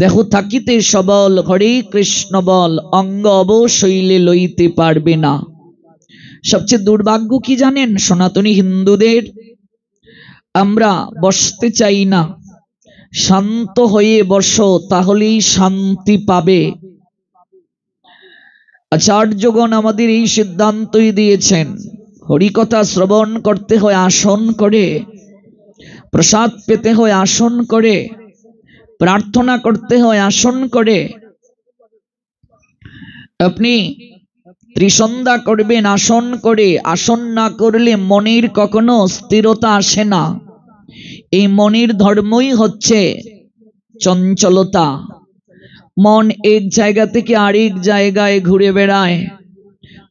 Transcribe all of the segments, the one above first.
দেহ থাকিতে সবল হরে কৃষ্ণ বল, অঙ্গ অবশৈলে লইতে পারবে না। সবচেয়ে দুর্ভাগ্য কি জানেন সনাতনী হিন্দুদের? আমরা বসতে চাই না। শান্ত হয়ে বসো, তাহলেই শান্তি পাবে। আচার্যগণ আমাদের এই সিদ্ধান্তই দিয়েছেন। হরিকথা শ্রবণ করতে হয় আসন করে, প্রসাদ পেতে হয় আসন করে, প্রার্থনা করতে হয় আসন করে। আপনি ত্রিসন্ধ্যা করবেন আসন করে। আসন না করলে মনের কখনো স্থিরতা আসে না। এই মনের ধর্মই হচ্ছে চঞ্চলতা। মন এক জায়গা থেকে আরেক জায়গায় ঘুরে বেড়ায়।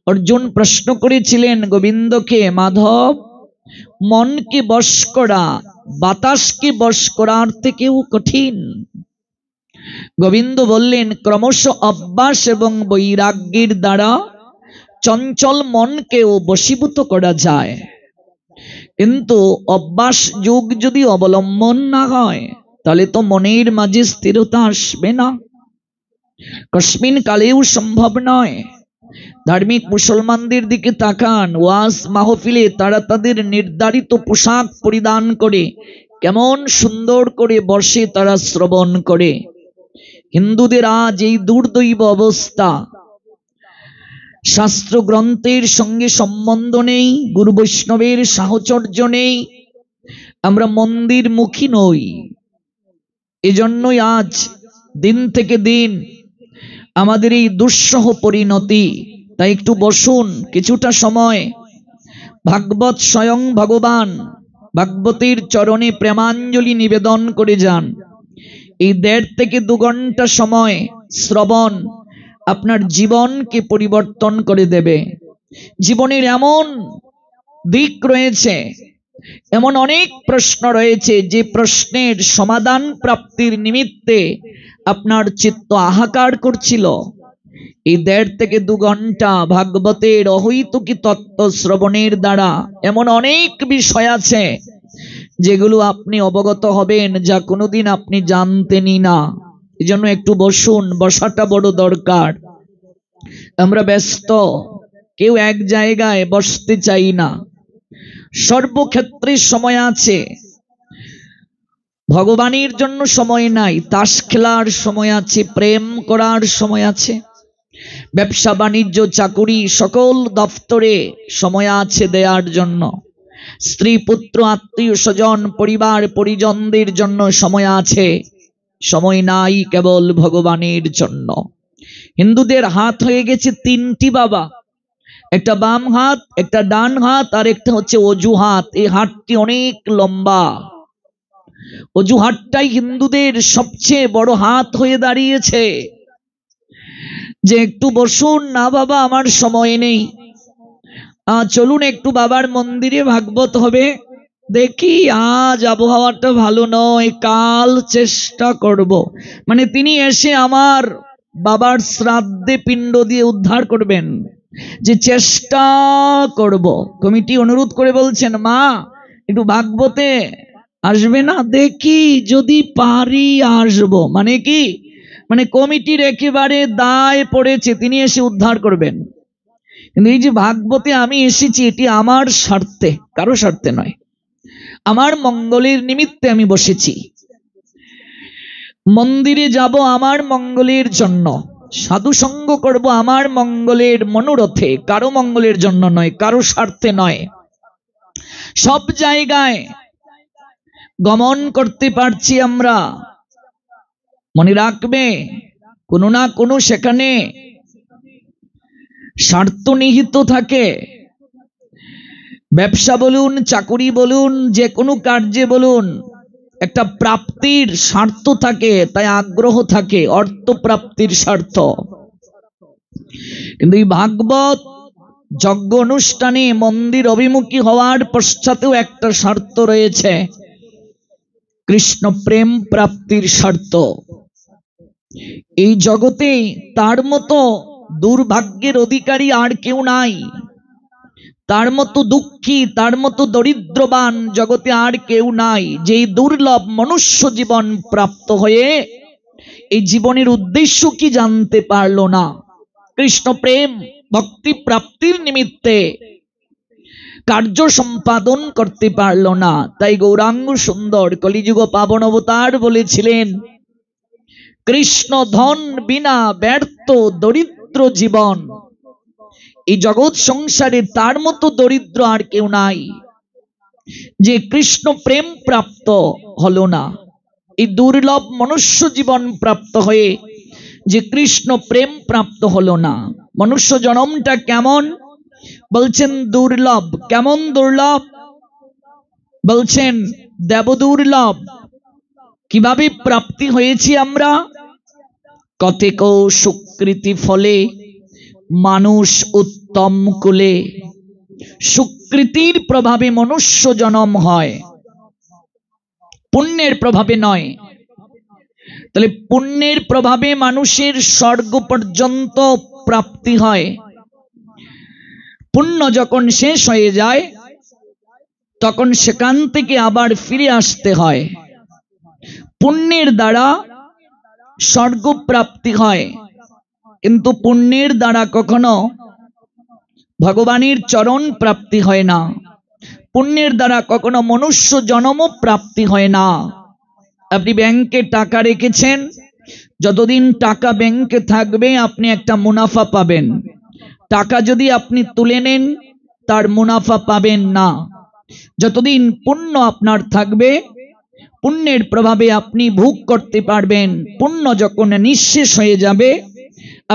অর্জুন প্রশ্ন করেছিলেন গোবিন্দকে, মাধব, মনকে বশ করা বাতাসকে বশ করার থেকেও কঠিন। গোবিন্দ বললেন, ক্রমশ অভ্যাস এবং বৈরাগ্যের দ্বারা চঞ্চল মনকেও বশীভূত করা যায়। কিন্তু অভ্যাস যোগ যদি অবলম্বন না হয়, তাহলে তো মনের মাঝে স্থিরতা আসবে না, কস্মিন কালেও সম্ভব নয়। ধার্মিক মুসলমানদের দিকে তাকান, ওয়াজ মাহফিলে তারা তাদের নির্ধারিত পোশাক পরিধান করে কেমন সুন্দর করে বসে তারা শ্রবণ করে। হিন্দুদের আজ এই দুর্দৈব অবস্থা। শাস্ত্র গ্রন্থের সঙ্গে সম্বন্ধ নেই, গুরু বৈষ্ণবের সাহচর্য নেই, আমরা মন্দির মুখী নই। এজন্যই আজ দিন থেকে দিন আমাদের এই দুঃসহ পরিণতি। তাই একটু বসুন, কিছুটা সময় ভাগবত স্বয়ং ভগবান ভাগবতের চরণে প্রেমাঞ্জলি নিবেদন করে যান। এই 1.5 থেকে 2 ঘন্টা সময় শ্রবণ আপনার জীবনকে পরিবর্তন করে দেবে। জীবনের এমন দিক রয়েছে, এমন অনেক প্রশ্ন রয়েছে যে প্রশ্নের সমাধান প্রাপ্তির নিমিত্তে আপনার চিত্ত হাহাকার করছিল। এই 1.5 থেকে 2 ঘন্টা ভাগবতের অহৈতুকী তত্ত্ব শ্রবণের দ্বারা এমন অনেক বিষয় আছে যেগুলো আপনি অবগত হবেন, যা কোনোদিন আপনি জানতেনই না। এজন্য একটু বসুন, বসাটা বড় দরকার। আমরা ব্যস্ত, কেউ এক জায়গায় বসতে চাই না। সর্বক্ষেত্রে সময় আছে, ভগবানের জন্য সময় নাই। তাস খেলার সময় আছে, প্রেম করার সময় আছে, ব্যবসা বাণিজ্য চাকুরি সকল দপ্তরে সময় আছে দেওয়ার জন্য। স্ত্রী পুত্র আত্মীয় স্বজন পরিবার পরিজনদের জন্য সময় আছে, সময় নাই কেবল ভগবানের জন্য। হিন্দুদের হাত হয়ে গেছে 3টি বাবা, একটা বাম হাত, একটা ডান হাত, আর একটা হচ্ছে অজু হাত। এই হাতটি অনেক লম্বা। অজু হাতটাই হিন্দুদের সবচেয়ে বড় হাত হয়ে দাঁড়িয়েছে। যে একটু বসুন না বাবা, আমার সময় নেই, চলুন একটু বাবার মন্দিরে ভাগবত হবে, দেখি আজ আবহাওয়াটা ভালো নয়, কাল চেষ্টা করব। মানে তিনি এসে আমার বাবার শ্রাদ্ধে পিণ্ড দিয়ে উদ্ধার করবেন, যে চেষ্টা করব। কমিটি অনুরোধ করে বলছেন, মা একটু ভাগবতে আসবে না? দেখি যদি পারি আসব। মানে কি, মানে কমিটির একেবারে দায় পড়েছে, তিনি এসে উদ্ধার করবেন। কিন্তু এই যে ভাগবতে আমি এসেছি, এটি আমার স্বার্থে, কারো স্বার্থে নয়, আমার মঙ্গলের নিমিত্তে আমি বসেছি। মন্দিরে যাব আমার মঙ্গলের জন্য, সাধু সঙ্গ করব আমার মঙ্গলের মনোরথে, কারো মঙ্গলের জন্য নয়, কারো স্বার্থে নয়। সব জায়গায় গমন করতে পারছি আমরা, মনে রাখবে কোনো না কোনো সেখানে স্বার্থ নিহিত থাকে। ব্যবসা বলুন, চাকুরি বলুন, যে কোনো কার্যে বলুন, একটা প্রাপ্তির স্বার্থ থাকে, তাই আগ্রহ থাকে, অর্থ প্রাপ্তির স্বার্থ। কিন্তু এই ভাগবত যজ্ঞ অনুষ্ঠানে মন্দির অভিমুখী হওয়ার পশ্চাতেও একটা স্বার্থ রয়েছে, কৃষ্ণ প্রেম প্রাপ্তির স্বার্থ। এই জগতে তার মতো দুর্ভাগ্যের অধিকারী আর কেউ নাই, তার মতো দুঃখী, তার মতো দরিদ্রবান জগতে আর কেউ নাই, যেই দুর্লভ মনুষ্য জীবন প্রাপ্ত হয়ে এই জীবনের উদ্দেশ্য কি জানতে পারলো না। কৃষ্ণ প্রেম ভক্তি প্রাপ্তির নিমিত্তে কার্য সম্পাদন করতে পারলো না। তাই গৌরাঙ্গ সুন্দর কলিযুগ পাবন অবতার বলেছিলেন, কৃষ্ণ ধন বিনা ব্যর্থ দরিদ্র জীবন। এই জগৎ সংসারে তার মতো দরিদ্র আর কেউ নাই যে কৃষ্ণ প্রেম প্রাপ্ত হলো না। এই দুর্লভ মনুষ্য জীবন প্রাপ্ত হয়ে যে কৃষ্ণ প্রেম প্রাপ্ত হলো না। মনুষ্য জন্মটা কেমন বলছেন? দুর্লভ। কেমন দুর্লভ বলছেন? দেব দুর্লভ। কিভাবে প্রাপ্তি হয়েছি আমরা? কতেক সুকৃতি ফলে মানুষ উত্তম কুলে। সুকৃতির প্রভাবে মনুষ্য জন্ম হয়, পুণ্যের প্রভাবে নয়। তাহলে পুণ্যের প্রভাবে মানুষের স্বর্গ পর্যন্ত প্রাপ্তি হয়। পুণ্য যখন শেষ হয়ে যায় তখন সেখান থেকে আবার ফিরে আসতে হয়। পুণ্যের দ্বারা স্বর্গ প্রাপ্তি হয়, কিন্তু পুণ্যের দ্বারা কখনো ভগবানের চরণ প্রাপ্তি হয় না। পুণ্যের দ্বারা কখনো মনুষ্য জন্ম প্রাপ্তি হয় না। আপনি ব্যাংকে টাকা রেখেছেন, যতদিন টাকা ব্যাংকে থাকবে আপনি একটা মুনাফা পাবেন। টাকা যদি আপনি তুলে নেন তার মুনাফা পাবেন না। যতদিন পুণ্য আপনার থাকবে পুণ্যের প্রভাবে আপনি ভোগ করতে পারবেন। পুণ্য যখন নিঃশেষ হয়ে যাবে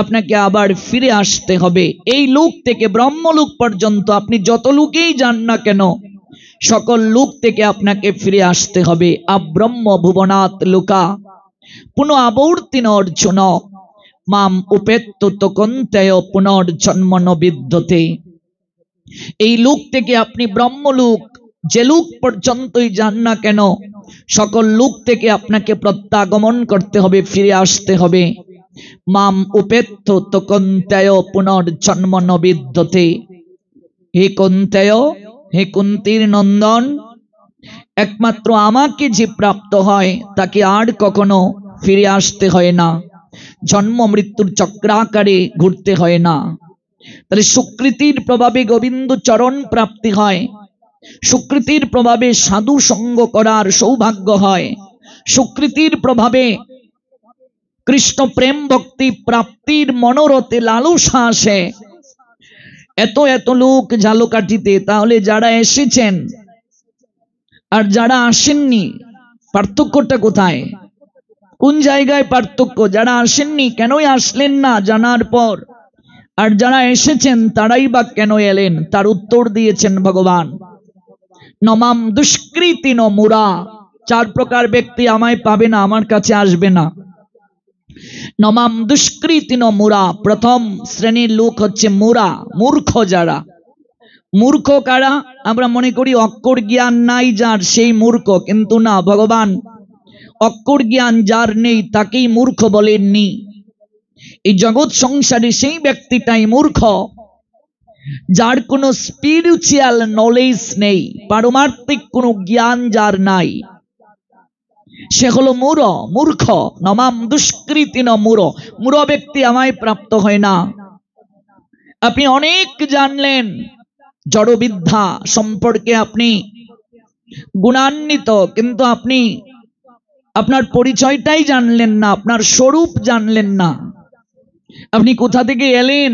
আপনাকে আবার ফিরে আসতে হবে। এই লোক থেকে ব্রহ্মলোক পর্যন্ত আপনি যত লোকেই যান না কেন সকল লোক থেকে আপনাকে ফিরে আসতে হবে। আব্রহ্ম ভুবনাৎ লোকা পুনঃআবর্তিন অর্জুন মাম উপেত্ত কন্তেয় পুনর্জন্ম ন বিদ্যতে। এই লোক থেকে আপনি ব্রহ্মলোক যে লোক পর্যন্তই যান না কেন সকল লোক থেকে আপনাকে প্রত্যাগমন করতে হবে, ফিরে আসতে হবে। মাম উপেত্ত কন্তেয় পুনর্জন্ম ন বিদ্যতে। হে কন্তেয়, হে কুন্তির নন্দন, একমাত্র আমাকে যে প্রাপ্ত হয় তাকে আর কখনো ফিরে আসতে হয় না, জন্ম মৃত্যুর চক্রাকারে ঘুরতে হয় না। তাহলে সুকৃতির প্রভাবে গোবিন্দ চরণ প্রাপ্তি হয়, সুকৃতির প্রভাবে সাধু সঙ্গ করার সৌভাগ্য হয়, সুকৃতির প্রভাবে কৃষ্ণ প্রেম ভক্তি প্রাপ্তির মনোরথে লালসা আসে। এত এত লোক ঝালকাঠিতে, তাহলে যারা এসেছেন আর যারা আসেননি পার্থক্যটা কোথায়? কোন জায়গায় পার্থক্য? যারা আসেননি কেনই আসলেন না জানার পর, আর যারা এসেছেন তারাই বা কেন এলেন? তার উত্তর দিয়েছেন ভগবান। নমাম দুষ্কৃতি ন মুরা। চার প্রকার ব্যক্তি আমায় পাবে না, আমার কাছে আসবে না। নমাম দুষ্কৃতি ন মুরা। প্রথম শ্রেণীর লোক হচ্ছে মুরা, মূর্খ যারা। মূর্খ কারা? আমরা মনে করি অক্ষর জ্ঞান নাই যার সেই মূর্খ, কিন্তু না, ভগবান অক্ষর জ্ঞান যার নেই তাকেই মূর্খ বলেননি। এই জগৎ সংসারে সেই ব্যক্তিটাই মূর্খ যার কোনো স্পিরিচুয়াল নলেজ নেই, পারমার্থিক কোনো জ্ঞান যার নাই, সে হলো মূর্খ। নমাম দুষ্কৃতি ন মূঢ়। মূঢ় ব্যক্তি আমায় প্রাপ্ত হয় না। আপনি অনেক জানলেন, জড়বিদ্যা সম্পর্কে আপনি গুণান্বিত, কিন্তু আপনি আপনার পরিচয়টাই জানলেন না, আপনার স্বরূপ জানলেন না। আপনি কোথা থেকে এলেন,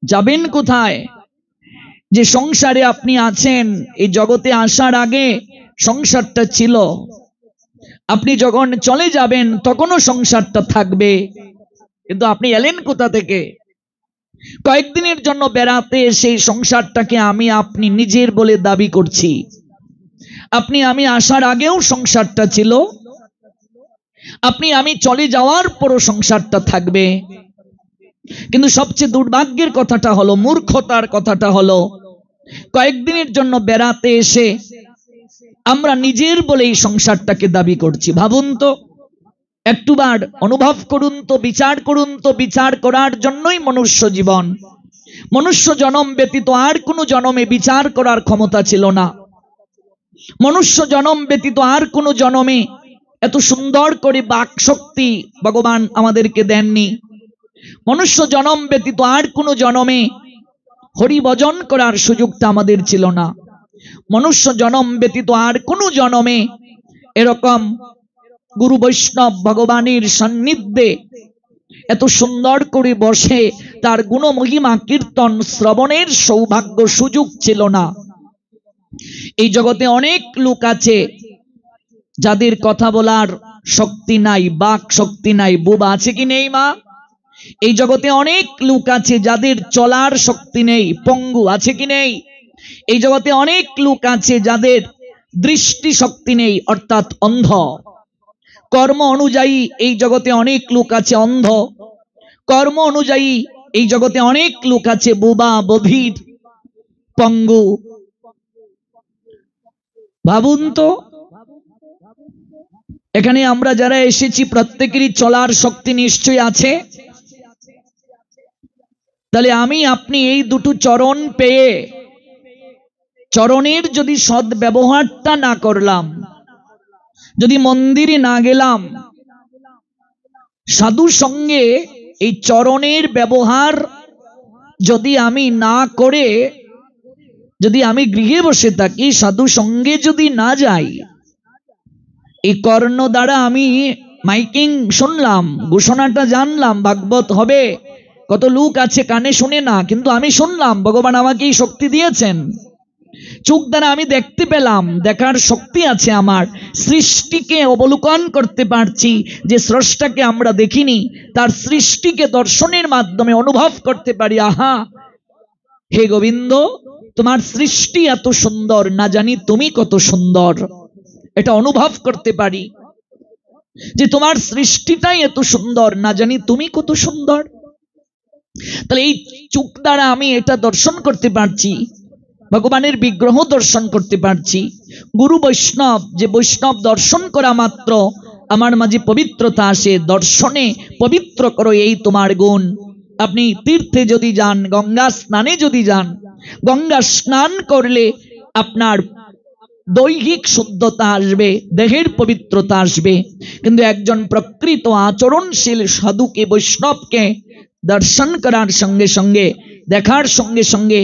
যাবেন কোথায়? যে সংসারে আপনি আছেন, এই জগতে আসার আগে সংসারটা ছিল, আপনি যখন চলে যাবেন তখনও সংসারটা থাকবে, কিন্তু আপনি এলেন কোথা থেকে? কয়েকদিনের জন্য বেড়াতে সেই সংসারটাকে আমি আপনি নিজের বলে দাবি করছি। আপনি আমি আসার আগেও সংসারটা ছিল, আপনি আমি চলে যাওয়ার পরও সংসারটা থাকবে। কিন্তু সবচেয়ে দুর্ভাগ্যের কথাটা হলো, মূর্খতার কথাটা হলো, কয়েকদিনের জন্য বেড়াতে এসে আমরা নিজের বলে এই সংসারটাকে দাবি করছি। ভাবুন তো, একটুবার অনুভব করুন তো, বিচার করুন তো। বিচার করার জন্যই মনুষ্য জীবন। মনুষ্য জন্ম ব্যতীত আর কোনো জন্মে বিচার করার ক্ষমতা ছিল না। মনুষ্য জন্ম ব্যতীত আর কোনো জন্মে এত সুন্দর করে বাক শক্তি ভগবান আমাদেরকে দেননি। মনুষ্য জনম ব্যতীত আর কোনো জনমে হরি ভজন করার সুযোগটা আমাদের ছিল না। মনুষ্য জনম ব্যতীত আর কোনো জনমে এরকম গুরু বৈষ্ণব ভগবানের সান্নিধ্যে এত সুন্দর করে বসে তার গুণ মহিমা কীর্তন শ্রবণের সৌভাগ্য সুযোগ ছিল না। এই জগতে অনেক লোক আছে যাদের কথা বলার শক্তি নাই, বাক শক্তি নাই। বোবা আছে কি নেই মা? এই জগতে অনেক লোক আছে যাদের চলার শক্তি নেই, পঙ্গু আছে কি নেই? এই জগতে অনেক লোক আছে যাদের দৃষ্টি শক্তি নেই, অর্থাৎ অন্ধ। কর্ম অনুযায়ী এই জগতে অনেক লোক আছে অন্ধ। কর্ম অনুযায়ী এই জগতে অনেক লোক আছে বোবা, বধির, পঙ্গু। ভাবুন তো, এখানে আমরা যারা এসেছি প্রত্যেকেরই চলার শক্তি নিশ্চয় আছে। তাহলে আমি আপনি এই দুটো চরণ পেয়ে চরণের যদি সৎ ব্যবহারটা না করলাম, যদি মন্দিরে না গেলাম, সাধু সঙ্গে এই চরণের ব্যবহার যদি আমি না করে যদি আমি গৃহে বসে থাকি, সাধু সঙ্গে যদি না যাই, এই কর্ণ দ্বারা আমি মাইকিং শুনলাম, ঘোষণাটা জানলাম, ভাগবত হবে, কত লোক আছে কানে শুনে না, কিন্তু আমি শুনলাম, ভগবান আমাকে এই শক্তি দিয়েছেন। চোখ দ্বারা আমি দেখতে পেলাম, দেখার শক্তি আছে আমার। সৃষ্টিকে অবলোকন করতে পারছি, যে স্রষ্টাকে আমরা দেখিনি তার সৃষ্টিকে দর্শনের মাধ্যমে অনুভব করতে পারি। আহা, হে গোবিন্দ, তোমার সৃষ্টি এত সুন্দর, না জানি তুমি কত সুন্দর, এটা অনুভব করতে পারি। যে তোমার সৃষ্টিটাই এত সুন্দর, না জানি তুমি কত সুন্দর। তাহলে এই চোখ দ্বারা আমি এটা দর্শন করতে পারছি, ভগবানের বিগ্রহ দর্শন করতে পারছি। গুরু বৈষ্ণব, যে বৈষ্ণব দর্শন করা মাত্র আমার মাঝে পবিত্রতা আসে। দর্শনে পবিত্র করো এই তোমার গুণ। আপনি তীর্থে যদি যান, গঙ্গা স্নানে যদি যান, গঙ্গা স্নান করলে আপনার দৈহিক শুদ্ধতা আসবে, দেহের পবিত্রতা আসবে। কিন্তু একজন প্রকৃত আচরণশীল সাধুকে, বৈষ্ণবকে দর্শন করার সঙ্গে সঙ্গে, দেখার সঙ্গে সঙ্গে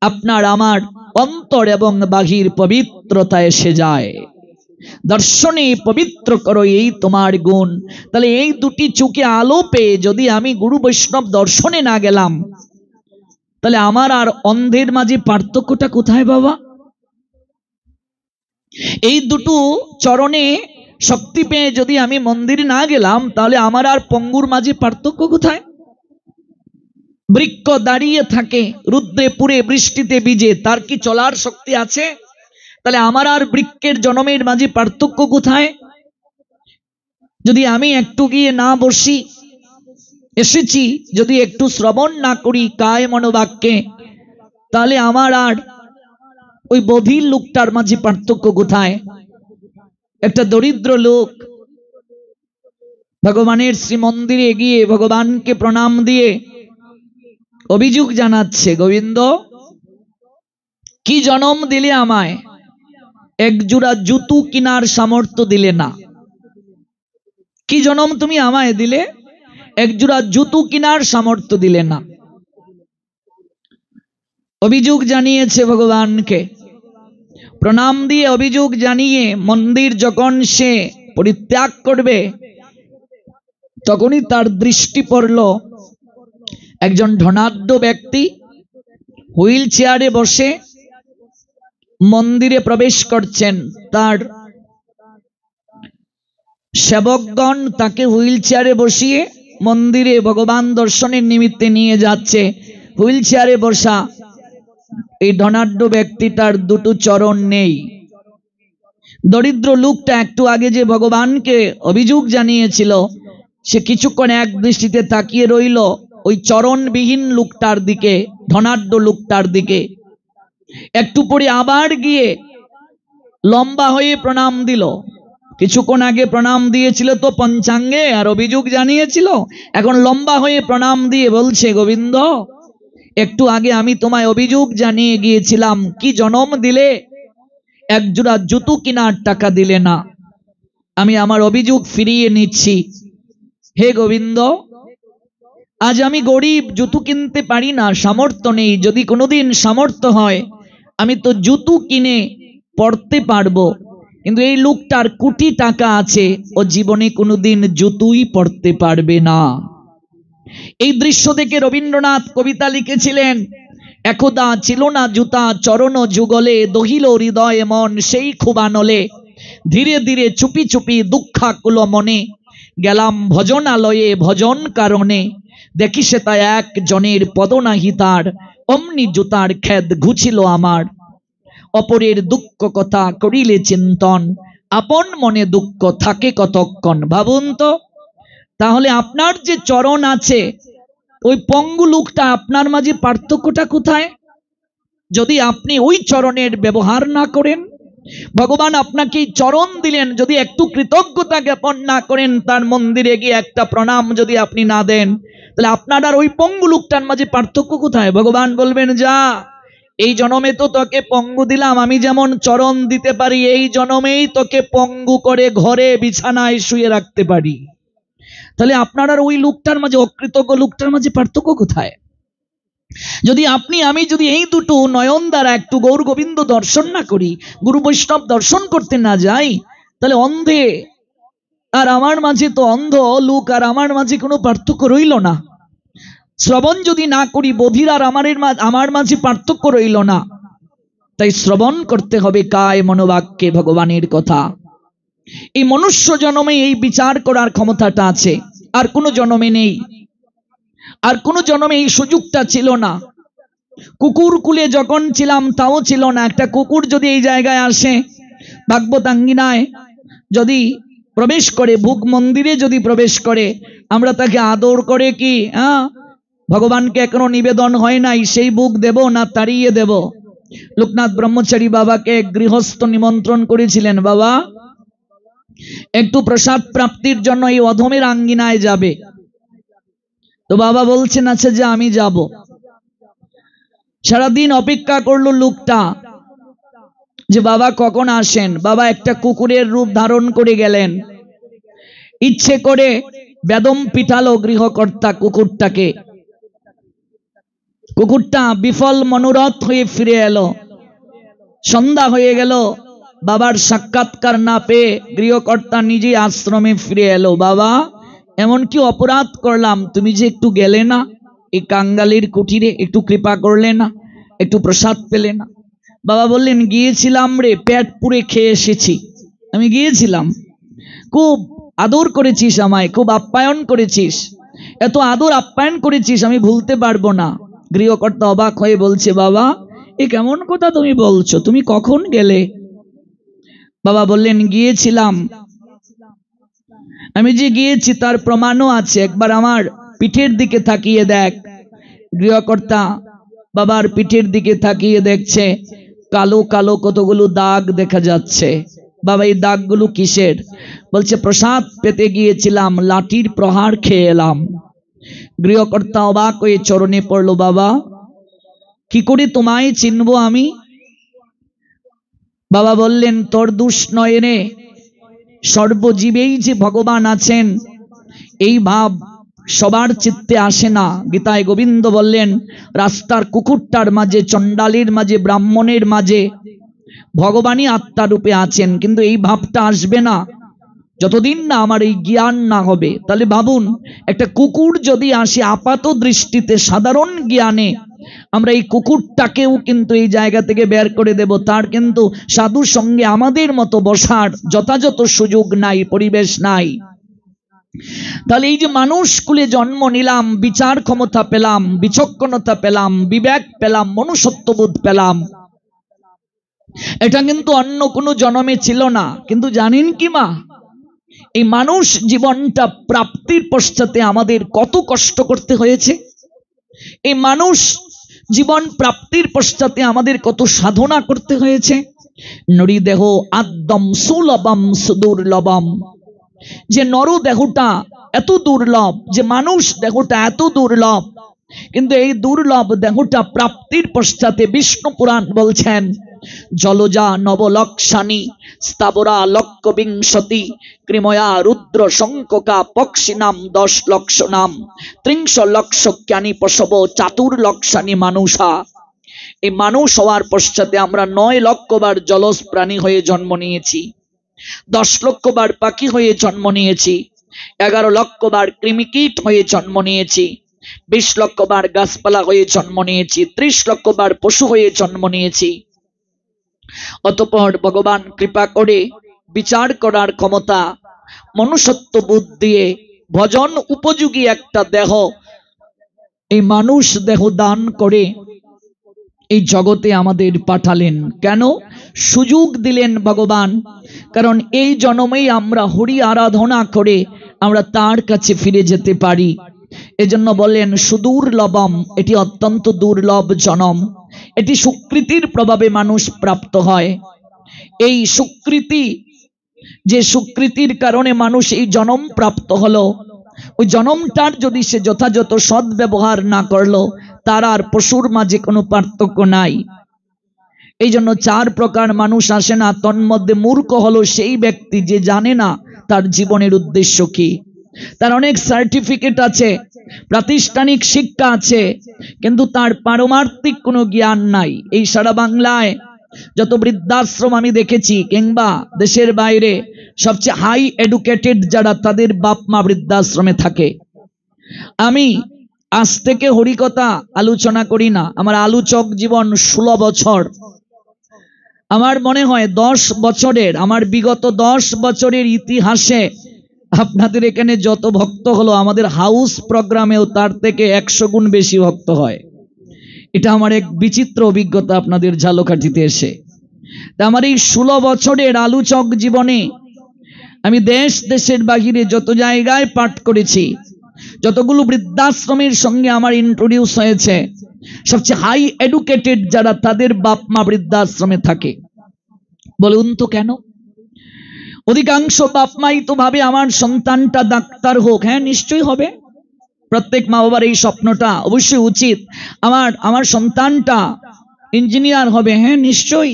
আপনার আমার অন্তর এবং বাহির পবিত্রতা এসে যায়। দর্শনে পবিত্র করো এই তোমার গুণ। তাহলে এই দুটি চোখে আলো পেয়ে যদি আমি গুরু বৈষ্ণব দর্শনে না গেলাম, তাহলে আমার আর অন্ধের মাঝে পার্থক্যটা কোথায় বাবা? এই দুটো চরণে শক্তি পেয়ে যদি আমি মন্দিরে না গেলাম, তাহলে আমার আর পঙ্গুর মাঝে পার্থক্য কোথায়? বৃক্ষ দাঁড়িয়ে থাকে রুদ্রে পুড়ে বৃষ্টিতে ভিজে, তার কি চলার শক্তি আছে? তাহলে আমার আর বৃক্ষের জনমের মাঝে পার্থক্য কোথায়? যদি আমি একটু গিয়ে না বসি, এসেছি যদি একটু শ্রবণ না করি কায় মনোবাক্যে, তাহলে আমার আর ওই বধির লোকটার মাঝে পার্থক্য কোথায়? একটা দরিদ্র লোক ভগবানের শ্রীমন্দিরে গিয়ে ভগবানকে প্রণাম দিয়ে অভিযোগ জানাচ্ছে, গোবিন্দ, কি জনম দিলে আমায়? এক জোড়া জুতো কিনার সামর্থ্য দিলে না। কি জনম তুমি আমায় দিলে? এক জোড়া জুতো কিনার সামর্থ্য দিলে না। অভিযোগ জানিয়েছে ভগবানকে। প্রণাম দিয়ে অভিযোগ জানিয়ে মন্দির যখন সে পরিত্যাগ করবে, তখনই তার দৃষ্টি পড়ল একজন ধনাঢ্য ব্যক্তি হুইল চেয়ারে বসে মন্দিরে প্রবেশ করছেন। তার সেবকগণ তাকে হুইল চেয়ারে বসিয়ে মন্দিরে ভগবান দর্শনের নিমিত্তে নিয়ে যাচ্ছে। হুইল চেয়ারে বসা এই ধনাঢ্য ব্যক্তিটার দুটো চরণ নেই। দরিদ্র লোকটা একটু আগে যে ভগবানকে অভিযোগ জানিয়েছিল, সে কিছুক্ষণ এক দৃষ্টিতে তাকিয়ে রইল ওই চরণবিহীন লোকটার দিকে, ধনাঢ্য লোকটার দিকে। একটু পরে আবার গিয়ে লম্বা হয়ে প্রণাম দিল। কিছুক্ষণ আগে প্রণাম দিয়েছিল তো পঞ্চাঙ্গে, আর অভিযোগ জানিয়েছিল, এখন লম্বা হয়ে প্রণাম দিয়ে বলছে, গোবিন্দ, একটু আগে আমি তোমায় অভিযোগ জানিয়ে গিয়েছিলাম, কি জনম দিলে? এক জোড়া জুতো কিনার টাকা দিলে না। আমি আমার অভিযোগ ফিরিয়ে নিচ্ছি। হে গোবিন্দ, আজ আমি গরিব, জুতো কিনতে পারি না, সামর্থ্য নেই। যদি কোনোদিন সামর্থ্য হয় আমি তো জুতো কিনে পড়তে পারবো, কিন্তু এই লোকটার কোটি টাকা আছে, ও জীবনে কোনোদিন জুতোই পড়তে পারবে না। এই দৃশ্য দেখে রবীন্দ্রনাথ কবিতা লিখেছিলেন, একদা ছিল না জুতা চরণ যুগলে, দহিল হৃদয়ে মন সেই ক্ষুবানলে, ধীরে ধীরে চুপি চুপি দুঃখাকুল মনে, গেলাম ভজনালয়ে ভজন কারণে, দেখি সে তা এক জনের পদনাহি তার, অমনি জুতার খেদ ঘুছিল আমার। অপরের দুঃখ কথা করিলে চিন্তন, আপন মনে দুঃখ থাকে কতক্ষণ। ভাবুন তো, তাহলে আপনার যে চরণ আছে, ওই পঙ্গু লোকটা আপনার মাঝে পার্থক্যটা কোথায়? যদি আপনি ওই চরণের ব্যবহার না করেন, ভগবান আপনাকে চরণ দিলেন, যদি একটু কৃতজ্ঞতা জ্ঞাপন না করেন, তার মন্দিরে গিয়ে একটা প্রণাম যদি আপনি না দেন, তাহলে আপনার আর ওই পঙ্গু লোকটার মাঝে পার্থক্য কোথায়? ভগবান বলবেন, যা, এই জনমে তো তোকে পঙ্গু দিলাম, আমি যেমন চরণ দিতে পারি, এই জনমেই তোকে পঙ্গু করে ঘরে বিছানায় শুয়ে রাখতে পারি। তাহলে আপনার আর ওই লোকটার মাঝে, অকৃতজ্ঞ লোকটার মাঝে পার্থক্য কোথায়? যদি আপনি আমি যদি এই দুটো নয়ন দ্বারা একটু গৌর গোবিন্দ দর্শন না করি, গুরু বৈষ্ণব দর্শন করতে না যাই, তাহলে অন্ধে আর আমার মাঝে তো, অন্ধ লোক আর আমার মাঝে কোনো পার্থক্য রইল না। শ্রবণ যদি না করি, বধির আর আমার মাঝে পার্থক্য রইল না। তাই শ্রবণ করতে হবে কায় মনোবাক্যে ভগবানের কথা। এই মনুষ্য জন্মে এই বিচার করার ক্ষমতাটা আছে, আর কোনো জন্মে নেই, আর কোনো জন্মে এই সুযোগটা ছিল না। কুকুর কুলে যখন ছিলাম তাও ছিল না। একটা কুকুর যদি এই জায়গায় আসে, ভাগবতাঙ্গিনায় যদি প্রবেশ করে, ভোগ মন্দিরে যদি প্রবেশ করে, আমরা তাকে আদর করে কি, ভগবানকে এখনো নিবেদন হয় নাই, সেই ভোগ দেব না তাড়িয়ে দেব? লোকনাথ ব্রহ্মচারী বাবাকে গৃহস্থ নিমন্ত্রণ করেছিলেন, বাবা একটু প্রসাদ প্রাপ্তির জন্য এই অধমের আঙ্গিনায় যাবে। তো বাবা বলছেন, আচ্ছা যে আমি যাব। সারাদিন অপেক্ষা করলো লোকটা যে বাবা কখন আসেন। বাবা একটা কুকুরের রূপ ধারণ করে গেলেন, ইচ্ছে করে বেদম পিঠালো গৃহকর্তা কুকুরটাকে। কুকুরটা বিফল মনোরথ হয়ে ফিরে এলো। সন্ধ্যা হয়ে গেল, বাবার সাক্ষাৎকার না পেয়ে গৃহকর্তা নিজে আশ্রমে ফিরে এলো। বাবা, এমন কি অপরাধ করলাম, তুমি যে একটু গেলে না এই কাঙ্গালির কুটিরে, একটু কৃপা করলে না, একটু প্রসাদ পেলে না? বাবা বললেন, গিয়েছিলাম রে, পেট পুড়ে খেয়ে এসেছি। আমি গিয়েছিলাম, খুব আদর করেছিস আমায়, খুব আপ্যায়ন করেছিস, এত আদর আপ্যায়ন করেছিস, আমি ভুলতে পারবো না। গৃহকর্তা অবাক হয়ে বলছে, বাবা এ কেমন কথা তুমি বলছো, তুমি কখন গেলে? বাবা বললেন, গিয়েছিলাম। আমি যে গিয়েছি তার প্রমাণও আছে, একবার আমার পিঠের দিকে তাকিয়ে দেখ। গৃহকর্তা বাবার পিঠের দিকে তাকিয়ে দেখছে, কালো কালো কতগুলো দাগ দেখা যাচ্ছে। বাবা, এই দাগগুলো কিসের? বলছে, প্রসাদ পেতে গিয়েছিলাম, লাঠির প্রহার খেয়ে এলাম। গৃহকর্তা অবাক হয়ে চরণে পড়ল, বাবা কি করে তোমায় চিনবো আমি? বাবা বললেন, তোর দোষ নয় রে, সর্বজীবেই যে ভগবান আছেন এই ভাব সবার চিত্তে আসে না। গীতায় গোবিন্দ বললেন, রাস্তার কুকুরটার মাঝে, চণ্ডালীর মাঝে, ব্রাহ্মণের মাঝে ভগবানই আত্মা রূপে আছেন, কিন্তু এই ভাবটা আসবে না যতদিন না আমার এই জ্ঞান না হবে। তাহলে ভাবুন, একটা কুকুর যদি আসে আপাত দৃষ্টিতে সাধারণ জ্ঞানে, আমরা এই কুকুরটাকেও কিন্তু এই জায়গা থেকে বের করে দেব, তার কিন্তু সাধুর সঙ্গে আমাদের মতো বসার যথাযথ সুযোগ নাই, পরিবেশ নাই। তাহলে এই যে মানুষ কুলে জন্ম নিলাম, বিচার ক্ষমতা পেলাম, বিচক্ষণতা পেলাম, বিবেক পেলাম, মনুষ্যত্ববোধ পেলাম, এটা কিন্তু অন্য কোনো জন্মে ছিল না। কিন্তু জানেন কি মা, এই মানুষ জীবনটা প্রাপ্তির পশ্চাতে আমাদের কত কষ্ট করতে হয়েছে। এই মানুষ জীবন প্রাপ্তির পশ্চাতে আমাদের কত সাধনা করতে হয়েছে। নরী দেহ আদ্যম সুলভম সুদুর্লভম, যে নর দেহটা এত দুর্লভ, যে মানুষ দেহটা এত দুর্লভ, কিন্তু এই দুর্লভ দেহটা প্রাপ্তির পশ্চাতে বিষ্ণু পুরাণ বলছেন জলজা নবলক্ষানি স্থাবরা লক্ষবিংশতি কৃময়া রুদ্র শঙ্ককা পক্ষী নাম 10 লক্ষ নাম 30 লক্ষ জ্ঞানী পশব চাতুর্লক্ষানি মানুষা। এই মানুষ হওয়ার পশ্চাতে আমরা 9 লক্ষ বার জলজ প্রাণী হয়ে জন্ম নিয়েছি, 10 লক্ষ বার পাখি হয়ে জন্ম নিয়েছি, 11 লক্ষ বার কৃমিকীট হয়ে জন্ম নিয়েছি, 20 লক্ষ বার গাছপালা হয়ে জন্ম নিয়েছি, 30 লক্ষ বার পশু হয়ে জন্ম নিয়েছি। অতঃপর ভগবান কৃপা করে বিচার করার ক্ষমতা, মনুষ্যত্ব বোধ দিয়ে ভজন উপযোগী একটা দেহ, এই মানুষ দেহ দান করে এই জগতে আমাদের পাঠালেন। কেন? সুযোগ দিলেন ভগবান, কারণ এই জন্মেই আমরা হরি আরাধনা করে আমরা তার কাছে ফিরে যেতে পারি। এজন্য বলেন সুদুর্লভম, এটি অত্যন্ত দুর্লভ জনম, এটি সুকৃতির প্রভাবে মানুষ প্রাপ্ত হয়। এই সুকৃতি, যে সুকৃতির কারণে মানুষ এই জনম প্রাপ্ত হলো, ওই জনমটার যদি সে যথাযথ সদ্ব্যবহার না করলো, তার আর পশুর মাঝে কোনো পার্থক্য নাই। এই জন্য 4 প্রকার মানুষ আসে না, তন্মধ্যে মূর্খ হলো সেই ব্যক্তি যে জানে না তার জীবনের উদ্দেশ্য কি। তার অনেক সার্টিফিকেট আছে, প্রাতিষ্ঠানিক শিক্ষা আছে, কিন্তু তার পারমার্থিক কোনো জ্ঞান নাই। এই সারা বাংলায় যত বৃদ্ধাশ্রম আমি দেখেছি কিংবা দেশের বাইরে, সবচেয়ে হাই এডুকেটেড যারা, তাদের বাপ মা বৃদ্ধাশ্রমে থাকে। আমি আজ থেকে হরিকথা আলোচনা করি না, আমার আলোচক জীবন 16 বছর। আমার মনে হয় 10 বছরের, আমার বিগত 10 বছরের ইতিহাসে আপনাদের এখানে যত ভক্ত হলো, আমাদের হাউস প্রোগ্রামেও তার থেকে 100 গুণ বেশি ভক্ত হয়। এটা আমার এক বিচিত্র অভিজ্ঞতা আপনাদের ঝালকাঠিতে এসে। তা আমার এই 16 বছরের আলোচক জীবনে আমি দেশ দেশের বাহিরে যত জায়গায় পাঠ করেছি, যতগুলো বৃদ্ধাশ্রমের সঙ্গে আমার ইন্ট্রোডিউস হয়েছে, সবচেয়ে হাই এডুকেটেড যারা, তাদের বাপ মা বৃদ্ধাশ্রমে থাকে। বলুন তো কেন? অধিকাংশ বাপ মাই তো ভাবে আমার সন্তানটা ডাক্তার হোক। হ্যাঁ, নিশ্চয়ই হবে, প্রত্যেক মা বাবার এই স্বপ্নটা অবশ্যই উচিত, আমার সন্তানটা ইঞ্জিনিয়ার হবে। হ্যাঁ, নিশ্চয়ই।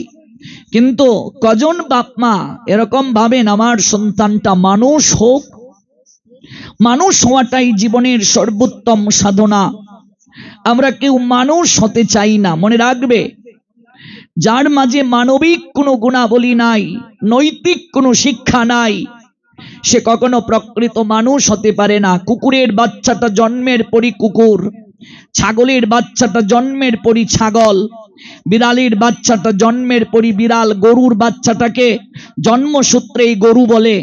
কিন্তু কজন বাপ মা এরকম ভাবেন আমার সন্তানটা মানুষ হোক? মানুষ হওয়াটাই জীবনের সর্বোত্তম সাধনা। আমরা কেউ মানুষ হতে চাই না। মনে রাখবে, যার মাঝে মানবিক কোনো গুণাবলী নাই, নৈতিক কোনো শিক্ষা নাই, সে কখনো প্রকৃত মানুষ হতে পারে না। কুকুরের বাচ্চাটা জন্মের পরই কুকুর, ছাগলের বাচ্চাটা জন্মের পরই ছাগল, বিড়ালের বাচ্চাটা জন্মের পরই বিড়াল, গরুর বাচ্চাটাকে জন্মসূত্রেই গরু বলে,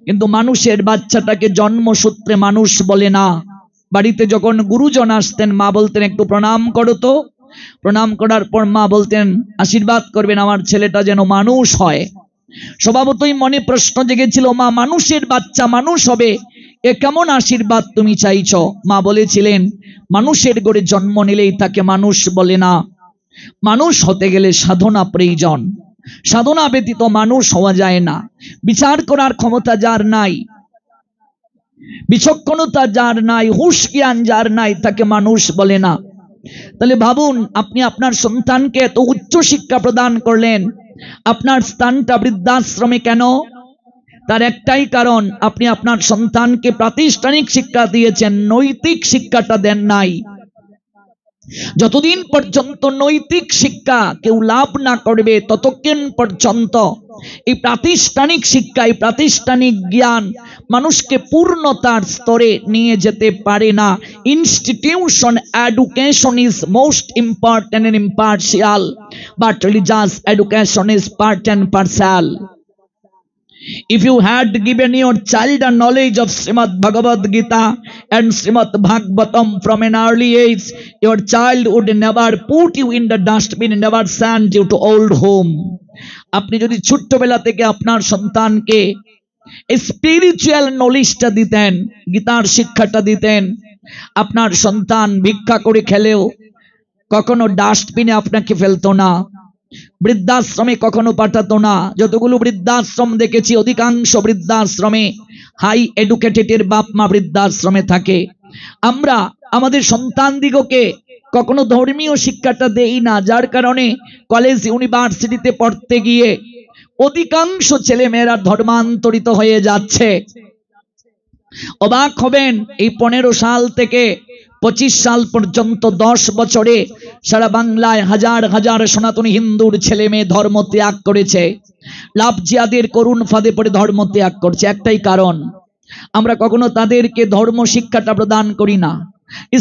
কিন্তু মানুষের বাচ্চাটাকে জন্মসূত্রে মানুষ বলে না। বাড়িতে যখন গুরুজন আসতেন, মা বলতেন একটু প্রণাম করো তো। প্রণাম করার পর মা বলতেন আশীর্বাদ করবেন আমার ছেলেটা যেন মানুষ হয়। স্বভাবতই মনে প্রশ্ন জেগেছিল, মা মানুষের বাচ্চা মানুষ হবে, এ কেমন আশীর্বাদ তুমি চাইছ? মা বলেছিলেন, মানুষের গড়ে জন্ম নিলেই তাকে মানুষ বলে না, মানুষ হতে গেলে সাধনা প্রয়োজন। সাধনা ব্যতীত মানুষ হওয়া যায় না। বিচার করার ক্ষমতা যার নাই, বিচক্ষণতা যার নাই, হুঁশ জ্ঞান যার নাই, তাকে মানুষ বলে না। তাহলে ভাবুন, আপনি আপনার সন্তানকে এত উচ্চ শিক্ষা প্রদান করলেন, আপনার স্থানটা বৃদ্ধাশ্রমে কেন? তার একটাই কারণ, আপনি আপনার সন্তানকে প্রাতিষ্ঠানিক শিক্ষা দিয়েছেন, নৈতিক শিক্ষাটা দেন নাই। যতদিন পর্যন্ত নৈতিক শিক্ষা কেউ লাভ না করবে, ততক্ষণ পর্যন্ত এই প্রাতিষ্ঠানিক শিক্ষা, এই প্রাতিষ্ঠানিক জ্ঞান মানুষকে পূর্ণতার স্তরে নিয়ে যেতে পারে না। Institution education is most important and impartial, but religious education is part and partial. If you had given your child a knowledge of Srimad Bhagavad Gita and Srimad Bhagavatam from an early age, your child would never put you in the dustbin and never send you to old home. আপনি যদি ছোট্টবেলা থেকে আপনার সন্তানকে spiritual নলেজটা দিতেন, গীতার শিক্ষাটা দিতেন, আপনার সন্তান ভিক্ষা করে খেলেও কখনো ডাস্টবিনে আপনাকে ফেলতো না, বৃদ্ধাশ্রমে কখনো পাঠাতো না। যতগুলো বৃদ্ধাশ্রম দেখেছি, অধিকাংশ বৃদ্ধাশ্রমে হাই এডুকেটেডের বাপ মা বৃদ্ধাশ্রমে থাকে। আমরা আমাদের সন্তানদিগকে কখনো ধর্মীয় শিক্ষাটা দেই না, যার কারণে কলেজ ইউনিভার্সিটিতে পড়তে গিয়ে অধিকাংশ ছেলে মেয়েরা ধর্মান্তরিত হয়ে যাচ্ছে। অবাক হবেন, এই 15 সাল থেকে 25 সাল পর্যন্ত 10 বছরে সারা বাংলায় হাজার হাজার সনাতনী হিন্দুর ছেলে মেয়ে ধর্ম ত্যাগ করেছে। লাভ জিহাদের করুণ ফাঁদে পড়ে ধর্ম ত্যাগ করছে। একটাই কারণ, আমরা কখনো তাদেরকে ধর্ম শিক্ষাটা প্রদান করি না।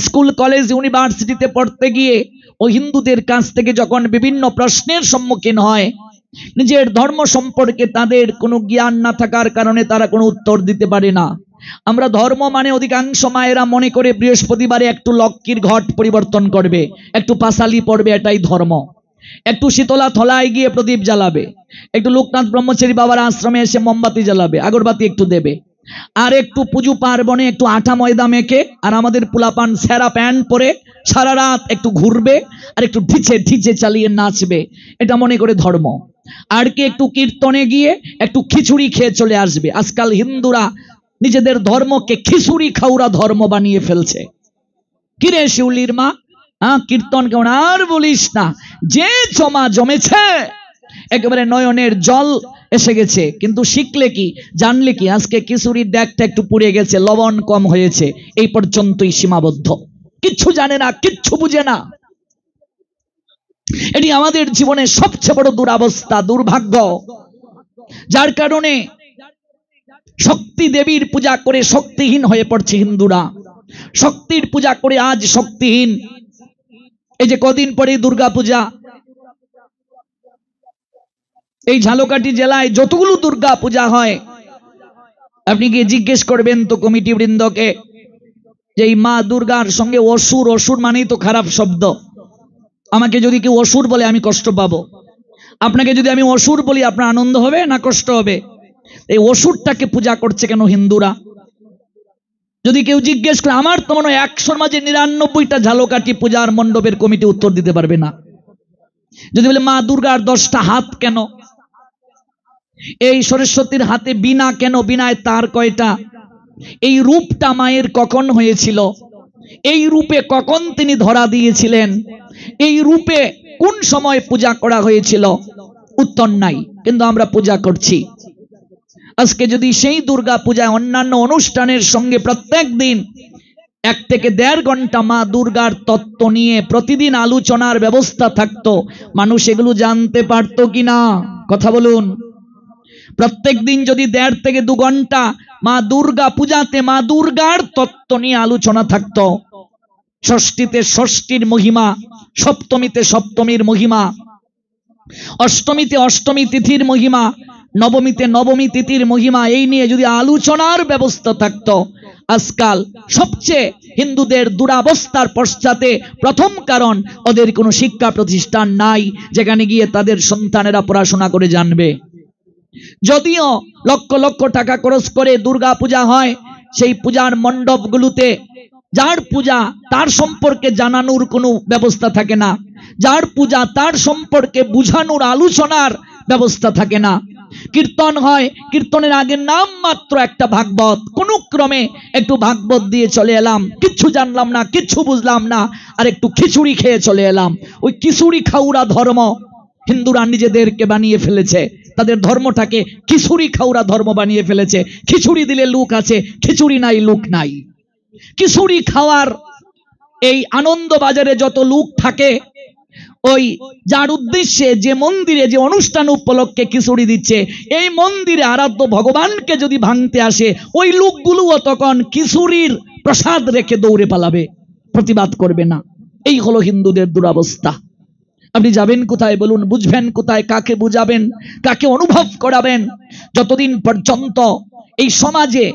স্কুল কলেজ ইউনিভার্সিটিতে পড়তে গিয়ে ও হিন্দুদের কাছ থেকে যখন বিভিন্ন প্রশ্নের সম্মুখীন হয়, নিজের ধর্ম সম্পর্কে তাদের কোনো জ্ঞান না থাকার কারণে তারা কোনো উত্তর দিতে পারে না। আমরা ধর্ম মানে অধিকাংশ মায়েরা মনে করে বৃহস্পতিবারে একটু লক্ষ্মীর ঘট পরিবর্তন করবে, একটু পাঁচালি পড়বে, এটাই ধর্ম। একটু শীতলা থলায় গিয়ে প্রদীপ জ্বালাবে, একটু লোকনাথ ব্রহ্মচারী বাবার আশ্রমে এসে মোমবাতি জ্বালাবে, আগরবাতি একটু দেবে, আর একটু পুজো পার্বণে একটু আটা ময়দা মেখে, আর আমাদের পোলাপান সেরা প্যান্ট পরে সারা রাত একটু ঘুরবে আর একটু ঢিচে ঢিচে চালিয়ে নাচবে, এটা মনে করে ধর্ম। আর কি একটু কীর্তনে গিয়ে একটু খিচুড়ি খেয়ে চলে আসবে। আজকাল হিন্দুরা নিজেদের ধর্মকে খিচুড়ি খাওয়া ধর্ম বানিয়ে ফেলছে। কিরে শিউলির মা, কীর্তন কেমন আর বলিস না, যে জমা জমেছে একেবারে নয়নের জল এসে গেছে। কিন্তু শিখলে কি, জানলে কি, আজকে খিচুড়ির ড্যাকটা একটু পুড়ে গেছে, লবণ কম হয়েছে, এই পর্যন্তই সীমাবদ্ধ। কিচ্ছু জানে না, কিচ্ছু বুঝে না। এটি আমাদের জীবনের সবচেয়ে বড় দুরাবস্থা, দুর্ভাগ্য। যার কারণে শক্তি দেবীর পূজা করে শক্তিহীন হয়ে পড়ছে হিন্দুরা। শক্তির পূজা করে আজ শক্তিহীন। এই যে কদিন পরে দুর্গা পূজা, এই ঝালকাঠি জেলায় যতগুলো দুর্গা পূজা হয়, আপনি গিয়ে জিজ্ঞেস করবেন তো কমিটি বৃন্দকে যে এই মা দুর্গার সঙ্গে অসুর, অসুর মানেই তো খারাপ শব্দ। আমাকে যদি কেউ অসুর বলে আমি কষ্ট পাবো, আপনাকে যদি আমি অসুর বলি আপনার আনন্দ হবে না কষ্ট হবে? এই অসুরটাকে পূজা করছে কেন হিন্দুরা? যদি কেউ জিজ্ঞেস করে, আমার তো মনে হয় 100-র মাঝে 99টা ঝালকাঠি পূজার মণ্ডপের কমিটি উত্তর দিতে পারবে না। যদি বলে মা দুর্গার 10টা হাত কেন, এই সরস্বতীর হাতে বীণা কেন, বীণায় তার কয়টা, এই রূপটা মায়ের কখন হয়েছিল, এই রূপে কখন তিনি ধরা দিয়েছিলেন, এই রূপে কোন সময় পূজা করা হয়েছিল, উত্তর নাই। কিন্তু আমরা পূজা করছি। আজকে যদি সেই দুর্গা পূজায় অন্যান্য অনুষ্ঠানের সঙ্গে প্রত্যেক দিন 1 থেকে 1.5 ঘন্টা মা দুর্গার তত্ত্ব নিয়ে প্রতিদিন আলোচনার ব্যবস্থা থাকতো, মানুষ এগুলো জানতে পারতো কিনা? কথা বলুন। প্রত্যেক দিন যদি 1.5 থেকে 2 ঘন্টা মা দুর্গা পূজাতে মা দুর্গার তত্ত্ব নিয়ে আলোচনা থাকতো, ষষ্ঠীতে ষষ্ঠীর মহিমা, সপ্তমীতে সপ্তমীর মহিমা, অষ্টমীতে অষ্টমী তিথির মহিমা, নবমীতে নবমী তিথির মহিমা, এই নিয়ে যদি আলোচনার ব্যবস্থা থাকতো। আজকাল সবচেয়ে হিন্দুদের দুরাবস্থার পশ্চাতে প্রথম কারণ, ওদের কোনো শিক্ষা প্রতিষ্ঠান নাই যেখানে গিয়ে তাদের সন্তানেরা পড়াশোনা করে জানবে। যদিও লক্ষ লক্ষ টাকা খরচ করে দুর্গা পূজা হয়, সেই পূজার মণ্ডপগুলোতে যার পূজা তার সম্পর্কে জানানোর কোনো ব্যবস্থা থাকে না, যার পূজা তার সম্পর্কে বুঝানোর আলোচনার ব্যবস্থা থাকে না। কীর্তন হয়, কীর্তনের আগে নাম মাত্র একটা ভাগবত, কোন ক্রমে একটু ভাগবত দিয়ে চলে এলাম, কিচ্ছু জানলাম না, কিচ্ছু বুঝলাম না, আর একটু খিচুড়ি খেয়ে চলে এলাম। ওই খিচুড়ি খাওয়া ধর্ম হিন্দুরা নিজেদেরকে বানিয়ে ফেলেছে, তাদের ধর্মটাকে খিচুড়ি খাওয়া ধর্ম বানিয়ে ফেলেছে। খিচুড়ি দিলে লোক আছে, খিচুড়ি নাই লোক নাই। খিচুড়ি খাওয়ার এই আনন্দ বাজারে যত লোক থাকে, ওই যার উদ্দেশ্যে যে মন্দিরে যে অনুষ্ঠান উপলক্ষে খিচুড়ি দিচ্ছে, এই মন্দিরে আরাধ্য ভগবানকে যদি ভাঙতে আসে, ওই লোকগুলোও তখন খিচুড়ির প্রসাদ রেখে দৌড়ে পালাবে, প্রতিবাদ করবে না। এই হলো হিন্দুদের দুরাবস্থা। আপনি যাবেন কোথায় বলুন, বুঝবেন কোথায়, কাকে বুঝাবেন, কাকে অনুভব করাবেন? যতদিন পর্যন্ত এই সমাজে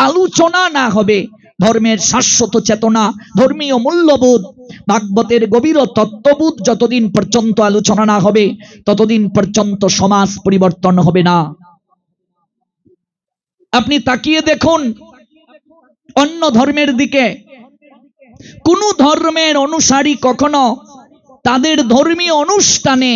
আলোচনা না হবে ধর্মের শাশ্বত চেতনা, ধর্মীয় মূল্যবোধ, ভাগবতের গভীর তত্ত্ববোধ যতদিন পর্যন্ত আলোচনা না হবে, ততদিন পর্যন্ত সমাজ পরিবর্তন হবে না। আপনি তাকিয়ে দেখুন অন্য ধর্মের দিকে, কোন ধর্মের অনুসারী কখনো তাদের ধর্মীয় অনুষ্ঠানে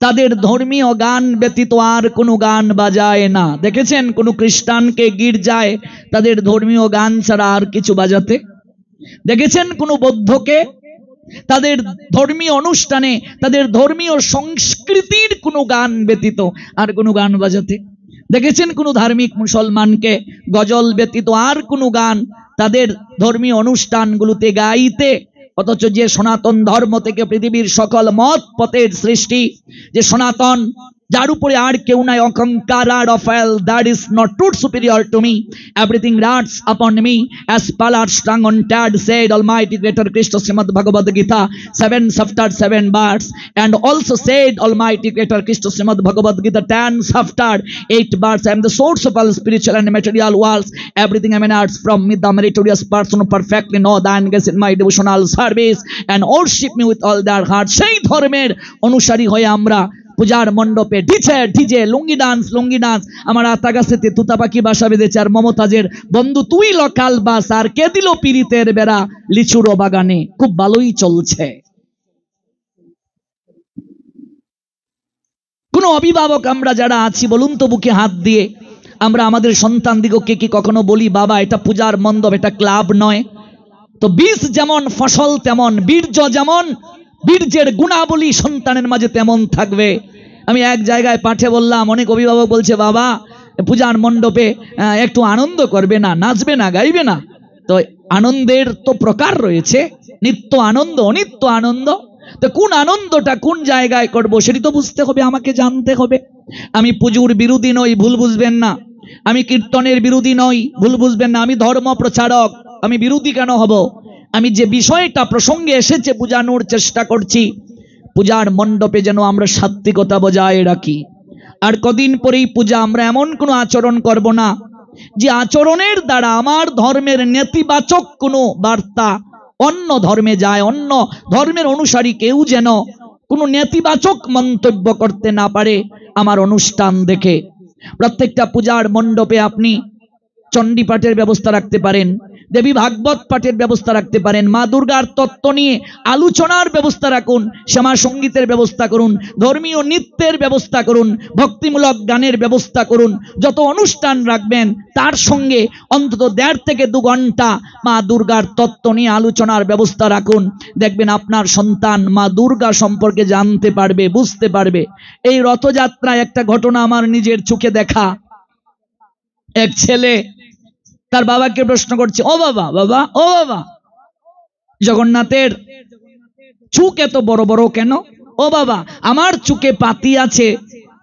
তাদের ধর্মীয় গান ব্যতীত আর কোনো গান বাজায় না। দেখেছেন কোন খ্রিস্টানকে গির্জায় তাদের ধর্মীয় গান ছাড়া আর কিছু বাজাতে? দেখেছেন কোন বৌদ্ধকে তাদের ধর্মীয় অনুষ্ঠানে, তাদের ধর্মীয় সংস্কৃতির কোনো গান ব্যতীত আর কোনো গান বাজাতে দেখেছেন কোনো ধার্মিক মুসলমানকে? গজল ব্যতীত আর কোনো গান তাদের ধর্মীয় অনুষ্ঠানগুলোতে গাইতে? অথচ যে সনাতন ধর্ম থেকে পৃথিবীর সকল মত পথের সৃষ্টি, যে সনাতন, যার উপরে আর কেউ নাই, অহংকার আর অফেল, that is not truth superior to me, everything rests upon me, as Palar strung on Tad said Almighty Creator Krishna Srimad Bhagavad Gita 7 chapter 7 verse, and also said Almighty Creator Krishna Srimad Bhagavad Gita 10 chapter 8 verse, I am the source of all spiritual and material worlds, everything emanates from me, the meritorious person who perfectly know thy engage in my devotional service and worship me with all their heart। সেই ধর্মের অনুসারী হয়ে আমরা পূজার মণ্ডপে DJ DJ লুঙ্গি dance আমার আতা গাছেতে তুতা পাখি বাসা বেঁধেছে, আর মমতাজের বন্ধু তুই লকাল বাস, আর কে দিল পিরিতের বেড়া লিচুরো বাগানে, খুব ভালোই চলছে। কোন অভিভাবক আমরা যারা আছি বলুন তো বুকে হাত দিয়ে, আমরা আমাদের সন্তান দিগকে কি কখনো বলি বাবা এটা পূজার মণ্ডপ, এটা ক্লাব নয়? তো বীজ যেমন ফসল তেমন, বীর্য যেমন, বীর্যের গুণাবলী সন্তানের মাঝে তেমন থাকবে। আমি এক জায়গায় পাঠে বললাম, অনেক অভিভাবক বলছে বাবা পূজার মণ্ডপে একটু আনন্দ করবে না, নাচবে না, গাইবে না। তো আনন্দের তো প্রকার রয়েছে, নিত্য আনন্দ, অনিত্য আনন্দ। তো কোন আনন্দটা কোন জায়গায় করব সেটি তো বুঝতে হবে, আমাকে জানতে হবে। আমি পুজোর বিরোধী নই, ভুল বুঝবেন না। আমি কীর্তনের বিরোধী নই, ভুল বুঝবেন না। আমি ধর্ম প্রচারক, আমি বিরোধী কেন হব? আমি যে বিষয়টা প্রসঙ্গে এসেছে বোঝানোর চেষ্টা করছি, পূজার মণ্ডপে যেন আমরা সাত্বিকতা বজায় রাখি। আর কদিন পরেই পূজা, আমরা এমন কোনো আচরণ করব না যে আচরণের দ্বারা আমার ধর্মের নেতিবাচক কোনো বার্তা অন্য ধর্মে যায়, অন্য ধর্মের অনুসারী কেউ যেন কোনো নেতিবাচক মন্তব্য করতে না পারে আমার অনুষ্ঠান দেখে। প্রত্যেকটা পূজার মণ্ডপে আপনি চণ্ডী পাঠের ব্যবস্থা রাখতে পারেন, দেবী ভাগবত পাঠের ব্যবস্থা রাখতে পারেন, মা দুর্গার তত্ত্ব নিয়ে আলোচনার ব্যবস্থা রাখুন, শ্যামা সঙ্গীতের ব্যবস্থা করুন, ধর্মীয় নৃত্যের ব্যবস্থা করুন, ভক্তিমূলক গানের ব্যবস্থা করুন। যত অনুষ্ঠান রাখবেন তার সঙ্গে অন্তত 1.5 থেকে 2 ঘন্টা মা দুর্গার তত্ত্ব নিয়ে আলোচনার ব্যবস্থা রাখুন। দেখবেন আপনার সন্তান মা দুর্গা সম্পর্কে জানতে পারবে, বুঝতে পারবে। এই রথযাত্রায় একটা ঘটনা আমার নিজের চোখে দেখা। এক ছেলে তার বাবাকে প্রশ্ন করছে, ও বাবা, বাবা, ও বাবা, জগন্নাথের চোখ এত বড় বড় কেন? ও বাবা, আমার চোখে পাতি আছে,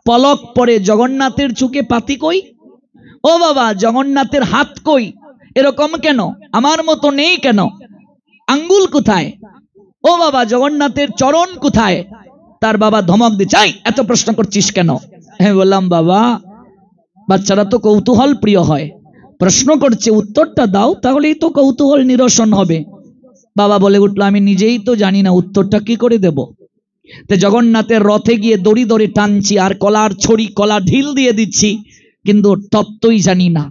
পলক পরে, জগন্নাথের চোখে পাতি কই? ও বাবা, জগন্নাথের হাত কই? এরকম কেন? আমার মতো নেই কেন? আঙ্গুল কোথায়? ও বাবা, জগন্নাথের চরণ কোথায়? তার বাবা ধমক দিয়ে, চাই এত প্রশ্ন করছিস কেন? হ্যাঁ, বললাম বাবা, বাচ্চারা তো কৌতূহল প্রিয় হয়, প্রশ্ন করছে, উত্তরটা দাও, তাহলেই তো কৌতূহল নিরসন হবে। বাবা বলে উঠলো, আমি নিজেই তো জানি না উত্তরটা কি করে দেব। তো জগন্নাথের রথে গিয়ে দড়ি দড়ি টানছি, আর কলার ছড়ি, কলা ঢিল দিয়ে দিচ্ছি, কিন্তু তত্ত্বই জানি না।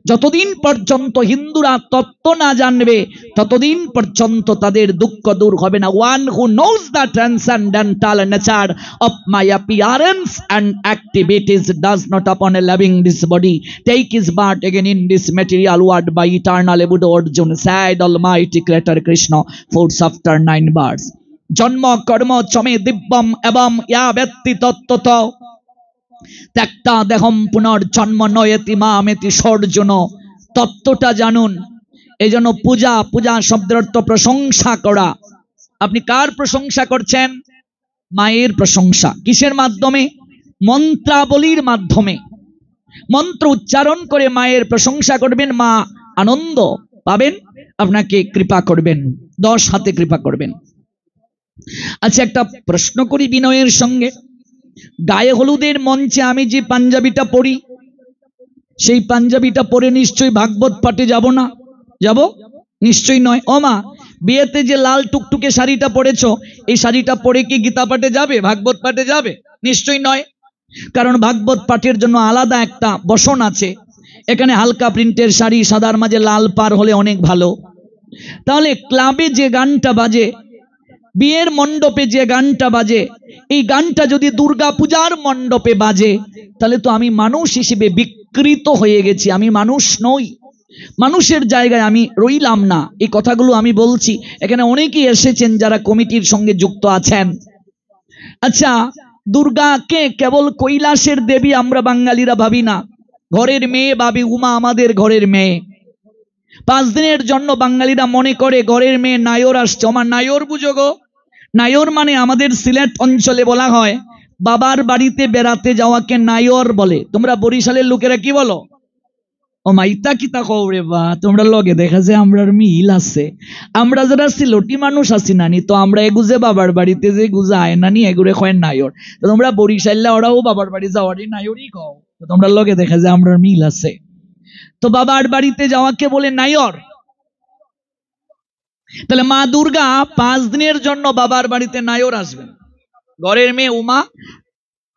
যতদিন পর্যন্ত হিন্দুরা তত্ত্ব না জানবে ততদিন পর্যন্ত তাদের দুঃখ দূর হবে না। One who knows the transcendental nature of my appearance and activities does not upon a living this body take his birth again in this material world by eternal Buddha Arjuna said Almighty Creator Krishna 4 chapter 9 verse। জন্ম কর্ম চমে দিব্যম এবং ইয়া ব্যক্তি তত্ত্বত ত্যক্তা দেহম পুনর্জন্ম নয়েতি মামেতি সর্জন। তত্ত্বটা জানুন। এই জন্য পূজা, পূজা শব্দের অর্থ প্রশংসা করা। আপনি কার প্রশংসা করছেন? মায়ের প্রশংসা। কিসের মাধ্যমে? মন্ত্রাবলীর মাধ্যমে। মন্ত্র উচ্চারণ করে মায়ের প্রশংসা করবেন, মা আনন্দ পাবেন, আপনাকে কৃপা করবেন, 10 হাতে কৃপা করবেন। আচ্ছা, একটা প্রশ্ন করি বিনয়ের সঙ্গে। গায়ে হলুদের মঞ্চে আমি যে পাঞ্জাবিটা পরি, সেই পাঞ্জাবিটা পরে নিশ্চয়ই ভাগবত পাঠে যাব না? যাব? নিশ্চয়ই নয়। ও মা, বিয়েতে যে লাল টুকটুকে শাড়িটা পরেছো, এই শাড়িটা পরে কি গীতা পাঠে যাবে, ভাগবত পাঠে যাবে? নিশ্চয়ই নয়। কারণ ভাগবত পাঠের জন্য আলাদা একটা বসন আছে। এখানে হালকা প্রিন্টের শাড়ি, সাদার মাঝে লাল পার হলে অনেক ভালো। তাহলে ক্লাবে যে গানটা বাজে, বিয়ের মণ্ডপে যে গানটা বাজে, এই গানটা যদি দুর্গা পূজার মণ্ডপে বাজে, তাহলে তো আমি মানুষ হিসেবে বিকৃত হয়ে গেছি, আমি মানুষ নই। মানুষের জায়গায় আমি রইলাম না। এই কথাগুলো আমি বলছি, এখানে অনেকেই এসেছেন যারা কমিটির সঙ্গে যুক্ত আছেন। আচ্ছা, দুর্গাকে কেবল কৈলাসের দেবী আমরা বাঙালিরা ভাবি না, ঘরের মেয়ে ভাবি। উমা আমাদের ঘরের মেয়ে। 5 দিনের জন্য বাঙালিরা মনে করে ঘরের মেয়ে নায়র আসছে। আমার নায়র বুঝো গো? নায়র মানে আমাদের সিলেট অঞ্চলে বলা হয় বাবার বাড়িতে বেড়াতে যাওয়াকে নায়র বলে। তোমরা বরিশালের লোকেরা কি বলো? ও মাইতা কিতা কওরে বা, তোমরা লগে দেখা যায় আমরার মিল আছে। আমরা যারা সিলটি মানুষ আছি নানি, তো আমরা এগুজে বাবার বাড়িতে যে গুজা আয় নানি এগুরে কয় নায়র। তো তোমরা বরিশাল্লা ওরাও বাবার বাড়ি যাওয়ারই নায়রই কও। তো তোমরা লগে দেখা যায় আমরার মিল আছে। তো বাবার বাড়িতে যাওয়াকে বলে নায়র। তাহলে মা দুর্গা 5 দিনের জন্য বাবার বাড়িতে নায়র আসবেন। ঘরের মেয়ে উমা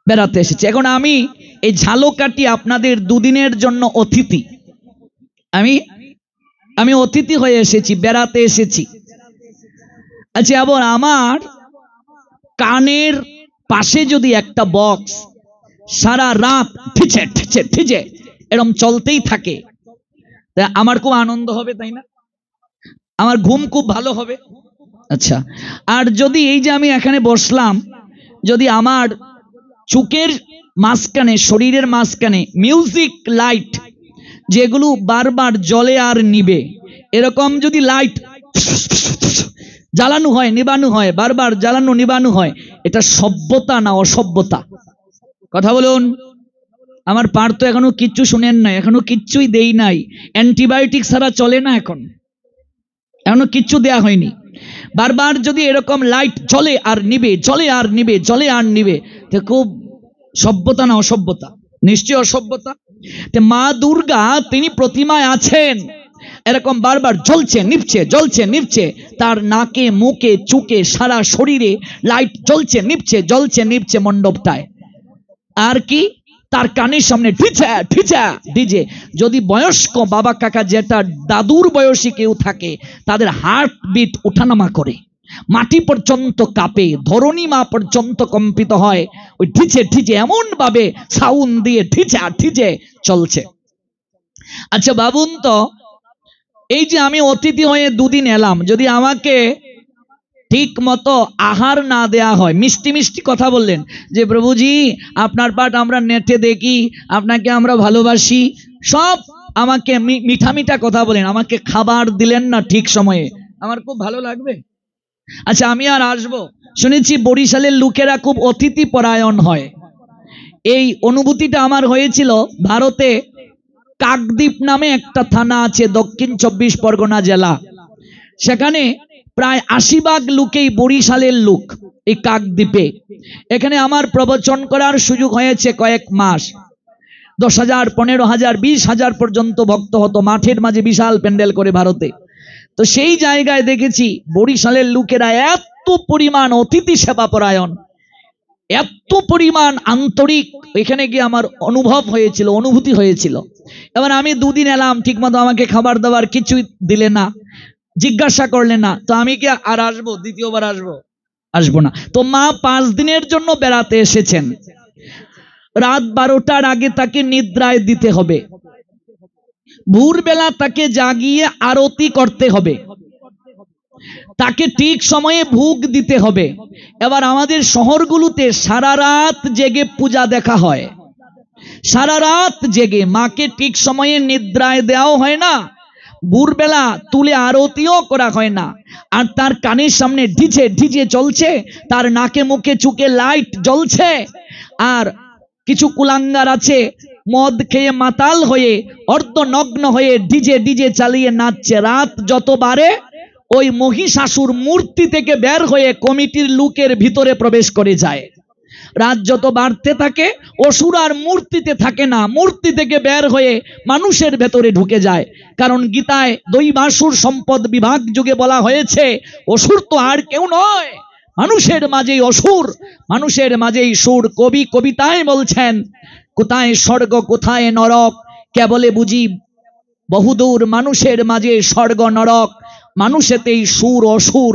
বেড়াতে এসেছে। এখন আমি এই ঝালকাঠি আপনাদের 2 দিনের জন্য অতিথি। আমি অতিথি হয়ে এসেছি, বেড়াতে এসেছি। আচ্ছা, আবার আমার কানের পাশে যদি একটা বক্স সারা রাত ঠিচে ঠিচে ঠিচে এরকম চলতেই থাকে, আমার খুব আনন্দ হবে, তাই না? আমার ঘুম খুব ভালো হবে। আচ্ছা, আর যদি এই যে আমি এখানে বসলাম, যদি আমার চোখের মাঝখানে, শরীরের মাঝখানে মিউজিক লাইট যেগুলো বারবার জ্বলে আর নিবে, এরকম যদি লাইট জ্বালানো হয় নিবানো হয়, বারবার জ্বালানো নিবানো হয়, এটা সভ্যতা না অসভ্যতা? কথা বলুন। আমার পার তো এখনো কিচ্ছু শুনেন নাই, এখনো কিচ্ছুই দেই নাই। অ্যান্টিবায়োটিক ছাড়া চলে না, এখনো কিচ্ছু দেয়া হয়নি। বারবার যদি এরকম লাইট জ্বলে আর নিবে, জ্বলে আর নিবে, জ্বলে আর নিবে, তো খুব সভ্যতা না অসভ্যতা? নিশ্চয় অসভ্যতা। মা দুর্গা তিনি প্রতিমায় আছেন, এরকম বারবার জ্বলছে নিভছে, জ্বলছে নিভছে, তার নাকে মুখে চুকে সারা শরীরে লাইট জ্বলছে নিভছে, জ্বলছে নিভছে মণ্ডপটায়। আর কি, তার কানের সামনে ডিজে ডিজে ডিজে। যদি বয়স্ক বাবা কাকা যেটা দাদুর বয়সী কেউ থাকে, তাদের হার্ট বিট ওঠানামা করে, মাটি পর্যন্ত কাঁপে, ধরণী মা পর্যন্ত কম্পিত হয়। ওই ডিজে ডিজে এমন ভাবে সাউন্ড দিয়ে ডিজে ডিজে চলছে। আচ্ছা ভাবুন তো, এই যে আমি অতিথি হয়ে 2 দিন এলাম, যদি আমাকে ঠিক মতো আহার না দেয়া হয়, মিষ্টি মিষ্টি কথা বললেন যে প্রভুজি আপনার পাঠ আমরা নেটে দেখি, আপনাকে আমরা ভালোবাসি, সব আমাকে মিঠা মিঠা কথা বলেন, আমাকে খাবার দিলেন না ঠিক সময়ে, আমার খুব ভালো লাগবে? আচ্ছা, আমি আর আসবো? শুনেছি বরিশালের লোকেরা খুব অতিথি পরায়ণ হয়। এই অনুভূতিটা আমার হয়েছিল ভারতে কাকদ্বীপ নামে একটা থানা আছে, দক্ষিণ 24 পরগনা জেলা। সেখানে প্রায় 80% লোকেই বরিশালের লোক, এই কাকদ্বীপে। এখানে আমার প্রবচন করার সুযোগ হয়েছে কয়েক মাস। 10,000, 15,000, 20,000 পর্যন্ত ভক্ত হতো, মাঠের মাঝে বিশাল প্যান্ডেল করে ভারতে। তো সেই জায়গায় দেখেছি বরিশালের লোকেরা এত পরিমাণ অতিথি সেবা পরায়ণ, এত পরিমাণ আন্তরিক, এখানে গিয়ে আমার অনুভব হয়েছিল, অনুভূতি হয়েছিল। এবার আমি 2 দিন এলাম, ঠিক মতো আমাকে খাবার দাবার কিছুই দিলে না, জিজ্ঞাসা করলে না, তো আমি কি আর আসবো? দ্বিতীয়বার আসবো না। তো মা 5 দিনের জন্য বেড়াতে এসেছেন। রাত 12টার আগে তাকে নিদ্রায় দিতে হবে, ভোরবেলা তাকে জাগিয়ে আরতি করতে হবে, তাকে ঠিক সময়ে ভোগ দিতে হবে। এবার আমাদের শহরগুলোতে সারা রাত জেগে পূজা দেখা হয়, সারা রাত জেগে মাকে ঠিক সময়ে নিদ্রায় দেওয়াও হয় না, ভোরবেলা তুলে আরতিও করা হয় না। আর তার কানের সামনে ডিজে ডিজে চলছে, তার নাকে মুখে চুকে লাইট জ্বলছে। আর কিছু কুলাঙ্গার আছে মদ খেয়ে মাতাল হয়ে অর্ধনগ্ন হয়ে ডিজে ডিজে চালিয়ে নাচছে। রাত যত বাড়ে ওই মহিষাসুর মূর্তি থেকে বের হয়ে কমিটির লোকের ভিতরে প্রবেশ করে যায়। রাত যত বাড়তে থাকে অসুর আর মূর্তিতে থাকে না, মূর্তি থেকে বের হয়ে মানুষের ভেতরে ঢুকে যায়। কারণ গীতায় দৈবাসুর সম্পদ বিভাগ যুগে বলা হয়েছে অসুর তো আর কেউ নয়, মানুষের মাঝেই অসুর, মানুষের মাঝেই সুর। কবি কবিতায় বলছেন কোথায় স্বর্গ কোথায় নরক, কেবলে বুঝি বহুদূর, মানুষের মাঝে স্বর্গ নরক, মানুষেতেই সুর অসুর।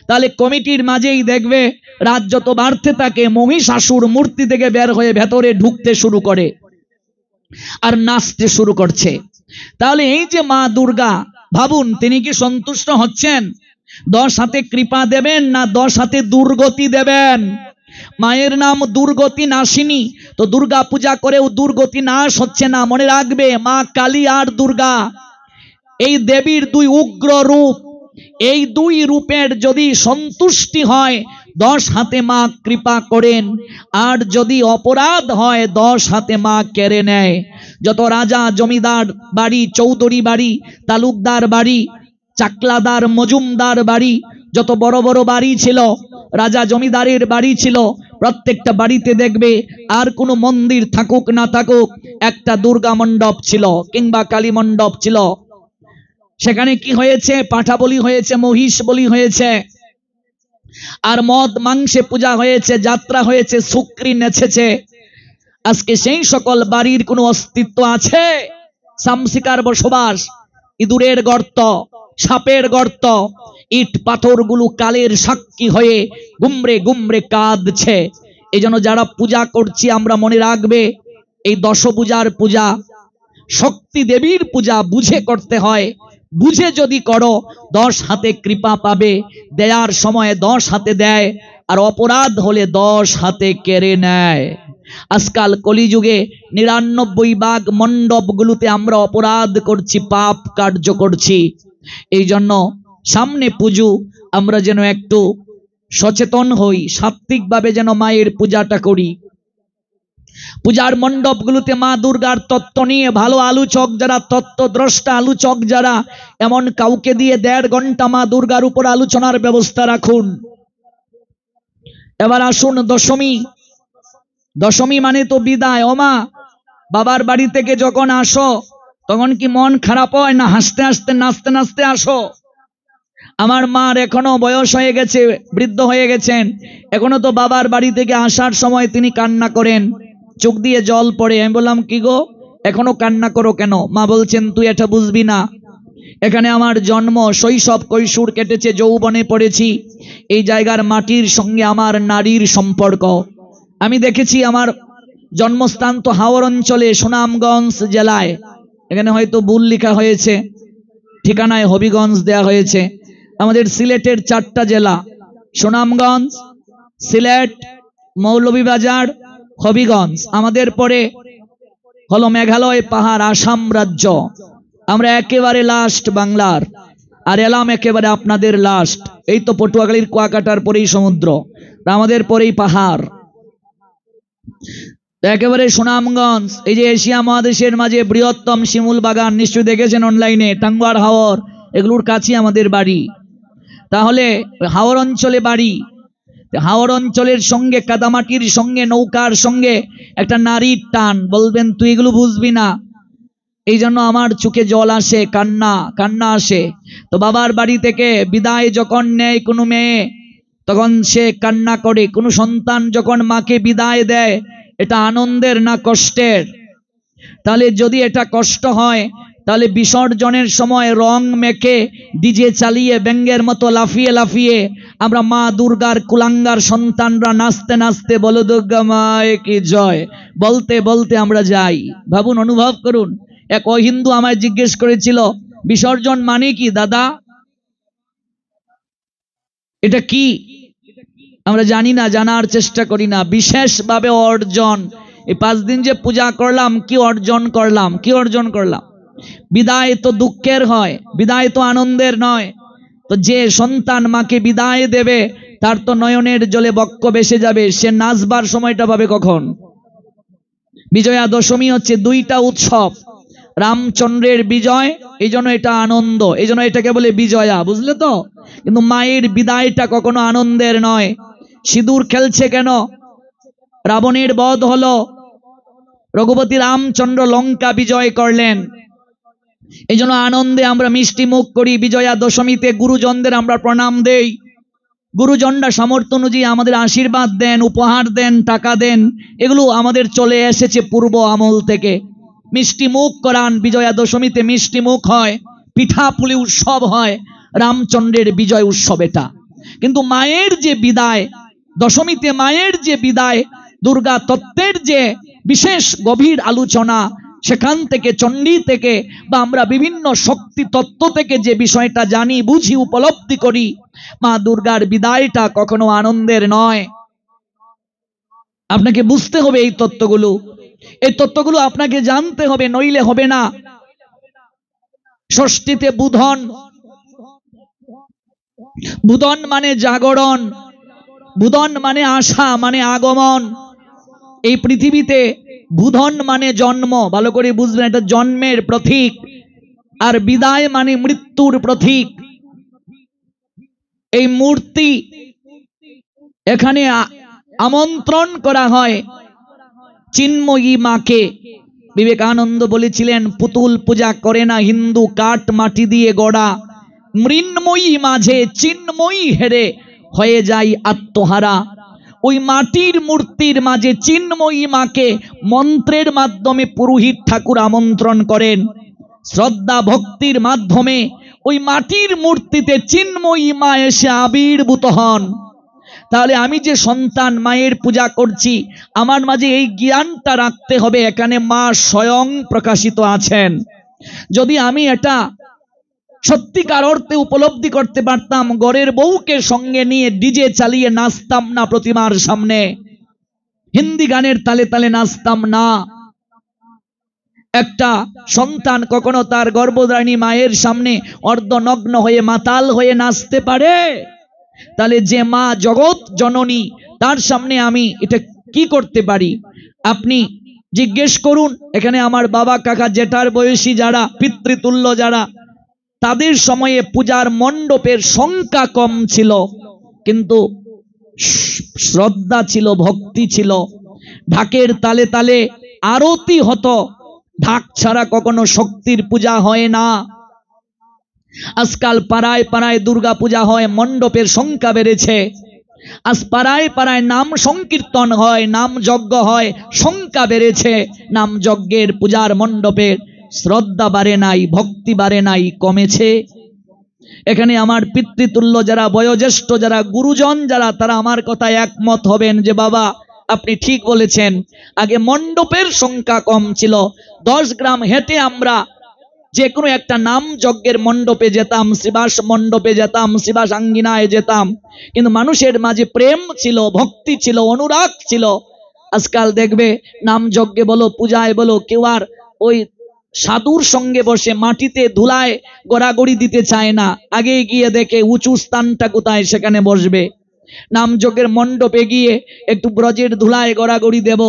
তাহলে কমিটির মাঝেই দেখবে রাত যত বাড়তে থাকে মহিষাসুর মূর্তি থেকে বের হয়ে ভেতরে ঢুকতে শুরু করে। আর নাচতে শুরু করছে। তাহলে এই যে মা দুর্গা, ভাবুন তিনি কি সন্তুষ্ট হচ্ছেন? 10 হাতে কৃপা দেবেন না 10 হাতে দুর্গতি দেবেন? মায়ের নাম দুর্গতি নাশিনী, তো দুর্গা পূজা করেও দুর্গতি নাশ হচ্ছে না। মনে রাখবে, মা কালী আর দুর্গা এই দেবীর দুই উগ্র রূপ। এই দুই রূপের যদি সন্তুষ্টি হয় 10 হাতে মা কৃপা করেন, আর যদি অপরাধ হয় 10 হাতে মা কেড়ে নেয়। যত রাজা জমিদার বাড়ি, চৌধুরী বাড়ি, তালুকদার বাড়ি, চাকলাদার মজুমদার বাড়ি, যত বড় বড় বাড়ি ছিল, রাজা জমিদারের বাড়ি ছিল, প্রত্যেকটা বাড়িতে দেখবে আর কোনো মন্দির থাকুক না থাকুক, একটা দুর্গা মণ্ডপ ছিল কিংবা কালী মণ্ডপ ছিল। সেখানে কি হয়েছে? পাঠা বলি হয়েছে, মহিষ বলি হয়েছে, আর মদ মাংসে পূজা হয়েছে, যাত্রা হয়েছে, শুকরি নেচেছে। আজকে সেই সকল বাড়ির কোনো অস্তিত্ব আছে? সামসিকার বসবাস, ইঁদুরের গর্ত, সাপের গর্ত, ইট পাথরগুলো কালের সাক্ষী হয়ে গুমরে গুমরে কাঁদছে। এই জন্য যারা পূজা করছি আমরা মনে রাখবে, এই দশভুজার পূজা, শক্তি দেবীর পূজা বুঝে করতে হয়। বুঝে যদি করো 10 হাতে কৃপা পাবে। দেয়ার সময় 10 হাতে দেয়, আর অপরাধ হলে 10 হাতে কেড়ে নেয়। আজকাল কলিযুগে 99 ভাগ মণ্ডপগুলোতে আমরা অপরাধ করছি, পাপ কার্য করছি। এই জন্য সামনে পুজো, আমরা যেন একটু সচেতন হই, সাত্বিকভাবে যেন মায়ের পূজাটা করি। পূজার মণ্ডপগুলোতে মা দুর্গার তত্ত্ব নিয়ে ভালো আলোচক যারা, তত্ত্বদ্রষ্টা আলোচক যারা, এমন কাউকে দিয়ে 1.5 ঘন্টা মা দুর্গার উপর আলোচনার ব্যবস্থা রাখুন। এবার আসুন দশমী। দশমী মানে তো বিদায়। ও মা, বাবার বাড়ি থেকে যখন আসো তখন কি মন খারাপ হয় না হাসতে হাসতে নাচতে নাচতে আসো? আমার মার এখনো বয়স হয়ে গেছে, বৃদ্ধ হয়ে গেছেন, এখনো তো বাবার বাড়ি থেকে আসার সময় তিনি কান্না করেন, চোখ দিয়ে জল পড়ে। আমি বললাম, কি গো, এখনো কান্না করো কেন? মা বলছেন, তুই এটা বুঝবি না, এখানে আমার জন্ম, শৈশব কৈশোর কেটেছে, যৌবনে পড়েছি। এই জায়গার মাটির সঙ্গে আমার নারীর সম্পর্ক। আমি দেখেছি আমার জন্মস্থান তো হাওর অঞ্চলে, সুনামগঞ্জ জেলায়। এখানে হয়তো ভুল লেখা হয়েছে, ঠিকানায় হবিগঞ্জ দেয়া হয়েছে। আমাদের সিলেটের 4টা জেলা, সুনামগঞ্জ, সিলেট, মৌলভীবাজার, হবিগঞ্জ। আমাদের পরে হলো মেঘালয়, পাহাড়, আসাম রাজ্য। আমরা একেবারে লাস্ট বাংলার, আর এলাম একেবারে আপনাদের লাস্ট। এই তো পটুয়াখালীর কুয়াকাটার পরেই সমুদ্র, আমাদের পরেই পাহাড়, একেবারে সুনামগঞ্জ। এই যে এশিয়া মহাদেশের মাঝে বৃহত্তম শিমুল বাগান, নিশ্চয়ই দেখেছেন অনলাইনে, টাঙ্গুয়ার হাওর, এগুলোর কাছে আমাদের বাড়ি। তাহলে হাওর অঞ্চলে বাড়ি, হাওর অঞ্চলের সঙ্গে, কাদামাটির সঙ্গে, নৌকার সঙ্গে একটা নারীর টান। বলবেন, তুই এগুলো বুঝবি না। এই জন্য আমার চোখে জল আসে, কান্না আসে। তো বাবার বাড়ি থেকে বিদায় যখন নেয় কোনো মেয়ে, তখন সে কান্না করে। কোনো সন্তান যখন মাকে বিদায় দেয়, এটা আনন্দের না কষ্টের? তাহলে যদি এটা কষ্ট হয়, তাহলে বিসর্জনের সময় রং মেখে ডিজে চালিয়ে ব্যঙ্গের মতো লাফিয়ে লাফিয়ে আমরা মা দুর্গার কুলাঙ্গার সন্তানরা নাচতে নাচতে বলো দুর্গা মায়ে কি জয় বলতে বলতে আমরা যাই। ভাবুন, অনুভব করুন। এক অহিন্দু আমায় জিজ্ঞেস করেছিল, বিসর্জন মানে কি দাদা? এটা কি আমরা জানি না, জানার চেষ্টা করি না। বিশেষভাবে অর্জন, এই 5 দিন যে পূজা করলাম, কি অর্জন করলাম? কি অর্জন করলাম? বিদায় তো দুঃখের হয়, বিদায় তো আনন্দের নয়। তো যে সন্তান মাকে বিদায় দেবে, তার তো নয়নের জলে বক্ষ ভেসে যাবে। সে নাচবার সময়টা পাবে কখন? বিজয়া দশমী হচ্ছে 2টা উৎসব, রামচন্দ্রের বিজয়, এই জন্য এটা আনন্দ, এই জন্য এটাকে বলে বিজয়া, বুঝলে তো? কিন্তু মায়ের বিদায়টা কখনো আনন্দের নয়। সিঁদুর খেলছে কেন? রাবণের বধ হলো, রঘুপতি রামচন্দ্র লঙ্কা বিজয় করলেন, এই জন্য আনন্দে আমরা মিষ্টি মুখ করি। বিজয়া দশমীতে গুরুজনদের আমরা প্রণাম দেই। গুরুজনরা সামর্থ্য অনুযায়ী আমাদের আশীর্বাদ দেন, উপহার দেন, টাকা দেন। এগুলো আমাদের চলে এসেছে পূর্ব আমল থেকে। মিষ্টি মুখ করান, বিজয়া দশমীতে মিষ্টি মুখ হয়, পিঠা পুলি উৎসব হয়, রামচন্দ্রের বিজয় উৎসব এটা। কিন্তু মায়ের যে বিদায়, দশমীতে মায়ের যে বিদায়, দুর্গা তত্ত্বের যে বিশেষ গভীর আলোচনা, সেখান থেকে, চণ্ডী থেকে বা আমরা বিভিন্ন শক্তি তত্ত্ব থেকে যে বিষয়টা জানি, বুঝি, উপলব্ধি করি, মা দুর্গার বিদায়টা কখনো আনন্দের নয়। আপনাকে বুঝতে হবে এই তত্ত্বগুলো, এই তত্ত্বগুলো আপনাকে জানতে হবে, নইলে হবে না। ষষ্ঠীতে বুধন, বুধন মানে জাগরণ, বুধন মানে আশা, মানে আগমন। এই পৃথিবীতে বুধন মানে জন্ম, ভালো করে বুঝবেন, এটা জন্মের প্রতীক। আর বিদায় মানে মৃত্যুর প্রতীক। এই মূর্তি এখানে আমন্ত্রণ করা হয় চিন্ময়ী মাকে। বিবেকানন্দ বলেছিলেন, পুতুল পূজা করে না হিন্দু, কাঠ মাটি দিয়ে গড়া। মৃন্ময়ী মাঝে চিন্ময়ী হেরে হয়ে যায় আত্মহারা। ওই মাটির মূর্তির মাঝে চিন্ময়ী মাকে মন্ত্রের মাধ্যমে পুরোহিত ঠাকুর আমন্ত্রণ করেন। শ্রদ্ধা ভক্তির মাধ্যমে ওই মাটির মূর্তিতে চিন্ময়ী মা এসে আবির্ভূত হন। তাহলে আমি যে সন্তান, মায়ের পূজা করছি, আমার মাঝে এই জ্ঞানটা রাখতে হবে, এখানে মা স্বয়ং প্রকাশিত আছেন। যদি আমি এটা সত্যিকার অর্থে উপলব্ধি করতে পারতাম, ঘরের বউকে সঙ্গে নিয়ে ডিজে চালিয়ে নাচতাম না প্রতিমার সামনে, হিন্দি গানের তালে তালে নাচতাম না। একটা সন্তান কখনো তার গর্ভধারিণী মায়ের সামনে অর্ধনগ্ন হয়ে মাতাল হয়ে নাচতে পারে? তাহলে যে মা জগৎ জননী, তার সামনে আমি এটা কি করতে পারি? আপনি জিজ্ঞেস করুন, এখানে আমার বাবা, কাকা, জেঠার বয়সী যারা, পিতৃতুল্য যারা, তাদের সময়ে পূজার মণ্ডপের সংখ্যা কম ছিল, কিন্তু শ্রদ্ধা ছিল, ভক্তি ছিল। ঢাকের তালে তালে আরতি হতো, ঢাক ছাড়া কখনো শক্তির পূজা হয় না। আজকাল পাড়ায় পাড়ায় দুর্গা পূজা হয়, মণ্ডপের সংখ্যা বেড়েছে। আজ পাড়ায় পাড়ায় নাম সংকীর্তন হয়, নাম যজ্ঞ হয়, সংখ্যা বেড়েছে। নাম যজ্ঞের পূজার মণ্ডপের শ্রদ্ধা বাড়ে নাই, ভক্তি বাড়ে নাই, কমেছে। এখানে আমার পিতৃতুল্য যারা, বয়োজ্যেষ্ঠ যারা, গুরুজন যারা, তারা আমার কথা একমত হবেন যে বাবা আপনি ঠিক বলেছেন, আগে মণ্ডপের সংখ্যা কম ছিল। 10 গ্রাম হেঁটে আমরা যে কোনো একটা নাম যজ্ঞের মণ্ডপে যেতাম, শিবাস মণ্ডপে যেতাম, শিবাস আঙ্গিনায় যেতাম, কিন্তু মানুষের মাঝে প্রেম ছিল, ভক্তি ছিল, অনুরাগ ছিল। আজকাল দেখবে নাম যজ্ঞে বলো, পূজায় বলো, কেউ আর ওই সাধুর সঙ্গে বসে মাটিতে ধুলায় গড়াগড়ি দিতে চায় না। আগে গিয়ে দেখে উঁচু স্থানটা কোথায়, সেখানে বসবে। নাম যজ্ঞের মণ্ডপে গিয়ে একটু ব্রজের ধুলায় গড়াগড়ি দেব,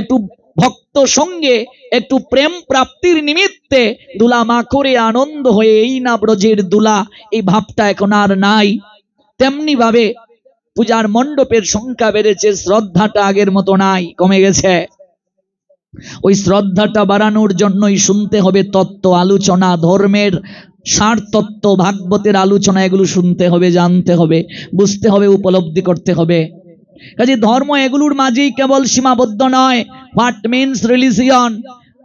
একটু ভক্ত সঙ্গে একটু প্রেম প্রাপ্তির নিমিত্তে দুলা মা করে আনন্দ হয়ে, এই না ব্রজের দুলা, এই ভাবটা এখন আর নাই। তেমনি ভাবে পূজার মণ্ডপের সংখ্যা বেড়েছে, শ্রদ্ধাটা আগের মতো নাই, কমে গেছে। ওই শ্রদ্ধাটা বাড়ানোর জন্যই শুনতে হবে তত্ত্ব আলোচনা, ধর্মের সার তত্ত্ব, ভাগবতের আলোচনা, এগুলো শুনতে হবে, জানতে হবে, বুঝতে হবে, উপলব্ধি করতে হবে। কাজে ধর্ম এগুলোর মাঝেই কেবল সীমাবদ্ধ নয়। What means religion?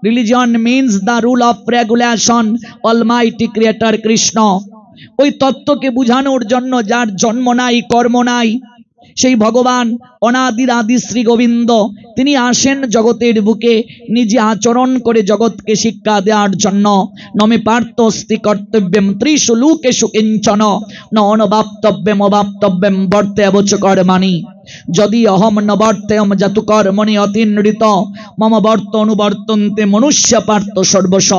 Religion means the rule of regulation Almighty creator Krishna. ওই তত্ত্বকে বুঝানোর জন্য যার জন্ম নাই, কর্ম নাই, সেই ভগবান অনাদির আদি শ্রী গোবিন্দ, তিনি আসেন জগতের বুকে নিজে আচরণ করে জগৎকে শিক্ষা দেওয়ার জন্য। নমে পার্থস্তি কর্তব্যম ত্রিষু লোকেষু কিঞ্চন ন অনবাপ্তব্যম অবাপ্তব্যম বর্তেয়বচ কর্মাণি। যদি অহম ন বর্তেয়ম জাতু কর্মণি অতিনৃত মম বর্ত অনুবর্তন্তে মনুষ্য পার্থ সর্বস্ব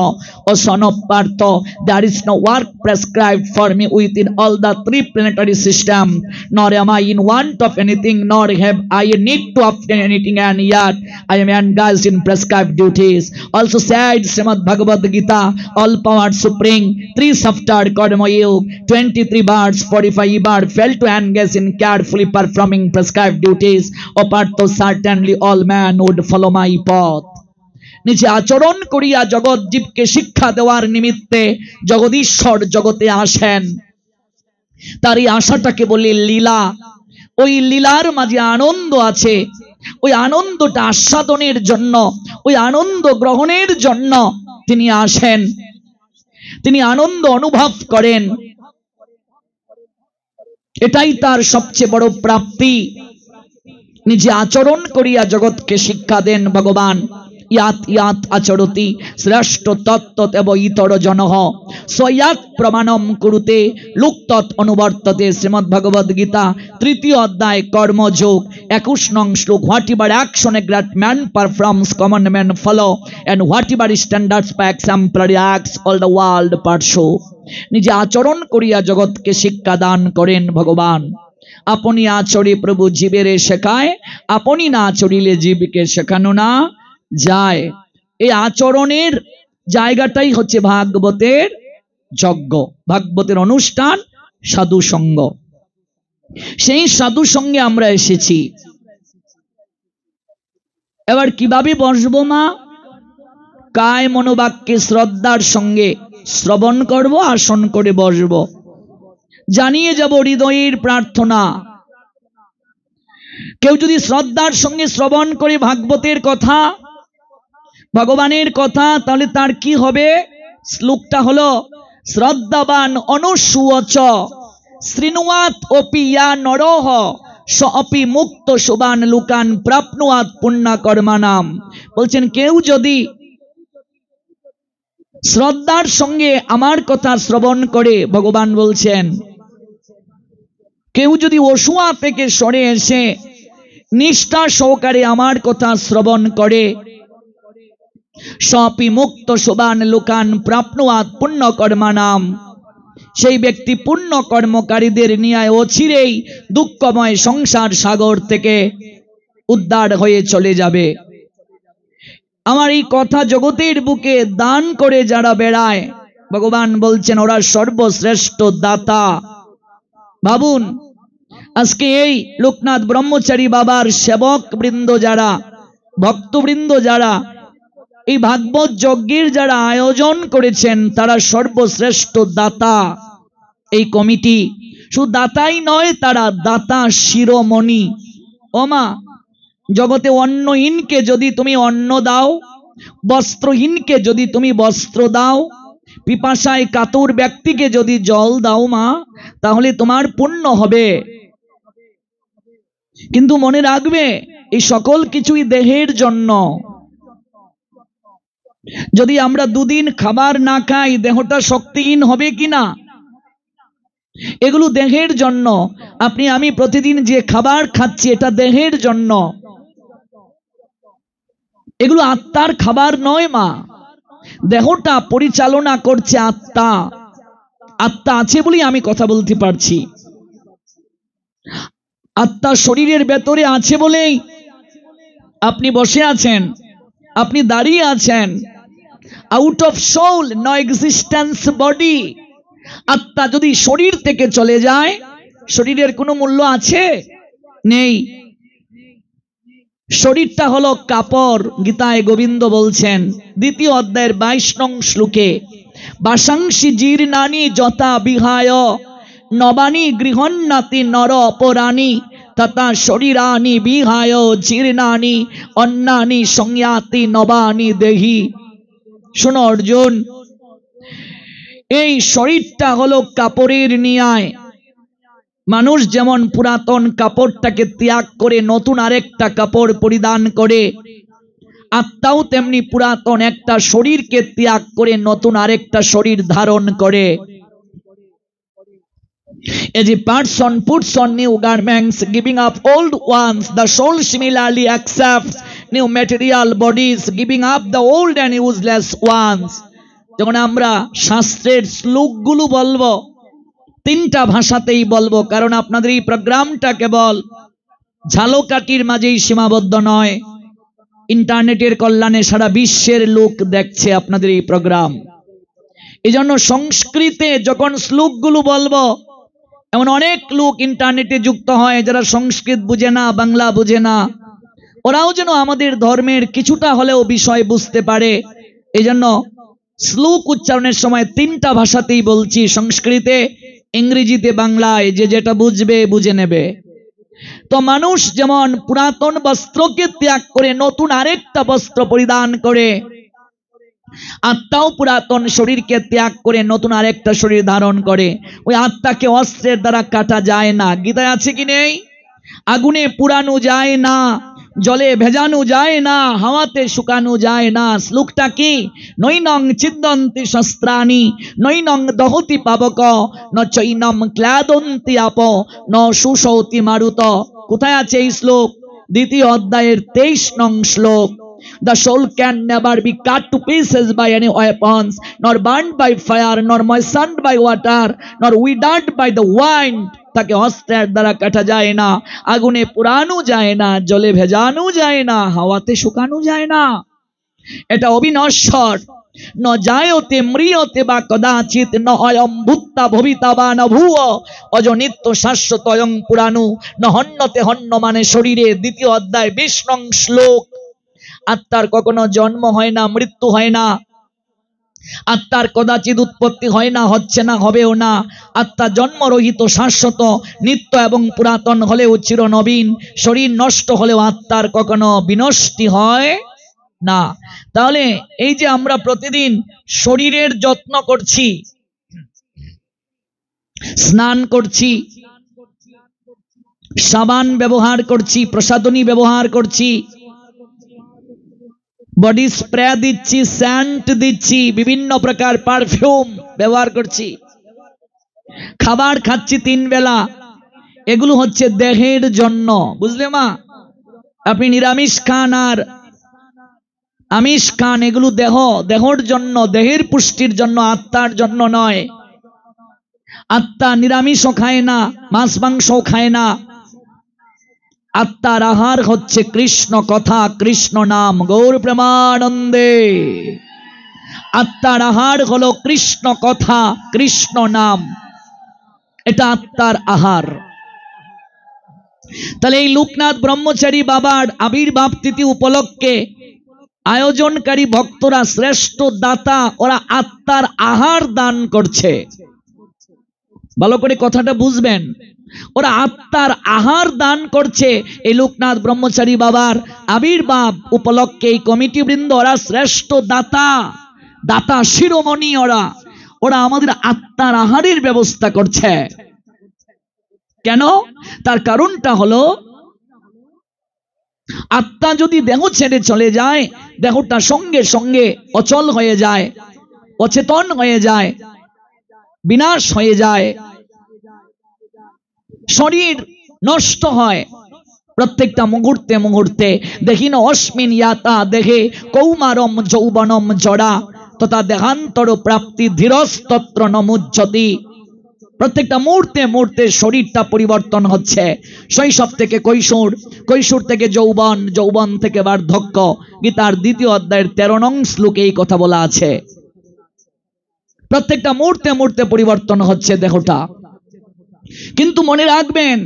ও সন Partha. There is no work prescribed for me within all the 3 planetary system, nor am I in want of anything, nor have I need to obtain anything, and yet I am engaged in prescribed duties. Also said Srimad Bhagavad Gita, all power supreme, 3 saftar Karma Yoga, 23 birds, 45 bird fail to engage in carefully performing prescribed duties. O Partho, certainly all men would follow my path. নিজে আচরণ করিয়া জগৎ জীবকে শিক্ষা দেওয়ার নিমিত্তে জগদীশ্বর জগতে আসেন। তার এই আশাটাকে বলি লীলা। ওই লীলার মাঝে আনন্দ আছে। ওই আনন্দটা আস্বাদনের জন্য, ওই আনন্দ গ্রহণের জন্য তিনি আসেন, তিনি আনন্দ অনুভব করেন। এটাই তার সবচেয়ে বড় প্রাপ্তি। নিজে আচরণ করিয়া জগৎকে শিক্ষা দেন ভগবান। ইয়াত ইয়াত আচরতি শ্রেষ্ঠ তত্ত্বত এব ইতর জনঃ স্বয়াত প্রমাণম কুরুতে লুক্তত অনুবর্ততে। শ্রীমদ্ ভগবদ গীতা 3য় অধ্যায় কর্মযোগ 21 নং শ্লোক। Whatever action a great man performs common man follow, and whatever standards by exemplary acts all the world pursue. নিজে আচরণ করিয়া জগৎকে শিক্ষা দান করেন ভগবান। আপনি আচরে প্রভু জীবেরে শেখায়, আপনি না আচরিলে জীবকে শেখানো না যায়। এই আচরণের জায়গাটাই হচ্ছে ভাগবতের যজ্ঞ, ভাগবতের অনুষ্ঠান, সাধু সঙ্গ। সেই সাধু সঙ্গে আমরা এসেছি। এবার কিভাবে বসবো মা? কায় মনোবাক্যে শ্রদ্ধার সঙ্গে শ্রবণ করব, আসন করে বসব, জানিয়ে যাব হৃদয়ের প্রার্থনা। কেউ যদি শ্রদ্ধার সঙ্গে শ্রবণ করে ভাগবতের কথা, ভগবানের কথা, তাহলে তার কি হবে? শ্লোকটা হলো শ্রদ্ধাবান অনুসুয়চ শৃণুয়াত অপি ইয়া নরহ স অপি মুক্ত শোবান লোকান প্রাপ্নুয়াত পুণ্যকর্মানাম। বলছেন কেউ যদি শ্রদ্ধার সঙ্গে আমার কথা শ্রবণ করে, ভগবান বলছেন কেউ যদি অসুয়া থেকে সরে এসে নিষ্ঠা সহকারে আমার কথা শ্রবণ করে, সপি মুক্ত শোবান লোকান প্রাপ্নুয়াত পুণ্যকর্মানাম, সেই ব্যক্তি পুণ্য কর্মকারীদের নিয়ে অচিরেই দুঃখময় সংসার সাগর থেকে উদ্ধার হয়ে চলে যাবে। আমার এই কথা জগতের বুকে দান করে যারা বেড়ায়, ভগবান বলছেন ওরা সর্বশ্রেষ্ঠ দাতা। ভাবুন, আজকে এই লোকনাথ ব্রহ্মচারী বাবার সেবক বৃন্দ যারা, ভক্তবৃন্দ যারা এই ভাগবত যজ্ঞের যারা আয়োজন করেছেন, তারা সর্বশ্রেষ্ঠ দাতা। এই কমিটি শুধু দাতাই নয়, তারা দাতা শিরোমণি। ওমা, জগতে অন্নহীনকে যদি তুমি অন্ন দাও, বস্ত্রহীনকে যদি তুমি বস্ত্র দাও, পিপাসায় কাতর ব্যক্তিকে যদি জল দাও মা, তাহলে তোমার পুণ্য হবে। কিন্তু মনে রাখবে, এই সকল কিছুই দেহের জন্য। যদি আমরা দুদিন খাবার না খাই, দেহটা শক্তিহীন হবে কিনা? এগুলো দেহের জন্য। আপনি আমি প্রতিদিন যে খাবার খাচ্ছি, এটা দেহের জন্য। এগুলো আত্মার খাবার নয় মা। দেহটা পরিচালনা করছে আত্মা। আত্মা আছে বলেই আমি কথা বলতে পারছি। আত্মা শরীরের ভেতরে আছে বলেই আপনি বসে আছেন, আপনি দাঁড়িয়ে আছেন। Out of soul no existence body. আত্মা যদি শরীর থেকে চলে যায়, শরীরের কোনো মূল্য আছে? নেই। শরীরটা হলো কাপড়। গীতায় গোবিন্দ বলছেন 2য় অধ্যায়ের 22 নং শ্লোকে, বাসাংসি জীর্ণানি যথা বিহায় নবানি গৃহন্নাতি নর অপরাণী তথা শরীরানি বিহায় জীর্ণানি অন্নানি সংয়াতি নবানি দেহি। শোনো অর্জুন, এই শরীরটা হলো কাপড়ের ন্যায়। মানুষ যেমন পুরাতন কাপড়টাকে ত্যাগ করে নতুন আরেকটা কাপড় পরিধান করে, আত্মাও তেমনি পুরাতন একটা শরীরকে ত্যাগ করে নতুন আরেকটা শরীর ধারণ করে। As a person puts on new garments, giving up old ones, the soul similarly accepts new material bodies, giving up the old and useless ones. যখন আমরা শাস্ত্রের শ্লোকগুলো বলবো, 3টা ভাষাতেই বলবো, কারণ আপনাদের এই প্রোগ্রামটা কেবল ঝালকাঠির মাঝেই সীমাবদ্ধ নয়। ইন্টারনেটের কল্যাণে সারা বিশ্বের লোক দেখছে আপনাদের এই প্রোগ্রাম। এজন্য সংস্কৃতে যখন শ্লোকগুলো বলবো, এমন অনেক লোক ইন্টারনেটে যুক্ত হয় যারা সংস্কৃত বুঝে না, বাংলা বুঝে না, ওরাও যেন আমাদের ধর্মের কিছুটা হলেও বিষয় বুঝতে পারে। এজন্য শ্লোক উচ্চারণের সময় 3টা ভাষাতেই বলছি, সংস্কৃতে, ইংরেজিতে, বাংলায়। যে যেটা বুঝবে বুঝে নেবে। তো মানুষ যেমন পুরাতন বস্ত্রকে ত্যাগ করে নতুন আরেকটা বস্ত্র পরিধান করে, আত্মাও পুরাতন শরীরকে ত্যাগ করে নতুন আরেকটা শরীর ধারণ করে। ওই আত্মাকে অস্ত্রের দ্বারা কাটা যায় না। গীতায় আছে কি নেই? আগুনে পুরানো যায় না, জলে ভেজানো যায় না, হাওয়াতে শুকানো যায় না। শ্লোকটা কি? নৈনং ছিদ্যন্তি শস্ত্রাণি নৈনং দহতি পাবক ন চৈনম ক্লাদন্তি আপ ন সুশৌতি মারুত। কোথায় আছে এই শ্লোক? দ্বিতীয় অধ্যায়ের 23 নং শ্লোক। The soul can never be cut to pieces by any weapons, nor burned by fire, nor moistened by water, nor withered by the wind. তাকে অস্ত্রের দ্বারা কাটা যায় না, আগুনে পুরানো যায় না, জলে ভেজানো যায় না, হাওয়াতে শুকানো যায় না। এটা অবিনশ্বর। ন জায়তে ম্রিয়তে বা কদাচিৎ ন অয়ং ভূত্তা ভবিতা বা ন ভুব অজনিত্য শাশ্বত অয়ং পুরাণু ন হন্যতে হন্য মানে শরীরে। দ্বিতীয় অধ্যায় 20 নং শ্লোক। আত্মার কখনো জন্ম হয় না, মৃত্যু হয় না। আত্মার কদাচিৎ উৎপত্তি হয় না, হচ্ছে না, হবেও না। আত্মা জন্মরহিত, শাশ্বত, নিত্য এবং পুরাতন হলেও চিরনবীন। শরীর নষ্ট হলেও আত্মার কখনো বিনষ্টি হয় না। তাহলে এই যে আমরা প্রতিদিন শরীরের যত্ন করছি, স্নান করছি, সাবান ব্যবহার করছি, প্রসাধনী ব্যবহার করছি, বডি স্প্রে দিচ্ছি, স্যান্ট দিচ্ছি, বিভিন্ন প্রকার পারফিউম ব্যবহার করছি, খাবার খাচ্ছি 3 বেলা, এগুলো হচ্ছে দেহের জন্য। বুঝলে মা? আপনি নিরামিষ খান আর আমিষ খান, এগুলো দেহর জন্য, দেহের পুষ্টির জন্য, আত্মার জন্য নয়। আত্মা নিরামিষও খায় না, মাছ মাংসও খায় না। আত্মার আহার হচ্ছে কৃষ্ণ কথা, কৃষ্ণ নাম। গৌর প্রেমানন্দে। আত্মার আহার হলো কৃষ্ণ কথা, কৃষ্ণ নাম। এটা আত্মার আহার। তাহলে এই লোকনাথ ব্রহ্মচারী বাবার আবির্ভাব তিথি উপলক্ষে আয়োজনকারী ভক্তরা শ্রেষ্ঠ দাতা, ওরা আত্মার আহার দান করছে। ভালো করে কথাটা বুঝবেন। ওরা আত্মার আহার দান করছে। এই লোকনাথ ব্রহ্মচারী বাবার আবির্ভাব উপলক্ষে এই কমিটি বৃন্দ, ওরা শ্রেষ্ঠ দাতা, দাতা শিরোমণি। ওরা আমাদের আত্মার আহারের ব্যবস্থা করছে। কেন? তার কারণটা হলো, আত্মা যদি দেহ ছেড়ে চলে যায়, দেহটা সঙ্গে সঙ্গে অচল হয়ে যায়, অচেতন হয়ে যায়, বিনাশ হয়ে যায়, শরীর নষ্ট হয়। প্রত্যেকটা মুহূর্তে মুহূর্তে দেখিন অস্মিন ইয়াতা দেহে কৌমারম যৌবনম জড়া তথা দেহান্তর প্রাপ্তি ধীরস্তত্র নমুজ্জতি। প্রত্যেকটা মুহূর্তে মুহূর্তে শরীরটা পরিবর্তন হচ্ছে। শৈশব থেকে কৈশোর, কৈশোর থেকে যৌবন, যৌবন থেকে বার্ধক্য। গীতার 2য় অধ্যায়ের 13 নং শ্লোকে এই কথা বলা আছে। প্রত্যেকটা মুহূর্তে মুহূর্তে পরিবর্তন হচ্ছে দেহটা। কিন্তু মনে রাখবেন,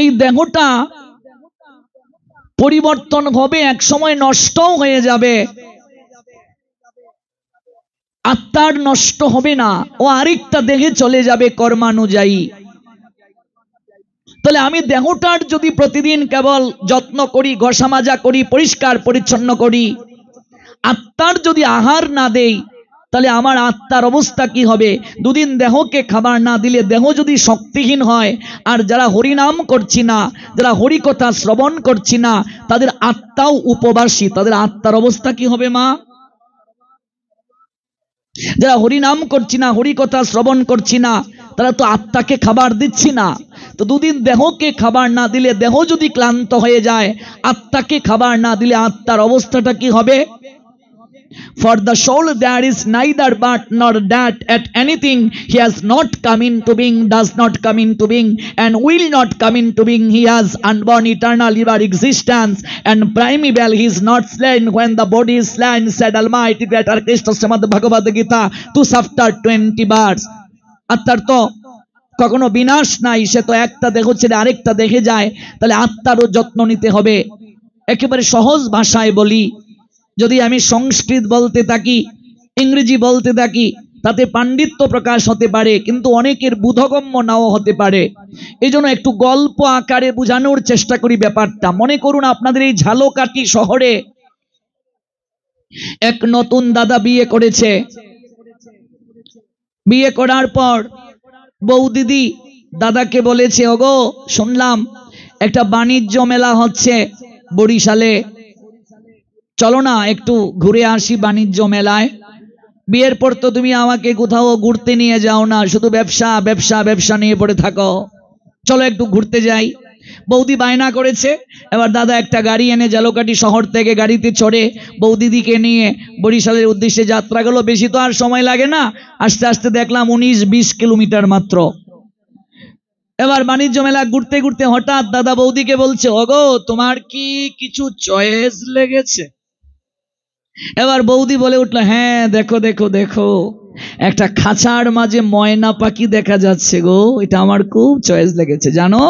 এই দেহটা পরিবর্তন হবে, এক সময় নষ্টও হয়ে যাবে। আত্মার নষ্ট হবে না, ও আরেকটা দেহে চলে যাবে কর্মানুযায়ী। তাহলে আমি দেহটার যদি প্রতিদিন কেবল যত্ন করি, ঘষা মাজা করি, পরিষ্কার পরিচ্ছন্ন করি, আত্মার যদি আহার না দেই, তাহলে আমার আত্মার অবস্থা কি হবে? 2 দিন দেহকে খাবার না দিলে দেহ যদি শক্তিহীন হয়, আর যারা হরিনাম করছি না, যারা হরিকথা শ্রবণ করছি না, তাদের আত্মাও উপবাসী, তাদের আত্মার অবস্থা কি হবে মা? যারা হরিনাম করছি না, হরিকথা শ্রবণ করছি না, তারা তো আত্মাকে খাবার দিচ্ছি না। তো 2 দিন দেহকে খাবার না দিলে, দেহ যদি ক্লান্ত হয়ে যায়, আত্মাকে খাবার না দিলে আত্মার অবস্থাটা কি হবে? For the soul there is neither but nor that at anything he has not come into being, does not come into being, and will not come into being. He has unborn eternal ever existence and primeval. He is not slain when the body is slain, said Almighty Creator Krishna Srimad Bhagavad Gita 2 chapter 20 verse. আত্মার তো কখনো বিনাশ নাই, সে তো একটা দেহ ছেড়ে আরেকটা দেখে যায়। তাহলে আত্মারও যত্ন নিতে হবে। একেবারে সহজ ভাষায় বলি, যদি আমি সংস্কৃত বলতে থাকি, ইংরেজি বলতে থাকি, তাতে পাণ্ডিত্য প্রকাশ হতে পারে, কিন্তু অনেকের বোধগম্য নাও হতে পারে। এই জন্য একটু গল্প আকারে বোঝানোর চেষ্টা করি ব্যাপারটা। মনে করুন আপনাদের এই ঝালকাঠি শহরে এক নতুন দাদা বিয়ে করেছে। বিয়ে করার পর বউ দিদি দাদাকে বলেছে, ওগো শুনলাম একটা বাণিজ্য মেলা হচ্ছে বরিশালে, চলো না একটু ঘুরে আসি বাণিজ্য মেলায়। বিয়ের পর তো তুমি আমাকে কোথাও ঘুরতে নিয়ে যাও না, শুধু ব্যবসা ব্যবসা ব্যবসা নিয়ে পড়ে থাকো, চলো একটু ঘুরতে যাই। বৌদি বায়না করেছে। এবার দাদা একটা গাড়ি এনে ঝালকাঠি শহর থেকে গাড়িতে চড়ে বৌদিদিকে নিয়ে বরিশালের উদ্দেশ্যে যাত্রা গেল। বেশি তো আর সময় লাগে না, আস্তে আস্তে দেখলাম 19-20 কিলোমিটার মাত্র। এবার বাণিজ্য মেলা ঘুরতে ঘুরতে হঠাৎ দাদা বৌদিকে বলছে, ওগো তোমার কি কিছু চয়েস লেগেছে? এবার বৌদি বলে উঠলো, হ্যাঁ দেখো দেখো দেখো, একটা খাঁচার মাঝে ময়না পাখি দেখা যাচ্ছে গো, এটা আমার খুব চয়েস লেগেছে। জানো,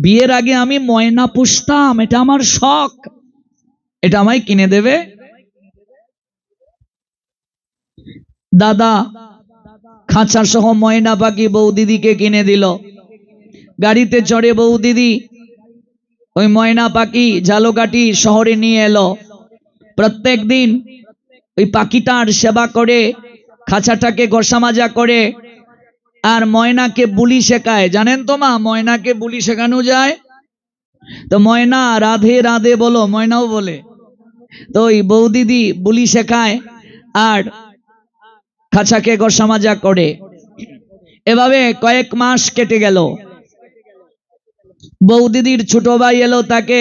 বিয়ের আগে আমি ময়না পুষতাম, এটা আমার শখ, এটা আমায় কিনে দেবে? দাদা খাঁচা সহ ময়না পাখি বৌদিদিকে কিনে দিল। গাড়িতে চড়ে বৌদিদি ওই ময়না পাখি ঝালকাঠি শহরে নিয়ে এলো। প্রত্যেক দিন ওই পাখিটার সেবা করে, খাঁচাটাকে ঘষা মাজা করে, আর ময়নাকে বুলি শেখায়। জানেন তো মা, ময়নাকে বুলি শেখানো যায়। তো ময়না রাধে রাধে বলো, ময়নাও বলে। তো ওই বৌদিদি বুলি শেখায় আর খাঁচাকে ঘষা মাজা করে। এভাবে কয়েক মাস কেটে গেল। বৌদিদির ছোট ভাই এলো তাকে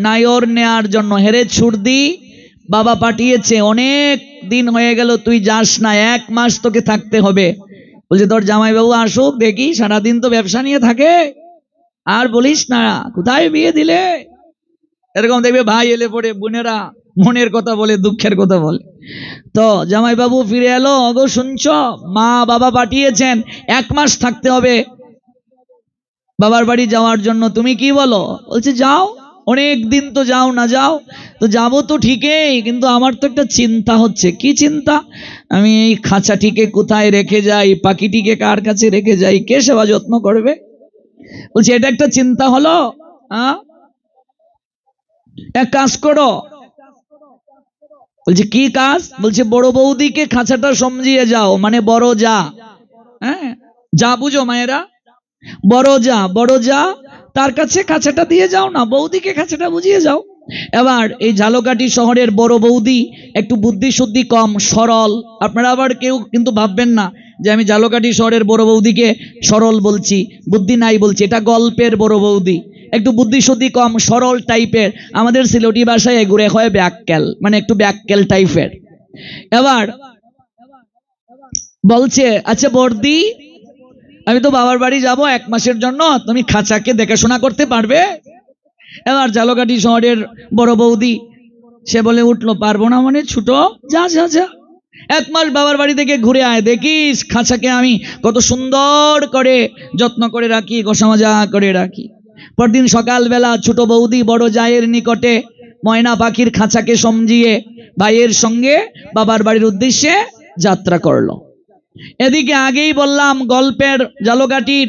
নায়র নেয়ার জন্য। হেরে ছুড়দি, বাবা পাঠিয়েছে, অনেক দিন হয়ে গেল তুই যাস না, 1 মাস তোকে থাকতে হবে। বলছে তোর জামাইবাবু আসুক দেখি, সারাদিন তো ব্যবসা নিয়ে থাকে, আর বলিস না, কোথায় বিয়ে দিলে? এরকম দেখবে ভাই এলে পড়ে বোনেরা মনের কথা বলে, দুঃখের কথা বলে। তো জামাইবাবু ফিরে এলো, ওগো শুনছো, মা বাবা পাঠিয়েছেন 1 মাস থাকতে হবে বাবার বাড়ি যাওয়ার জন্য, তুমি কি বলো? বলছে যাও, অনেক দিন তো যাও না। যাও তো, যাবো তো ঠিকই, কিন্তু আমার তো একটা চিন্তা হচ্ছে। কি চিন্তা? আমি এই খাঁচাটিকে কোথায় রেখে যাই, পাখিটিকে কার কাছে রেখে যাই, কে সেবা যত্ন করবে? বলছে এটা একটা চিন্তা হলো। এক কাজ করো। বলছে কি কাজ? বলছে বড় বৌদিকে খাঁচাটা সমঝিয়ে যাও, মানে বড় যা। হ্যাঁ, যা বুঝো মায়েরা, বড় যা, বড় যা, তার কাছে খাঁচাটা দিয়ে যাও না, বৌদিকে খাঁচাটা বুঝিয়ে যাও। এবার এই ঝালকাঠি শহরের বড় বৌদি একটু বুদ্ধি শুদ্ধি কম, সরল। আপনারা আবার কেউ কিন্তু ভাববেন না যে আমি ঝালকাঠি শহরের বড় বৌদিকে সরল বলছি, বুদ্ধি নাই বলছি। এটা গল্পের বড় বৌদি, একটু বুদ্ধি শুদ্ধি কম, সরল টাইপের। আমাদের সিলেটি ভাষায় এগুলো হয় ব্যাককেল, মানে একটু ব্যাককেল টাইপের। এবার বলছে, আচ্ছা বর্দি, আমি তো বাবার বাড়ি যাব 1 মাসের জন্য, তুমি খাঁচাকে দেখাশোনা করতে পারবে? এবার ঝালকাঠি শহরের বড় বৌদি সে বলে উঠলো, পারবো না মানে? ছোট, যা যা যা, 1 মাস বাবার বাড়ি থেকে ঘুরে আয়, দেখিস খাঁচাকে আমি কত সুন্দর করে যত্ন করে রাখি, ঘষা মাজা করে রাখি। পরদিন সকালবেলা ছোট বৌদি বড় জায়ের নিকটে ময়না পাখির খাঁচাকে সমঝিয়ে ভাইয়ের সঙ্গে বাবার বাড়ির উদ্দেশ্যে যাত্রা করলো। এদিকে আগেই বললাম গল্পের ঝালকাঠির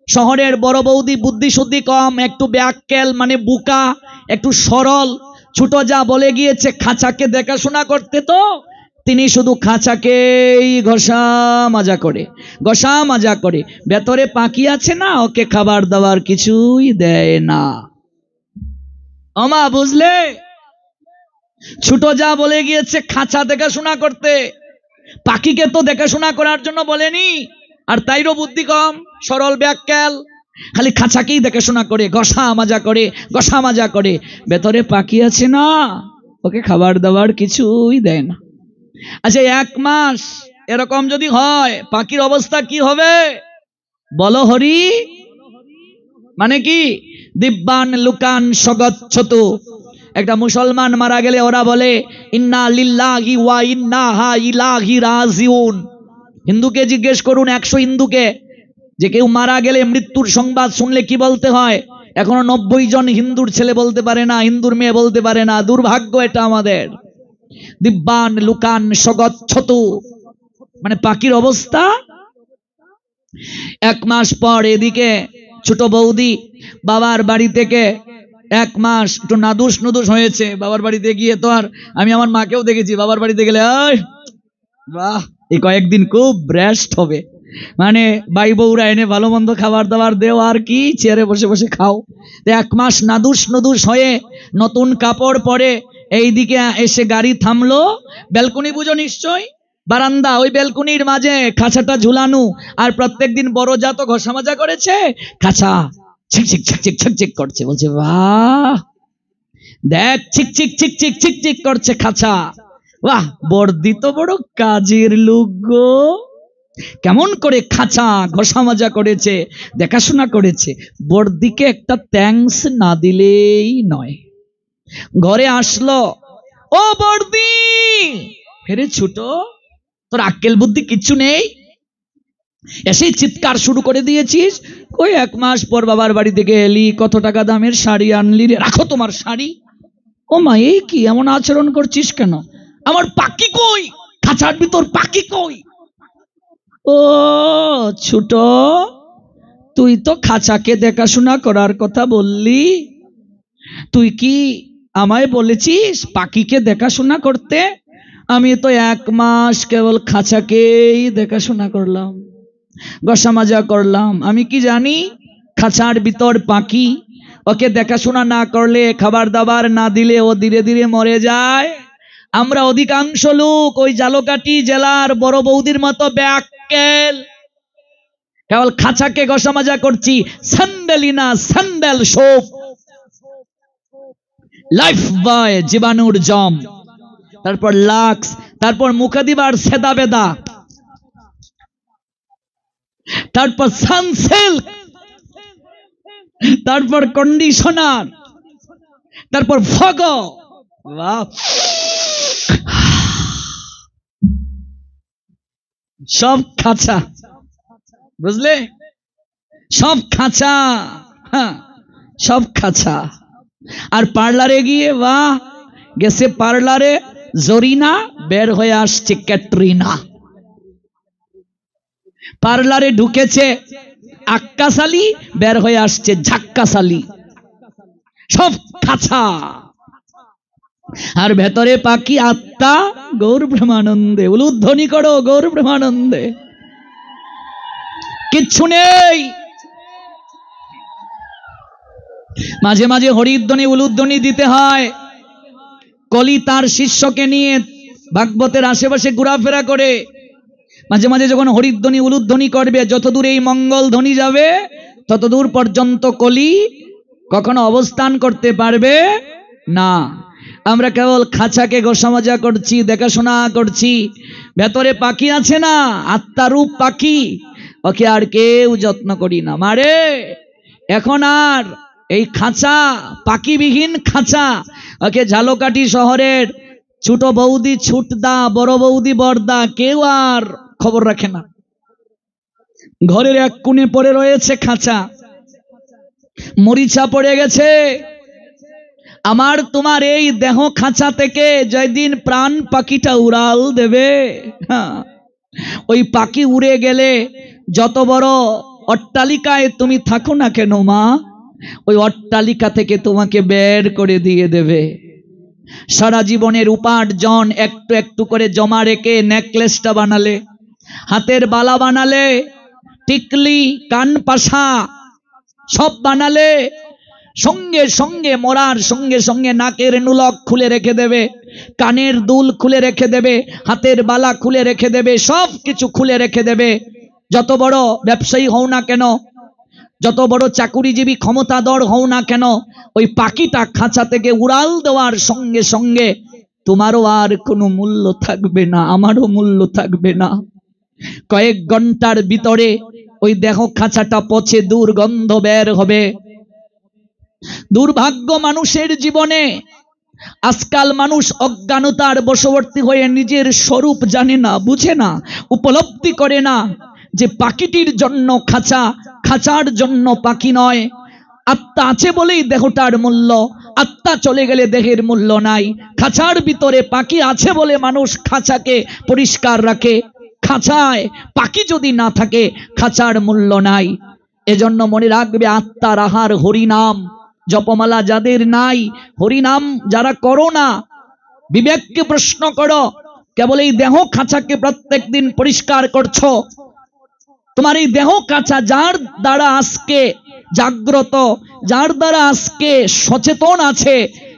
শহরের বড় বৌদি বুদ্ধি শুদ্ধি কম, একটু ব্যাককেল মানে বুকা, একটু সরল। ছোট যা বলে গিয়েছে খাঁচাকে দেখাশোনা করতে, তো তিনি শুধু খাঁচাকেই ঘষা মাজা করে, ঘষা মাজা করে। ভেতরে পাখি আছে না, ওকে খাবার দাবার কিছুই দেয় না। আমা বুঝলে, ছোট যা বলে গিয়েছে খাঁচা দেখাশোনা করতে, পাখিকে তো দেখাশোনা করার জন্য বলেনি। আর তাইরও বুদ্ধি কম, সরল ব্যাককেল, খালি খাঁচাকেই দেখাশোনা করে, ঘষা মাজা করে, ঘষা মাজা করে। ভেতরে পাখি আছে না, ওকে খাবার দাবার কিছুই দেয় না। আচ্ছা 1 মাস এরকম যদি হয়, পাখির অবস্থা কি হবে বলো হরি? মানে কি? দিব্যান লুকান সগচ্ছতু। একটা মুসলমান মারা গেলে ওরা বলে ইন্না লিল্লাহি ওয়া ইন্না ইলাইহি রাজিউন। হিন্দুকে জিজ্ঞেস করুন, 100 হিন্দুকে, যে কেউ মারা গেলে মৃত্যুর সংবাদ শুনলে কি বলতে হয়। এখনো 90 জন হিন্দুর ছেলে বলতে পারে না, হিন্দুর মেয়ে বলতে পারে না। দুর্ভাগ্য এটা আমাদের। দিব্যান লুকান সগচ্ছতু, মানে পাখির অবস্থা। 1 মাস পর এদিকে ছোট বৌদি বাবার বাড়ি থেকে 1 মাস একটু নাদুস নুদুস হয়েছে। বাবার বাড়িতে গিয়ে তো আর, আমি আমার মাকেও দেখেছি বাবার বাড়িতে গেলে, বাহ এই কয়েকদিন খুব রেস্ট হবে, মানে ভাই বউরা এনে ভালো মন্দ খাবার দাবার দেও, আর কি চেয়ারে বসে বসে খাও। 1 মাস নাদুস নদুস হয়ে নতুন কাপড় পরে এইদিকে এসে গাড়ি থামলো। ব্যালকনি বুঝো নিশ্চয়, বারান্দা, ওই ব্যালকনির মাঝে খাঁচাটা ঝুলানো, আর প্রত্যেকদিন বড় যা তো ঘষা মাজা করেছে, খাঁচা ছিকচিক ছিকচিক ছিকচিক করছে। বলছে বাহ, দেখ ছিকচিক ছিকচিক ছিকচিক করছে খাঁচা, বাহ বর্দি তো বড় কাজের লোক গো, কেমন করে খাঁচা ঘষা মাজা করেছে, দেখাশোনা করেছে। বর্দিকে একটা থ্যাঙ্কস না দিলেই নয়। ঘরে আসলো, ও বর্দি, ফেরে ছোট, তোর আক্কেল বুদ্ধি কিচ্ছু নেই, এসে চিৎকার শুরু করে দিয়েছিস। ওই 1 মাস পর বাবার বাড়ি থেকে এলি, কত টাকা দামের শাড়ি আনলি রে, রাখো তোমার শাড়ি। ও মা, এই কি এমন আচরণ করছিস কেন? আমার পাখি কই, খাঁচার ভিতর পাখি কই? ও ছোট, তুই তো খাঁচাকে দেখাশোনা করার কথা বললি, তুই কি আমায় বলেছিস পাখিকে দেখাশোনা করতে? আমি তো 1 মাস কেবল খাঁচাকেই দেখাশোনা করলাম, ঘষা মাজা করলাম। আমি কি জানি খাঁচার ভিতর পাখি, ওকে দেখাশোনা না করলে, খাবার দাবার না দিলে ও ধীরে ধীরে মরে যায়। আমরা অধিকাংশ লোক ওই ঝালকাঠি জেলার বড় বৌদির মতো ব্যাককেল, কেবল খাঁচাকে ঘষা মাজা করছি। স্যান্ডেলিনা স্যান্ডেল সোপ, লাইফ বয় জীবাণুর জম, তারপর লাক্স, তারপর মুখে দিবার সেদা বেদা, তারপর সানসিল্ক, তারপর কন্ডিশনার, তারপর ফগ, সব খাঁচা, বুঝলে, সব খাঁচা, হ্যাঁ সব খাঁচা। আর পার্লারে গিয়ে বাহ, গেছে পার্লারে জরিনা, বের হয়ে আসছে ক্যাটরিনা। পার্লারে ঢুকেছে আক্কাসালি, বের হয়ে আসছে ঝাক্কাসালি, সব খাঁচা। আর ভেতরে পাখি আত্মা গৌর ব্রহ্মানন্দে, উলুধ্বনি করো গৌর ব্রহ্মানন্দে, কিচ্ছু নেই। মাঝে মাঝে হরিধ্বনি উলুধ্বনি দিতে হয়। কলি তার শিষ্যকে নিয়ে ভাগবতের আশেপাশে ঘোরাফেরা করে, মাঝে মাঝে যখন হরিধ্বনি উলুধ্বনি করবে, যতদূর এই মঙ্গল ধ্বনি যাবে ততদূর পর্যন্ত কলি কখনো অবস্থান করতে পারবে না। আমরা কেবল খাঁচাকে ঘষা মাজা করছি, দেখাশোনা করছি। ভেতরে পাখি আছে না, আত্মারূপ পাখি, ওকে আর কেউ যত্ন করি না। মারে এখন আর এই খাঁচা, পাখিবিহীন খাঁচা, ওকে ঝালকাঠি শহরের ছোট বৌদি ছুটদা, বড় বৌদি বর্দা, কেউ আর খবর রাখে না। ঘরের এক কোণে পড়ে রয়েছে খাঁচা, মরিচা পড়ে গেছে। আমার তোমার এই দেহ খাঁচা থেকে যেদিন প্রাণ পাখিটা উড়াল দেবে, ওই পাখি উড়ে গেলে যত বড় অট্টালিকায় তুমি থাকো না কেন মা, ওই অট্টালিকা থেকে তোমাকে বের করে দিয়ে দেবে। সারা জীবনের উপার্জন একটু একটু করে জমা রেখে নেকলেসটা বানালে, হাতের বালা বানালে, টিকলি, কান পাশা সব বানালে, সঙ্গে সঙ্গে মরার সঙ্গে সঙ্গে নাকের নুলক খুলে রেখে দেবে, কানের দুল খুলে রেখে দেবে, হাতের বালা খুলে রেখে দেবে, সব কিছু খুলে রেখে দেবে। যত বড় ব্যবসায়ী হও না কেন, যত বড় চাকুরিজীবী ক্ষমতাধর হও না কেন, ওই পাখিটা খাঁচা থেকে উড়াল দেওয়ার সঙ্গে সঙ্গে তোমারও আর কোনো মূল্য থাকবে না, আমারও মূল্য থাকবে না। কয়েক ঘন্টার ভিতরে ওই দেহ খাঁচাটা পচে দুর্গন্ধ বের হবে। দুর্ভাগ্য মানুষের জীবনে, আজকাল মানুষ অজ্ঞানতার বশবর্তী হয়ে নিজের স্বরূপ জানে না, বুঝে না, উপলব্ধি করে না যে পাখিটির জন্য খাঁচা, খাঁচার জন্য পাখি নয়। আত্মা আছে বলেই দেহটার মূল্য, আত্মা চলে গেলে দেহের মূল্য নাই। খাঁচার ভিতরে পাখি আছে বলে মানুষ খাঁচাকে পরিষ্কার রাখে। খাঁচায় পাখি যদি না থাকে খাঁচার মূল্য নাই। এজন্য মনে রাখবে, আত্মার আহার হরিনাম। জপমালা যাদের নাই, হরিনাম যারা করো না, বিবেককে প্রশ্ন করো। কেবল এই দেহ খাঁচাকে প্রত্যেক দিন পরিষ্কার করছো, তোমার এই দেহ কাঁচা, যার দ্বারা আজকে জাগ্রত, যার দ্বারা আজকে সচেতন আছে,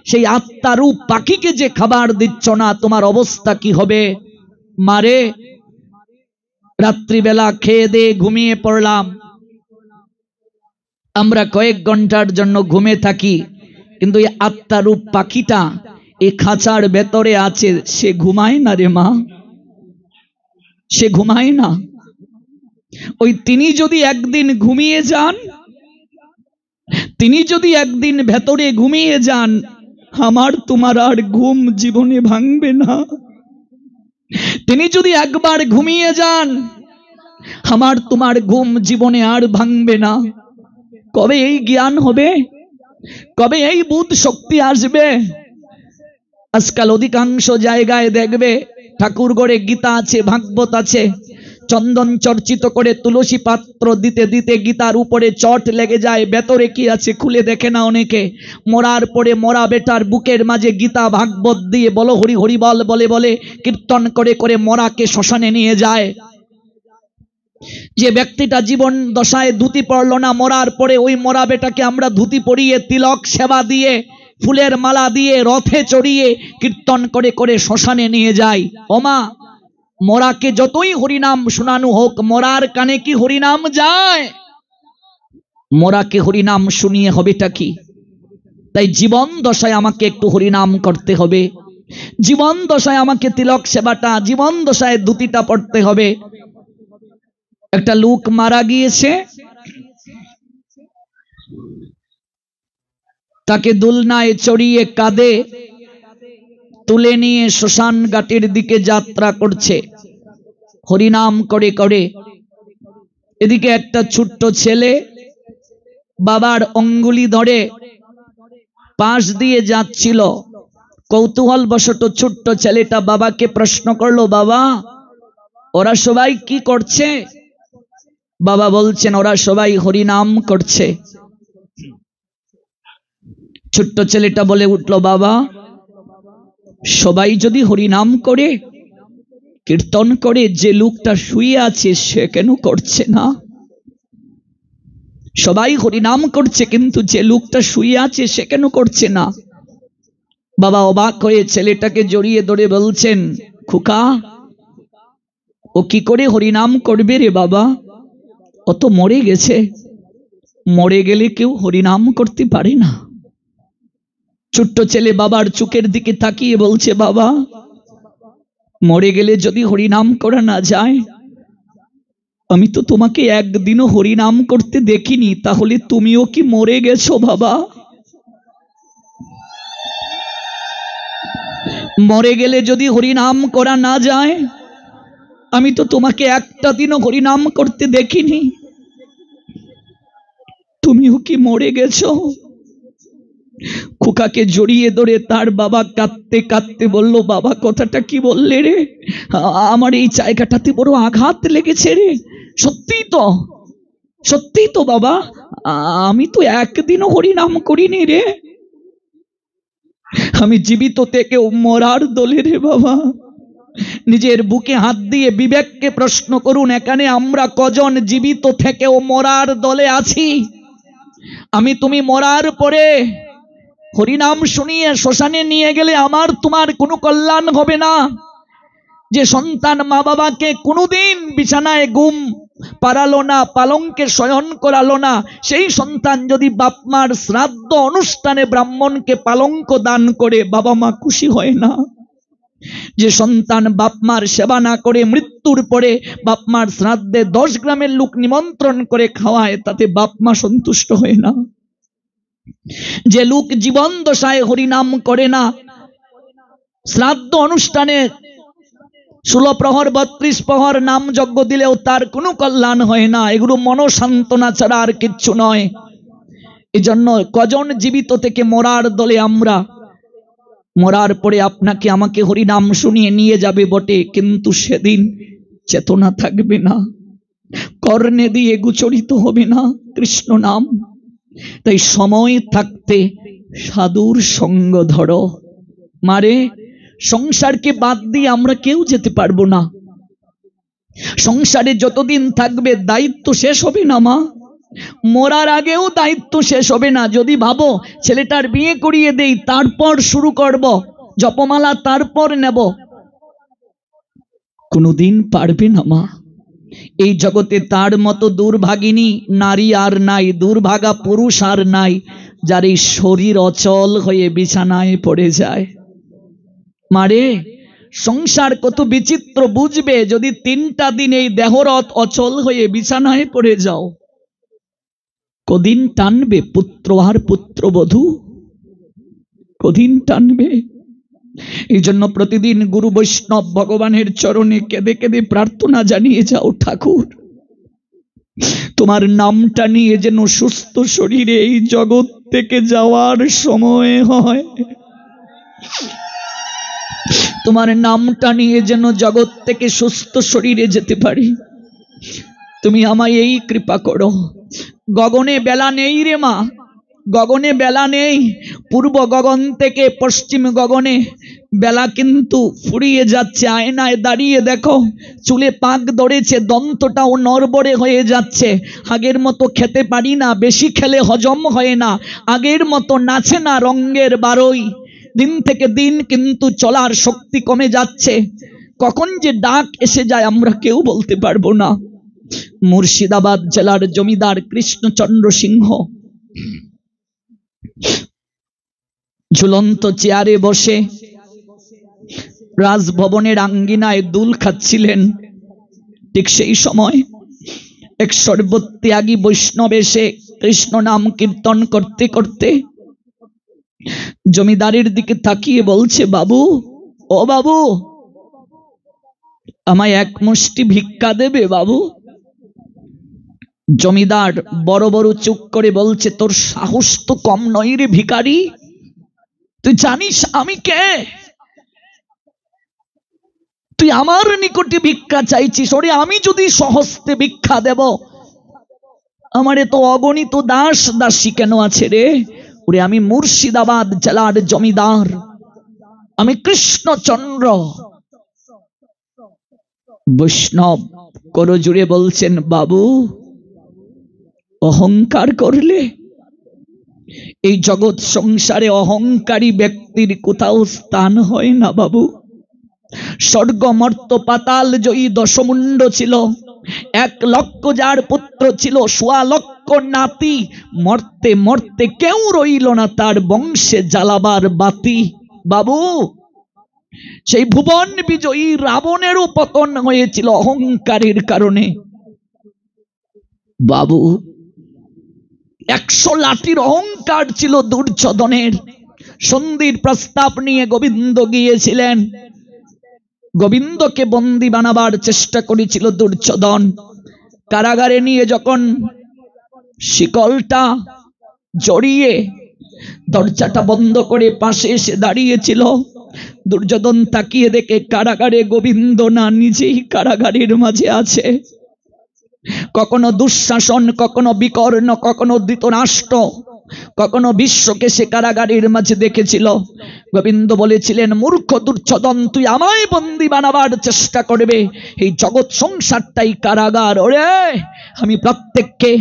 সেই আত্মারূপ পাখিকে যে খাবার দিচ্ছ না, তোমার অবস্থা কি হবে? মারে, রাত্রিবেলা খেয়ে দিয়ে ঘুমিয়ে পড়লাম, আমরা কয়েক ঘন্টার জন্য ঘুমে থাকি, কিন্তু এই আত্মারূপ পাখিটা এই খাঁচার ভেতরে আছে, সে ঘুমায় না রে মা, সে ঘুমায় না। ওই তিনি যদি একদিন ঘুমিয়ে যান, তিনি যদি একদিন ভেতরে ঘুমিয়ে যান, আমার তোমার আর ঘুম জীবনে ভাঙবে না। তিনি যদি একবার ঘুমিয়ে যান, আমার তোমার ঘুম জীবনে আর ভাঙবে না। কবে এই জ্ঞান হবে? কবে এই বুধ শক্তি আসবে? আজকাল অধিকাংশ জায়গায় দেখবে ঠাকুরঘরে গীতা আছে, ভাগবত আছে, চন্দন চর্চিত করে তুলসী পাত্র দিতে দিতে গীতার উপরে চট লেগে যায়, ভেতরে কি আছে খুলে দেখে না অনেকে। মরার পরে মরা বেটার বুকের মাঝে গীতা ভাগবত দিয়ে বলো হরি হরি বল বলে বলে কীর্তন করে করে মরাকে শ্মশানে নিয়ে যায়। যে ব্যক্তিটা জীবন দশায় ধুতি পরলো না, মরার পরে ওই মরা বেটাকে আমরা ধুতি পরিয়ে, তিলক সেবা দিয়ে, ফুলের মালা দিয়ে, রথে চড়িয়ে কীর্তন করে করে শ্মশানে নিয়ে যাই। ওমা, মরাকে যতই হরিনাম শোনানো হোক, মরার কানে কি হরিনাম যায়? মরাকে হরিনাম শুনিয়ে হবেটা কি? তাই জীবন দশায় আমাকে একটু হরিনাম করতে হবে, জীবন দশায় আমাকে তিলক সেবাটা, জীবন দশায় ধুতিটা পড়তে হবে। একটা লোক মারা গিয়েছে, তাকে দুলনায় চড়িয়ে কাঁধে তুলে নিয়ে শ্মশান ঘাটের দিকে যাত্রা করছে হরিনাম করে করে। এদিকে একটা ছোট্ট ছেলে বাবার অঙ্গুলি ধরে পাশ দিয়ে যাচ্ছিল। কৌতূহল বশত ছোট্ট ছেলেটা বাবাকে প্রশ্ন করলো, বাবা ওরা সবাই কি করছে? বাবা বলছেন, ওরা সবাই হরিনাম করছে। ছোট্ট ছেলেটা বলে উঠলো, বাবা সবাই যদি হরিনাম করে, কীর্তন করে, যে লোকটা শুয়ে আছে সে কেন করছে না? সবাই হরিনাম করছে, কিন্তু যে লোকটা শুয়ে আছে সে কেন করছে না? বাবা অবাক হয়ে ছেলেটাকে জড়িয়ে ধরে বলছেন, খোকা ও কি করে হরিনাম করবে রে বাবা? ও তো মরে গেছে, মরে গেলে কেউ হরিনাম করতে পারে না। ছোট্ট ছেলে বাবার চোখের দিকে তাকিয়ে বলছে, বাবা মরে গেলে যদি হরিনাম করা না যায়, আমি তো তোমাকে একদিনও হরিনাম করতে দেখিনি, তাহলে তুমিও কি মরে গেছো বাবা? মরে গেলে যদি হরিনাম করা না যায়, আমি তো তোমাকে একটা দিনও হরিনাম করতে দেখিনি, তুমিও কি মরে গেছো? খোকাকে জড়িয়ে ধরে তার বাবা কাঁদতে কাঁদতে বলল, বাবা কথাটা কি বললে রে? আমার এই জায়গাটাতে বড় আঘাত লেগেছে রে। সত্যিই তো বাবা, আমি তো একদিনও হরিনাম করিনি রে, আমি জীবিত থেকেও মরার দলে রে বাবা। নিজের বুকে হাত দিয়ে বিবেককে প্রশ্ন করুন, এখানে আমরা কজন জীবিত থেকেও মরার দলে আছি? আমি তুমি মরার পরে হরিনাম শুনিয়ে শ্মশানে নিয়ে গেলে আমার তোমার কোনো কল্যাণ হবে না। যে সন্তান মা বাবাকে কোনোদিন বিছানায় ঘুম পারালো না, পালঙ্কে শয়ন করালো না, সেই সন্তান যদি বাপ মার শ্রাদ্ধ অনুষ্ঠানে ব্রাহ্মণকে পালঙ্ক দান করে, বাবা মা খুশি হয় না। যে সন্তান বাপ মার সেবা না করে মৃত্যুর পরে বাপ মার শ্রাদ্ধে 10 গ্রামের লোক নিমন্ত্রণ করে খাওয়ায়, তাতে বাপ মা সন্তুষ্ট হয় না। যে লোক জীবন দশায় হরিনাম করে না, শ্রাদ্ধ অনুষ্ঠানে 16 প্রহর 32 প্রহর নাম যজ্ঞ দিলেও তার কোনো কল্যাণ হয় না। এগুলো মনসান্তনা ছাড়া আর কিচ্ছু নয়। এজন্য কজন জীবিত থেকে মরার দলে আমরা। মরার পরে আপনাকে আমাকে হরিনাম শুনিয়ে নিয়ে যাবে বটে, কিন্তু সেদিন চেতনা থাকবে না, কর্ণে দিয়ে গোচরিত হবে না কৃষ্ণ নাম। তাই সময় থাকতে সাধুর সঙ্গ ধরো। মারে, সংসারকে বাদ দিয়ে আমরা কেউ যেতে পারবো না। সংসারে যতদিন থাকবে দায়িত্ব শেষ হবে না মা, মরার আগেও দায়িত্ব শেষ হবে না। যদি ভাবো ছেলেটার বিয়ে করিয়ে দেই তারপর শুরু করব জপমালা তারপর নেব, কোনোদিন পারবে না মা। এই জগতে তার মতো দুর্ভাগিনী নারী আর নাই, দুর্ভাগা পুরুষ আর নাই, যার এই শরীর অচল হয়ে বিছানায় পড়ে যায়। মারে, সংসার কত বিচিত্র বুঝবে যদি 3টা দিন এই দেহরথ অচল হয়ে বিছানায় পড়ে যাও। কদিন টানবে পুত্র আর পুত্রবধূ, কদিন টানবে? এই জন্য প্রতিদিন গুরু বৈষ্ণব ভগবানের চরণে কেঁদে কেঁদে প্রার্থনা জানিয়ে যাও, ঠাকুর তোমার নামটা নিয়ে যেন সুস্থ শরীরে এই জগৎ থেকে যাওয়ার সময় হয়, তোমার নামটা নিয়ে যেন জগৎ থেকে সুস্থ শরীরে যেতে পারি। তুমি আমায় এই কৃপা করো। গগনে বেলা নেই রে মা, গগনে বেলা নেই। পূর্ব গগন থেকে পশ্চিম গগনে বেলা কিন্তু ফুরিয়ে যাচ্ছে। আয়নায় দাঁড়িয়ে দেখো, চুলে পাক ধরেছে, দন্তটাও নড়বড়ে হয়ে যাচ্ছে। আগের মতো খেতে পারি না, বেশি খেলে হজম হয় না, আগের মতো নাচে না রঙের বারোই। দিন থেকে দিন কিন্তু চলার শক্তি কমে যাচ্ছে। কখন যে ডাক এসে যায় আমরা কেউ বলতে পারবো না। মুর্শিদাবাদ জেলার জমিদার কৃষ্ণচন্দ্র সিংহ ঝুলন্ত চেয়ারে বসে রাজভবনের আঙ্গিনায় দুল খাচ্ছিলেন। ঠিক সেই সময় এক সর্বত্যাগী বৈষ্ণব এসে কৃষ্ণ নাম কীর্তন করতে করতে জমিদারের দিকে তাকিয়ে বলছে, বাবু, ও বাবু, আমায় এক মুষ্টি ভিক্ষা দেবে বাবু? জমিদার বড় বড় চুপ করে বলছে, তোর সাহস তো কম নয় রে ভিখারি, তুই জানিস আমি কে? তুই আমার নিকটে ভিক্ষা চাইছিস? ওরে আমি যদি সহস্তে ভিক্ষা দেব, আমারে তো অগণিত দাস দাসী কেন আছে রে? ওরে আমি মুর্শিদাবাদ জেলার জমিদার, আমি কৃষ্ণচন্দ্র। বৈষ্ণব করজোড়ে বলছেন, বাবু অহংকার করলে? এই জগৎ সংসারে অহংকারী ব্যক্তির কোথাও স্থান হয় না বাবু। স্বর্গ মর্ত পাতাল জয়ী দশমুণ্ড ছিল, 1 লক্ষ যার পুত্র ছিল, 1.25 লক্ষ নাতি, মরতে মরতে কেউ রইল না তার বংশে জ্বালাবার বাতি। বাবু, সেই ভুবন বিজয়ী রাবণেরও পতন হয়েছিল অহংকারের কারণে। বাবু, 100 লাঠির অহংকার ছিল দুর্যোধনের। সন্ধির প্রস্তাব নিয়ে গোবিন্দ গিয়েছিলেন, গোবিন্দকে বন্দী বানাবার চেষ্টা করেছিল দুর্যোধন। কারাগারে নিয়ে যখন শিকলটা জড়িয়ে দরজাটা বন্ধ করে পাশে এসে দাঁড়িয়েছিল, দুর্যোধন তাকিয়ে দেখে কারাগারে গোবিন্দ না, নিজেই কারাগারের মাঝে আছে। কখনো দুঃশাসন, কখনো বিকর্ণ, কখনো ধৃতরাষ্ট্র, কখনো বিশ্বকে সে কারাগারের মাঝে দেখেছিল। গোবিন্দ বলেছিলেন, মূর্খ দুর্যোধন, তুই আমায় বন্দী বানাবার চেষ্টা করবে? এই জগৎ সংসারটাই কারাগার। ওরে, আমি প্রত্যেককে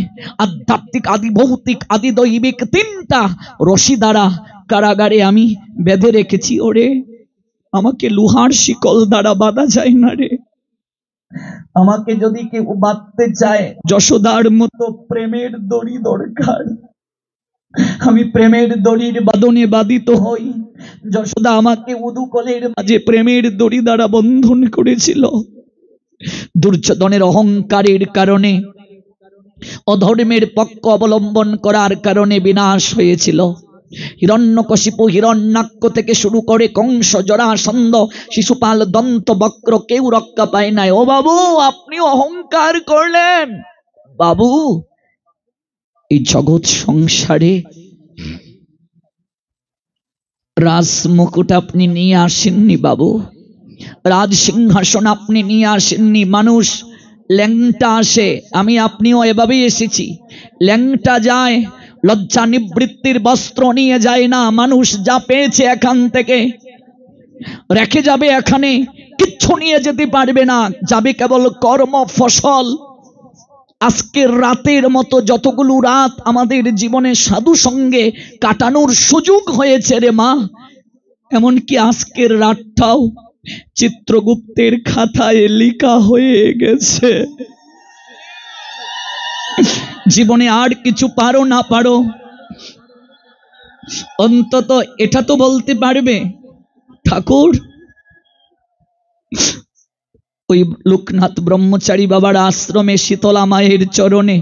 আধ্যাত্মিক, আদি ভৌতিক, আদি দৈবিক 3টা রশি দ্বারা কারাগারে আমি বেঁধে রেখেছি। ওরে, আমাকে লোহার শিকল দ্বারা বাঁধা যায় না রে। আমাকে যদি কেউ বাঁধতে চায়, যশোদার মতো প্রেমের দড়ি দরকার। আমি প্রেমের দড়ির বাঁধনে বাঁধিত হই। যশোদা আমাকে উদুকলের মাঝে প্রেমের দড়ি দ্বারা বন্ধন করেছিল। দুর্যোধনের অহংকারের কারণে, অধর্মের পক্ষ অবলম্বন করার কারণে বিনাশ হয়েছিল। হিরণ্যকশিপু, হিরণ্যাক্ষ থেকে শুরু করে কংস, জরাসন্ধ, শিশুপাল, দন্ত বক্র, কেউ রক্ষা পায় নাই। ও বাবু, আপনি অহংকার করলেন। বাবু, এই জগৎ সংসারে রাজ মুকুট আপনি নিয়ে আসেননি বাবু, রাজ সিংহাসন আপনি নিয়ে আসেননি। মানুষ ল্যাংটা আসে, আমি আপনিও এভাবেই এসেছি। ল্যাংটা যায়, লজ্জা নিবৃত্তির বস্ত্র নিয়ে যায় না। মানুষ যা পেয়েছে এখান থেকে রেখে যাবে এখানে, কিচ্ছু নিয়ে যেতে পারবে না, যাবে কেবল কর্ম ফসল। আজকের রাতের মতো যতগুলো রাত আমাদের জীবনে সাধু সঙ্গে কাটানোর সুযোগ হয়েছে রে মা, এমনকি আজকের রাতটাও চিত্রগুপ্তের খাতায় লেখা হয়ে গেছে। জীবনে আর কিছু পারো না পারো, অন্তত এটা তো বলতে পারবে, ঠাকুর ওই লোকনাথ ব্রহ্মচারী বাবার আশ্রমে শীতলা মায়ের চরণে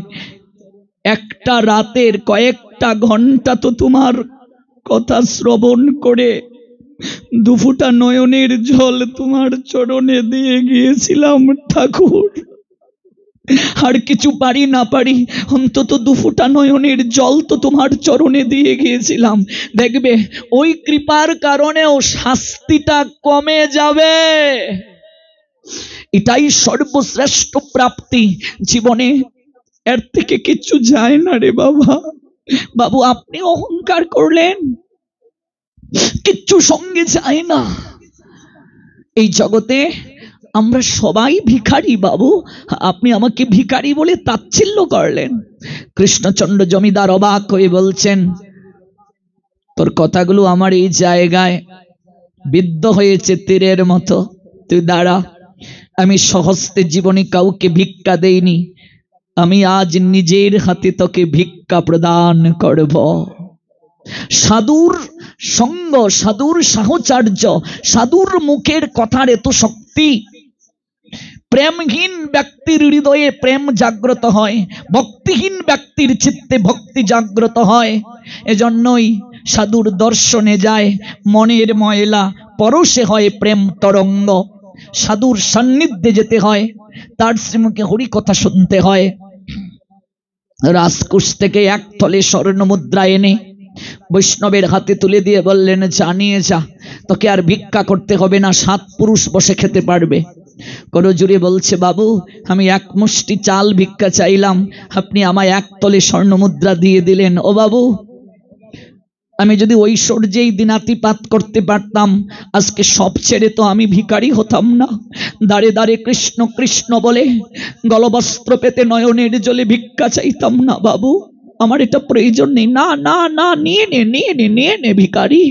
একটা রাতের কয়েকটা ঘন্টা তো তোমার কথা শ্রবণ করে দুফুটা নয়নের জল তোমার চরণে দিয়ে গিয়েছিলাম ঠাকুর। আর কিছু পারি না পারি, অন্তত দুফুটা নয়নের জল তো তোমার চরণে দিয়ে গিয়েছিলাম। দেখবে ওই কৃপার কারণেও শাস্তিটা কমে যাবে। এটাই সর্বশ্রেষ্ঠ প্রাপ্তি জীবনে, এর থেকে কিছু যায় না রে বাবা। বাবু আপনি অহংকার করলেন, কিচ্ছু সঙ্গে যায় না। এই জগতে আমরা সবাই ভিখারি বাবু, আপনি আমাকে ভিখারি বলে তাচ্ছিল্য করলেন। কৃষ্ণচন্দ্র জমিদার অবাক হয়ে বলছেন, তোর কথাগুলো আমার এই জায়গায় বিদ্ধ হয়েছে তীরের মতো, তুই দাঁড়া। আমি সহস্তে জীবনে কাউকে ভিক্ষা দেইনি, আমি আজ নিজের হাতে তোকে ভিক্ষা প্রদান করব। সাধুর সঙ্গ, সাধুর সাহচর্য, সাধুর মুখের কথার এত শক্তি। প্রেমহীন ব্যক্তির হৃদয়ে প্রেম জাগ্রত হয়, ভক্তিহীন ব্যক্তির চিত্তে ভক্তি জাগ্রত হয়। এজন্যই সাধুর দর্শনে যায় মনের ময়লা, পরশে হয় প্রেম তরঙ্গ। সাধুর সান্নিধ্যে যেতে হয়, তার শ্রীমুখে হরি কথা শুনতে হয়। রাজকুশ থেকে এক থলে স্বর্ণ মুদ্রা এনে বৈষ্ণবের হাতে তুলে দিয়ে বললেন, জানিয়ে যা, তোকে আর ভিক্ষা করতে হবে না, 7 পুরুষ বসে খেতে পারবে। করজুড়ে বলছে, বাবু আমি এক মুষ্টি চাল ভিক্ষা চাইলাম, আপনি আমায় 1 তলে স্বর্ণ মুদ্রা দিয়ে দিলেন। ও বাবু, আমি যদি ঐশ্বর্যেই দিনাতিপাত করতে পারতাম, আজকে সব ছেড়ে তো আমি ভিখারি হতাম না। দাঁড়ে দাঁড়ে কৃষ্ণ কৃষ্ণ বলে গলবস্ত্র পেতে নয়নের জলে ভিক্ষা চাইতাম না বাবু, আমার এটা প্রয়োজন নেই। না না না, নিয়ে নে নিয়ে নে নিয়ে নে ভিখারি।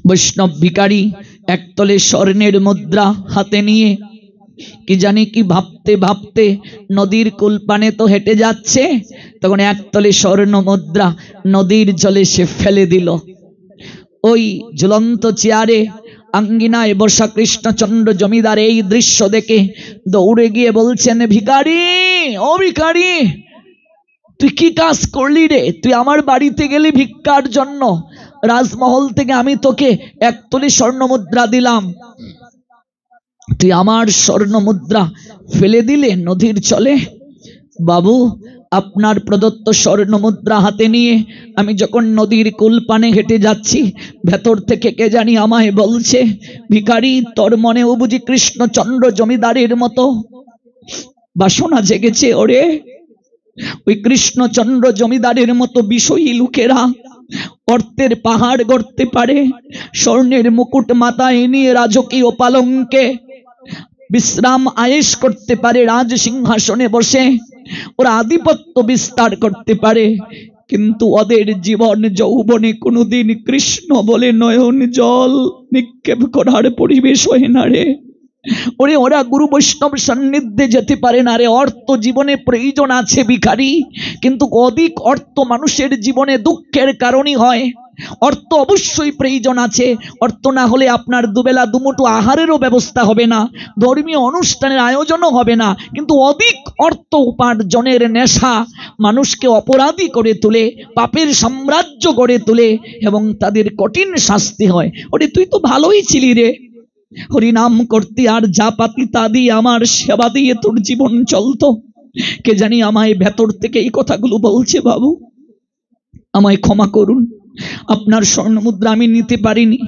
বৈষ্ণব ভিখারি 1 তলে স্বর্ণের মুদ্রা হাতে নিয়ে কি জানি কি ভাবতে ভাবতে নদীর কুলপানে তো হেঁটে যাচ্ছে, তখন 1 তলে স্বর্ণ মুদ্রা নদীর জলে সে ফেলে দিল। ওই ঝুলন্ত চেয়ারে আঙ্গিনায় বসা কৃষ্ণচন্দ্র জমিদার এই দৃশ্য দেখে দৌড়ে গিয়ে বলছেন, ভিখারি, ও ভিখারি, তুই কি কাজ করলি রে? তুই আমার বাড়িতে গেলি ভিক্ষার জন্য, রাজমহল থেকে আমি তোকে 1 তলে স্বর্ণ মুদ্রা দিলাম, তুই আমার স্বর্ণ মুদ্রা ফেলে দিলে নদীর চলে। বাবু, আপনার প্রদত্ত স্বর্ণ মুদ্রা হাতে নিয়ে আমি যখন নদীর কুল পানে হেঁটে যাচ্ছি, ভেতর থেকে কে জানি আমায় বলছে, ভিখারি তোর মনেও বুঝি কৃষ্ণচন্দ্র জমিদারের মতো বাসনা জেগেছে? ওরে, ওই কৃষ্ণচন্দ্র জমিদারের মতো বিষয়ী লোকেরা অর্থের পাহাড় গড়তে পারে, স্বর্ণের মুকুট মাথায় নিয়ে রাজকীয় পালঙ্কে বিশ্রাম আয়েশ করতে পারে, রাজ সিংহাসনে বসে ওরা আধিপত্য বিস্তার করতে পারে, কিন্তু ওদের জীবন যৌবনে কোনোদিন কৃষ্ণ বলে নয়ন জল নিক্ষেপ করার পরিবেশ হয় না রে। ওরে, ওরা গুরু বৈষ্ণব সান্নিধ্যে যেতে পারে না রে। অর্থ জীবনে প্রয়োজন আছে ভিখারি, কিন্তু অধিক অর্থ মানুষের জীবনে দুঃখের কারণই হয়। অর্থ অবশ্যই প্রয়োজন আছে, অর্থ না হলে আপনার দুবেলা দুমুঠো আহারেরও ব্যবস্থা হবে না, ধর্মীয় অনুষ্ঠানের আয়োজনও হবে না। কিন্তু অধিক অর্থ উপার্জনের নেশা মানুষকে অপরাধী করে তোলে, পাপের সাম্রাজ্য গড়ে তোলে এবং তাদের কঠিন শাস্তি হয়। ওরে, তুই তো ভালোই ছিলি রে, হরিনাম করতে আর যা পাতি তা দিয়ে আমার সেবা দিয়ে তোর জীবন চলতো। কে জানি আমায় ভেতর থেকে এই কথাগুলো বলছে। বাবু, আমায় ক্ষমা করুন, আপনার স্বর্ণ মুদ্রা আমি নিতে পারিনি,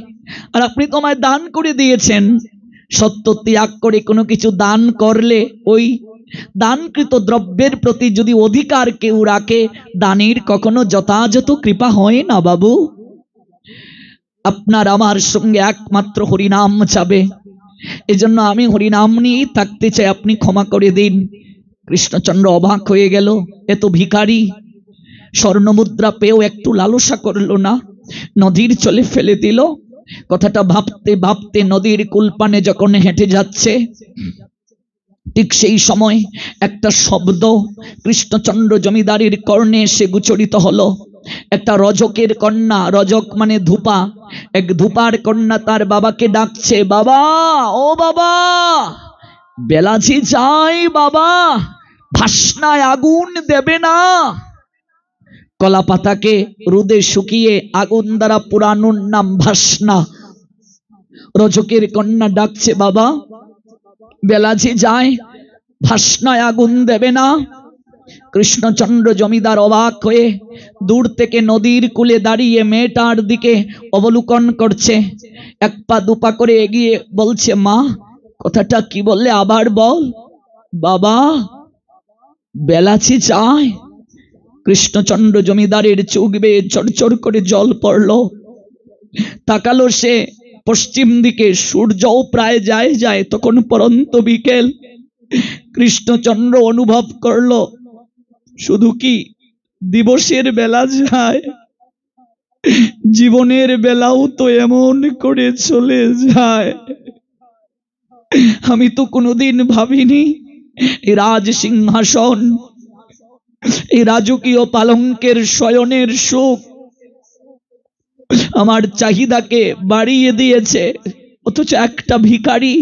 আর আপনি তো আমায় দান করে দিয়েছেন। সত্য ত্যাগ করে কোনো কিছু দান করলে ওই দানকৃত দ্রব্যের প্রতি যদি অধিকার কেউ রাখে, দানের কখনো যথাযথ কৃপা হয় না বাবু। আপনার আমার সঙ্গে একমাত্র হরিনাম চাবে, এজন্য আমি হরিনাম নিয়েই থাকতে চাই, আপনি ক্ষমা করে দিন। কৃষ্ণচন্দ্র অবাক হয়ে গেল, এত ভিখারি স্বর্ণমুদ্রা পেয়েও একটু লালসা করলো না, নদীর চলে ফেলে দিল। কথাটা ভাবতে ভাবতে নদীর কুলপানে যখন হেঁটে যাচ্ছে, ঠিক সেই সময় একটা শব্দ কৃষ্ণচন্দ্র জমিদারের কর্ণে এসে গোচরিত হলো। একটা রজকের কন্যা, রজক মানে ধূপা, এক ধূপার কন্যা তার বাবাকে ডাকছে, বাবা, ও বাবা, বেলাজি যাই বাবা, ভাসনায় আগুন দেবে না? কলা পাতাকে রোদে শুকিয়ে আগুন দ্বারা পুরানোর নাম ভাসনা। রজকের কন্যা ডাকছে, বাবা, বেলাজি যায়, ভাসনায় আগুন দেবে না? কৃষ্ণচন্দ্র জমিদার অবাক হয়ে দূর থেকে নদীর কূলে দাঁড়িয়ে মেয়েটার দিকে অবলোকন করছে, এক পা দুপা করে এগিয়ে বলছে, মা, কথাটা কি বললে আবার বল। বাবা, বেলাজি যায়। কৃষ্ণচন্দ্র জমিদারের চোখ বেয়ে চড়চড় করে জল পড়ল। তাকালো সে পশ্চিম দিকে, সূর্যও প্রায় যায় যায়, তখন পরন্ত বিকেল। কৃষ্ণচন্দ্র অনুভব করলো শুধু কি দিবসের বেলা যায়, জীবনের বেলাও তো এমন করে চলে যায়। আমি তো কোনোদিন ভাবিনি এই রাজ সিংহাসন, এই রাজকীয় পালঙ্কের শয়নের সুখ আমার চাহিদাকে বাড়িয়ে দিয়েছে, অথচ একটা ভিখারি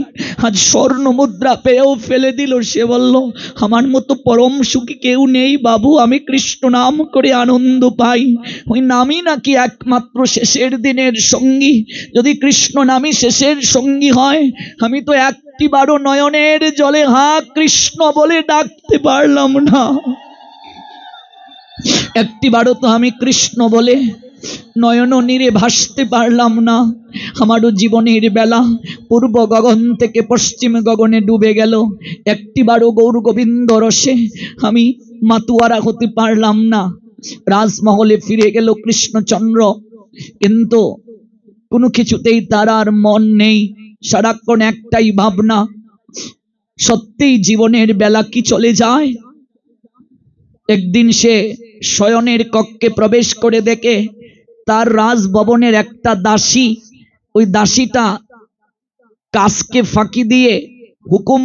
আজ স্বর্ণ মুদ্রা পেয়েও ফেলে দিল। সে বলল, আমার মতো পরম সুখী কেউ নেই বাবু, আমি কৃষ্ণ নাম করে আনন্দ পাই, ওই নামই নাকি একমাত্র শেষের দিনের সঙ্গী। যদি কৃষ্ণ নামই শেষের সঙ্গী হয়, আমি তো একটিবারও নয়নের জলে হা কৃষ্ণ বলে ডাকতে পারলাম না, একটিবারও তো আমি কৃষ্ণ বলে নয়ন নীরে ভাসতে পারলাম না। আমারও জীবনের বেলা পূর্ব গগন থেকে পশ্চিম গগনে ডুবে গেল, একটিবারও গৌর গোবিন্দ রসে আমি মাতুয়ারা হতে পারলাম না। রাজমহলে ফিরে গেল কৃষ্ণচন্দ্র, কিন্তু কোনো কিছুতেই তার আর মন নেই, সারাক্ষণ একটাই ভাবনা, সত্যিই জীবনের বেলা কি চলে যায়। একদিন সে শয়নের কক্ষে প্রবেশ করে দেখে তার রাজভবনের একটা দাসী, ওই দাসীটা কাজকে ফাঁকি দিয়ে হুকুম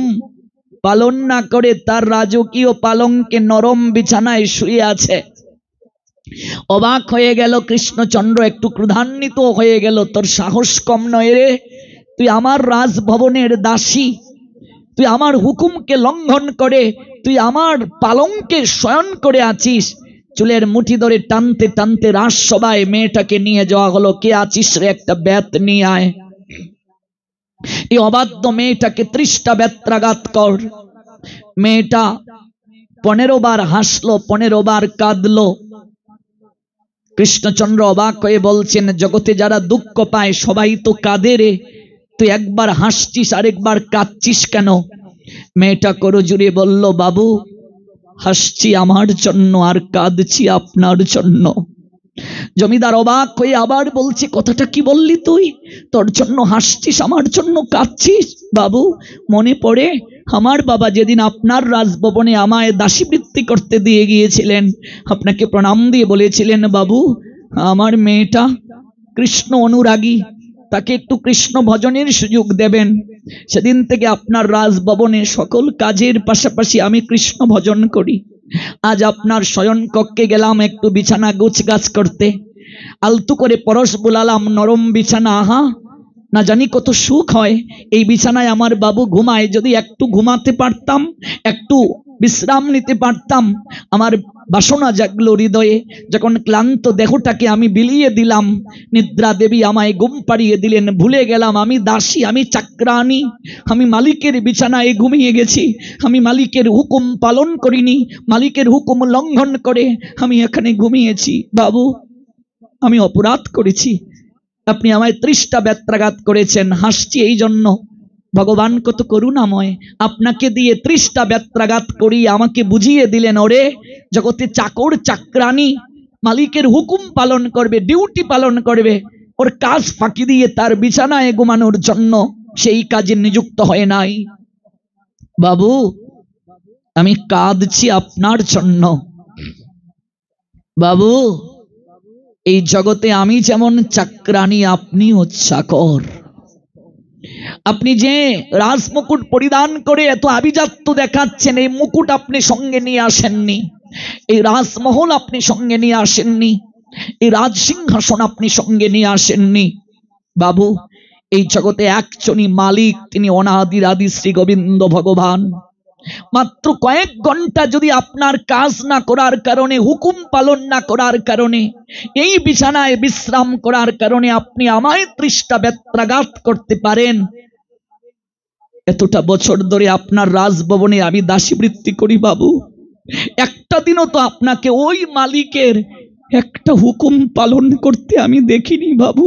পালন না করে তার রাজকীয় পালঙ্কে নরম বিছানায় শুয়ে আছে। অবাক হয়ে গেল কৃষ্ণচন্দ্র, একটু ক্রোধান্বিত হয়ে গেল, তোর সাহস কম নয় রে, তুই আমার রাজভবনের দাসী, তুই আমার হুকুমকে লঙ্ঘন করে তুই আমার পালঙ্কে শয়ন করে আছিস। চুলের মুঠি ধরে টানতে টানতে রাজসভায় মেয়েটাকে নিয়ে যাওয়া হলো, কে আছিস রে, একটা বেত নিয়ে আয়। এই অবাধ্য মেয়েটাকে 30টা বেত্রাঘাত কর। মেয়েটা 15 বার হাসলো, 15 বার কাঁদলো। কৃষ্ণচন্দ্র অবাক হয়ে বলছেন, জগতে যারা দুঃখ পায় সবাই তো কাঁদে রে, তুই একবার হাসছিস আর একবার কাঁদছিস কেন? মেয়েটা করজুড়ে বলল, বাবু, হাসছি আমার জন্য আর কাঁদছি আপনার জন্য। জমিদার অবাক হয়ে আবার বলছে, কথাটা কি বললি তুই, তোর জন্য হাসছিস আমার জন্য কাঁদছিস? বাবু, মনে পড়ে আমার বাবা যেদিন আপনার রাজভবনে আমায় দাসীবৃত্তি করতে দিয়ে গিয়েছিলেন, আপনাকে প্রণাম দিয়ে বলেছিলেন, বাবু, আমার মেয়েটা কৃষ্ণ অনুরাগী, তাকে একটু কৃষ্ণ ভজনের সুযোগ দেবেন। সেদিন থেকে আপনার রাজভবনে সকল কাজের পাশাপাশি আমি কৃষ্ণ ভজন করি। আজ আপনার শয়ন কক্ষে গেলাম একটু বিছানা গোছগাছ করতে, আলতু করে পরশ বুলালাম নরম বিছানা, আহা, না জানি কত সুখ হয় এই বিছানায় আমার বাবু ঘুমায়। যদি একটু ঘুমাতে পারতাম, একটু বিশ্রাম নিতে পারতাম। আমার বাসনা জাগলো হৃদয়ে, যখন ক্লান্ত দেহটাকে আমি বিলিয়ে দিলাম, নিদ্রা দেবী আমায় ঘুম পাড়িয়ে দিলেন। ভুলে গেলাম আমি দাসী, আমি চাকরানী, আমি মালিকের বিছানায় ঘুমিয়ে গেছি, আমি মালিকের হুকুম পালন করিনি, মালিকের হুকুম লঙ্ঘন করে আমি এখানে ঘুমিয়েছি। বাবু, আমি অপরাধ করেছি, আপনি আমায় 30টা বেত্রাঘাত করেছেন, হাসছি এই জন্য। ভগবান কত করুণাময়, আপনাকে দিয়ে 30টা বেত্রাঘাত করিয়ে আমাকে বুঝিয়ে দিলেন, ওরে জগতে চাকর চাকরানী মালিকের হুকুম পালন করবে, ডিউটি পালন করবে, ওর কাজ ফাঁকি দিয়ে তার বিছানায় ঘুমানোর জন্য সেই কাজে নিযুক্ত হয় নাই। বাবু, আমি কাঁদছি আপনার জন্য। বাবু, এই জগতে আমি যেমন চাকরানী, আপনিও চাকর। আপনি যে রাজমুকুট পরিধান করে এত আভিজাত্য দেখাচ্ছেন, এই মুকুট আপনি সঙ্গে নিয়ে আসেননি, এই রাজমহল আপনি সঙ্গে নিয়ে আসেননি, এই রাজসিংহাসন আপনি সঙ্গে নিয়ে আসেননি। বাবু, এই জগতে একজনই মালিক, তিনি অনাদির আদি শ্রী গোবিন্দ ভগবান। মাত্র কয়েক ঘন্টা যদি আপনার কাজ না করার কারণে, হুকুম পালন না করার কারণে, এই বিছানায় বিশ্রাম করার কারণে আপনি আমায় তৃষ্ণা ব্যত্রাঘাত করতে পারেন, এতটা বছর ধরে আপনার রাজভবনে আমি দাসীবৃত্তি করি বাবু, একটা দিনও তো আপনাকে ওই মালিকের একটা হুকুম পালন করতে আমি দেখিনি বাবু।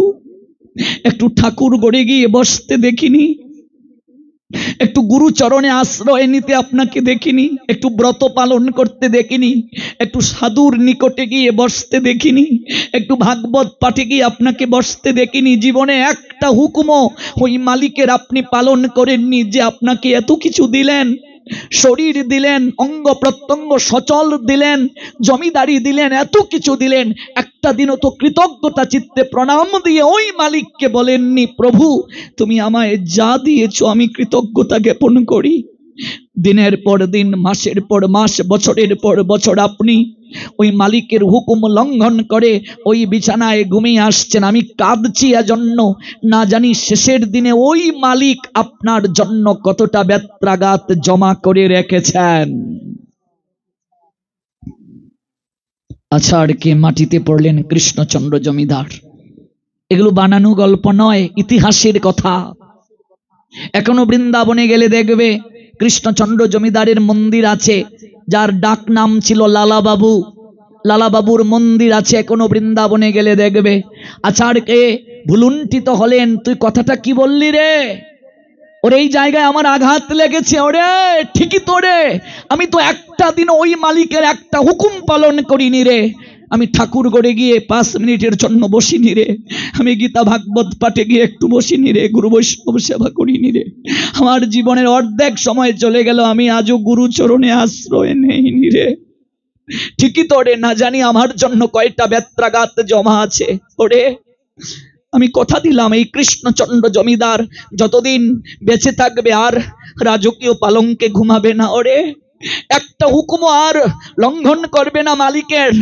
একটু ঠাকুর গড়ে গিয়ে বসতে দেখিনি, একটু গুরুচরণে আশ্রয় নিতে আপনাকে দেখিনি, একটু ব্রত পালন করতে দেখিনি, একটু সাধুর নিকটে গিয়ে বসতে দেখিনি, একটু ভাগবত পাঠে গিয়ে আপনাকে বসতে দেখিনি। জীবনে একটা হুকুমও ওই মালিকের আপনি পালন করেননি, যে আপনাকে এত কিছু দিলেন, শরীর দিলেন, অঙ্গ প্রত্যঙ্গ সচল দিলেন, জমিদারি দিলেন, এত কিছু দিলেন, একটা দিনও তো কৃতজ্ঞতা চিত্তে প্রণাম দিয়ে ওই মালিককে বলেননি, প্রভু তুমি আমায় যা দিয়েছো আমি কৃতজ্ঞতা জ্ঞাপন করি। দিনের পর দিন, মাসের পর মাস, বছরের পর বছর আপনি ওই মালিকের হুকুম লঙ্ঘন করে ওই বিছানায় ঘুমিয়ে আসছেন। আমি কাঁদছি এজন্য, না জানি শেষের দিনে ওই মালিক আপনার জন্য কতটা ব্যত্রাঘাত জমা করে রেখেছেন। আষাঢ়কে মাটিতে পড়লেন কৃষ্ণচন্দ্র জমিদার। এগুলো বানানো গল্প নয়, ইতিহাসের কথা। এখনো বৃন্দাবনে গেলে দেখবে কৃষ্ণচন্দ্র জমিদারের মন্দির আছে, যার ডাক নাম ছিল লালাবাবু। লালাবাবুর মন্দির আছে এখনো বৃন্দাবনে গেলে দেখবে। আষাঢ়কে ভুলুণ্ঠিত হলেন, তুই কথাটা কি বললি রে? ওর এই জায়গায় আমার আঘাত লেগেছে। ওরে ঠিকই তো রে, আমি তো একটা দিন ওই মালিকের একটা হুকুম পালন করিনি রে। আমি ঠাকুর গড়ে গিয়ে 5 মিনিটের জন্য বসিনি রে, আমি গীতা ভাগবত পাঠে গিয়ে একটু বসিনি রে, গুরু বৈষ্ণব সেবা করিনি রে। আমার জীবনের অর্ধেক সময় চলে গেল, আমি আজও গুরু চরণে আশ্রয় নেইনি রে। ঠিকই তো রে, না জানি আমার জন্য কয়টা ব্যত্রাঘাত জমা আছে। ওরে আমি কথা দিলাম, এই কৃষ্ণচন্দ্র জমিদার যতদিন বেঁচে থাকবে আর রাজকীয় পালঙ্কে ঘুমাবে না। ওরে একটা হুকুম আর লঙ্ঘন করবে না মালিকের।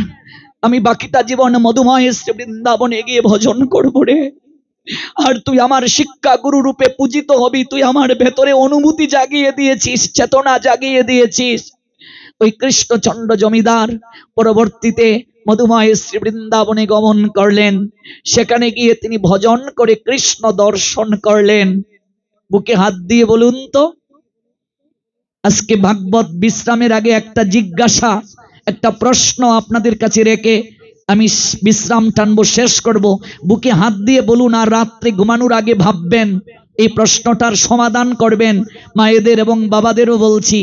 আমি বাকিটা জীবন মধুময় শ্রী বৃন্দাবনে গিয়ে ভজন করবো রে। আর তুই আমার শিক্ষা গুরু রূপে পূজিত হবি। তুই আমার ভেতরে অনুভূতি জাগিয়ে দিয়েছিস, চেতনা জাগিয়ে দিয়েছিস। ওই কৃষ্ণচন্দ্র জমিদার পরবর্তীতে মধুময় শ্রী বৃন্দাবনে গমন করলেন। সেখানে গিয়ে তিনি ভজন করে কৃষ্ণ দর্শন করলেন। বুকে হাত দিয়ে বলুন তো, আজকে ভাগবত বিশ্রামের আগে একটা জিজ্ঞাসা, একটা প্রশ্ন আপনাদের কাছে রেখে আমি বিশ্রাম টানবো, শেষ করব। বুকে হাত দিয়ে বলুন, আর রাত্রে ঘুমানোর আগে ভাববেন, এই প্রশ্নটার সমাধান করবেন। মায়েদের এবং বাবাদেরও বলছি,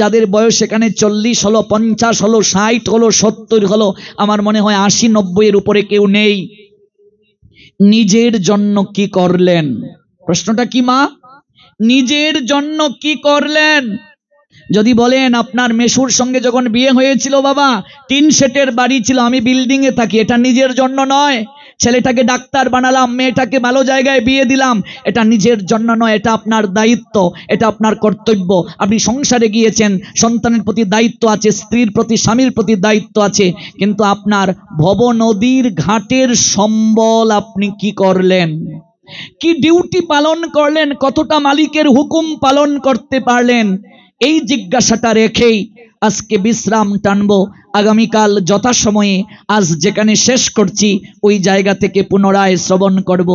যাদের বয়স এখানে 40 হলো, 50 হলো, 60 হলো, 70 হলো, আমার মনে হয় 80-90 এর উপরে কেউ নেই। নিজের জন্য কি করলেন? প্রশ্নটা কি মা? নিজের জন্য কি করলেন? যদি বলেন আপনার মেসুর সঙ্গে যখন বিয়ে হয়েছিল বাবা, 3 সেটের বাড়ি ছিল, আমি বিল্ডিং এ থাকি, এটা নিজের জন্য নয়। ছেলেটাকে ডাক্তার বানালাম, মেয়েটাকে ভালো জায়গায় বিয়ে দিলাম, এটা নিজের জন্য নয়, এটা আপনার দায়িত্ব, এটা আপনার কর্তব্য। আপনি সংসারে গিয়েছেন, সন্তানের প্রতি দায়িত্ব আছে, স্ত্রীর প্রতি, স্বামীর প্রতি দায়িত্ব আছে, কিন্তু আপনার ভব নদীর ঘাটের সম্বল আপনি কি করলেন? কি ডিউটি পালন করলেন? কতটা মালিকের হুকুম পালন করতে পারলেন? এই জিজ্ঞাসাটা রেখেই আজকে বিশ্রাম টানবো। আগামীকাল যথাসময়ে আজ যেখানে শেষ করছি ওই জায়গা থেকে পুনরায় শ্রবণ করব।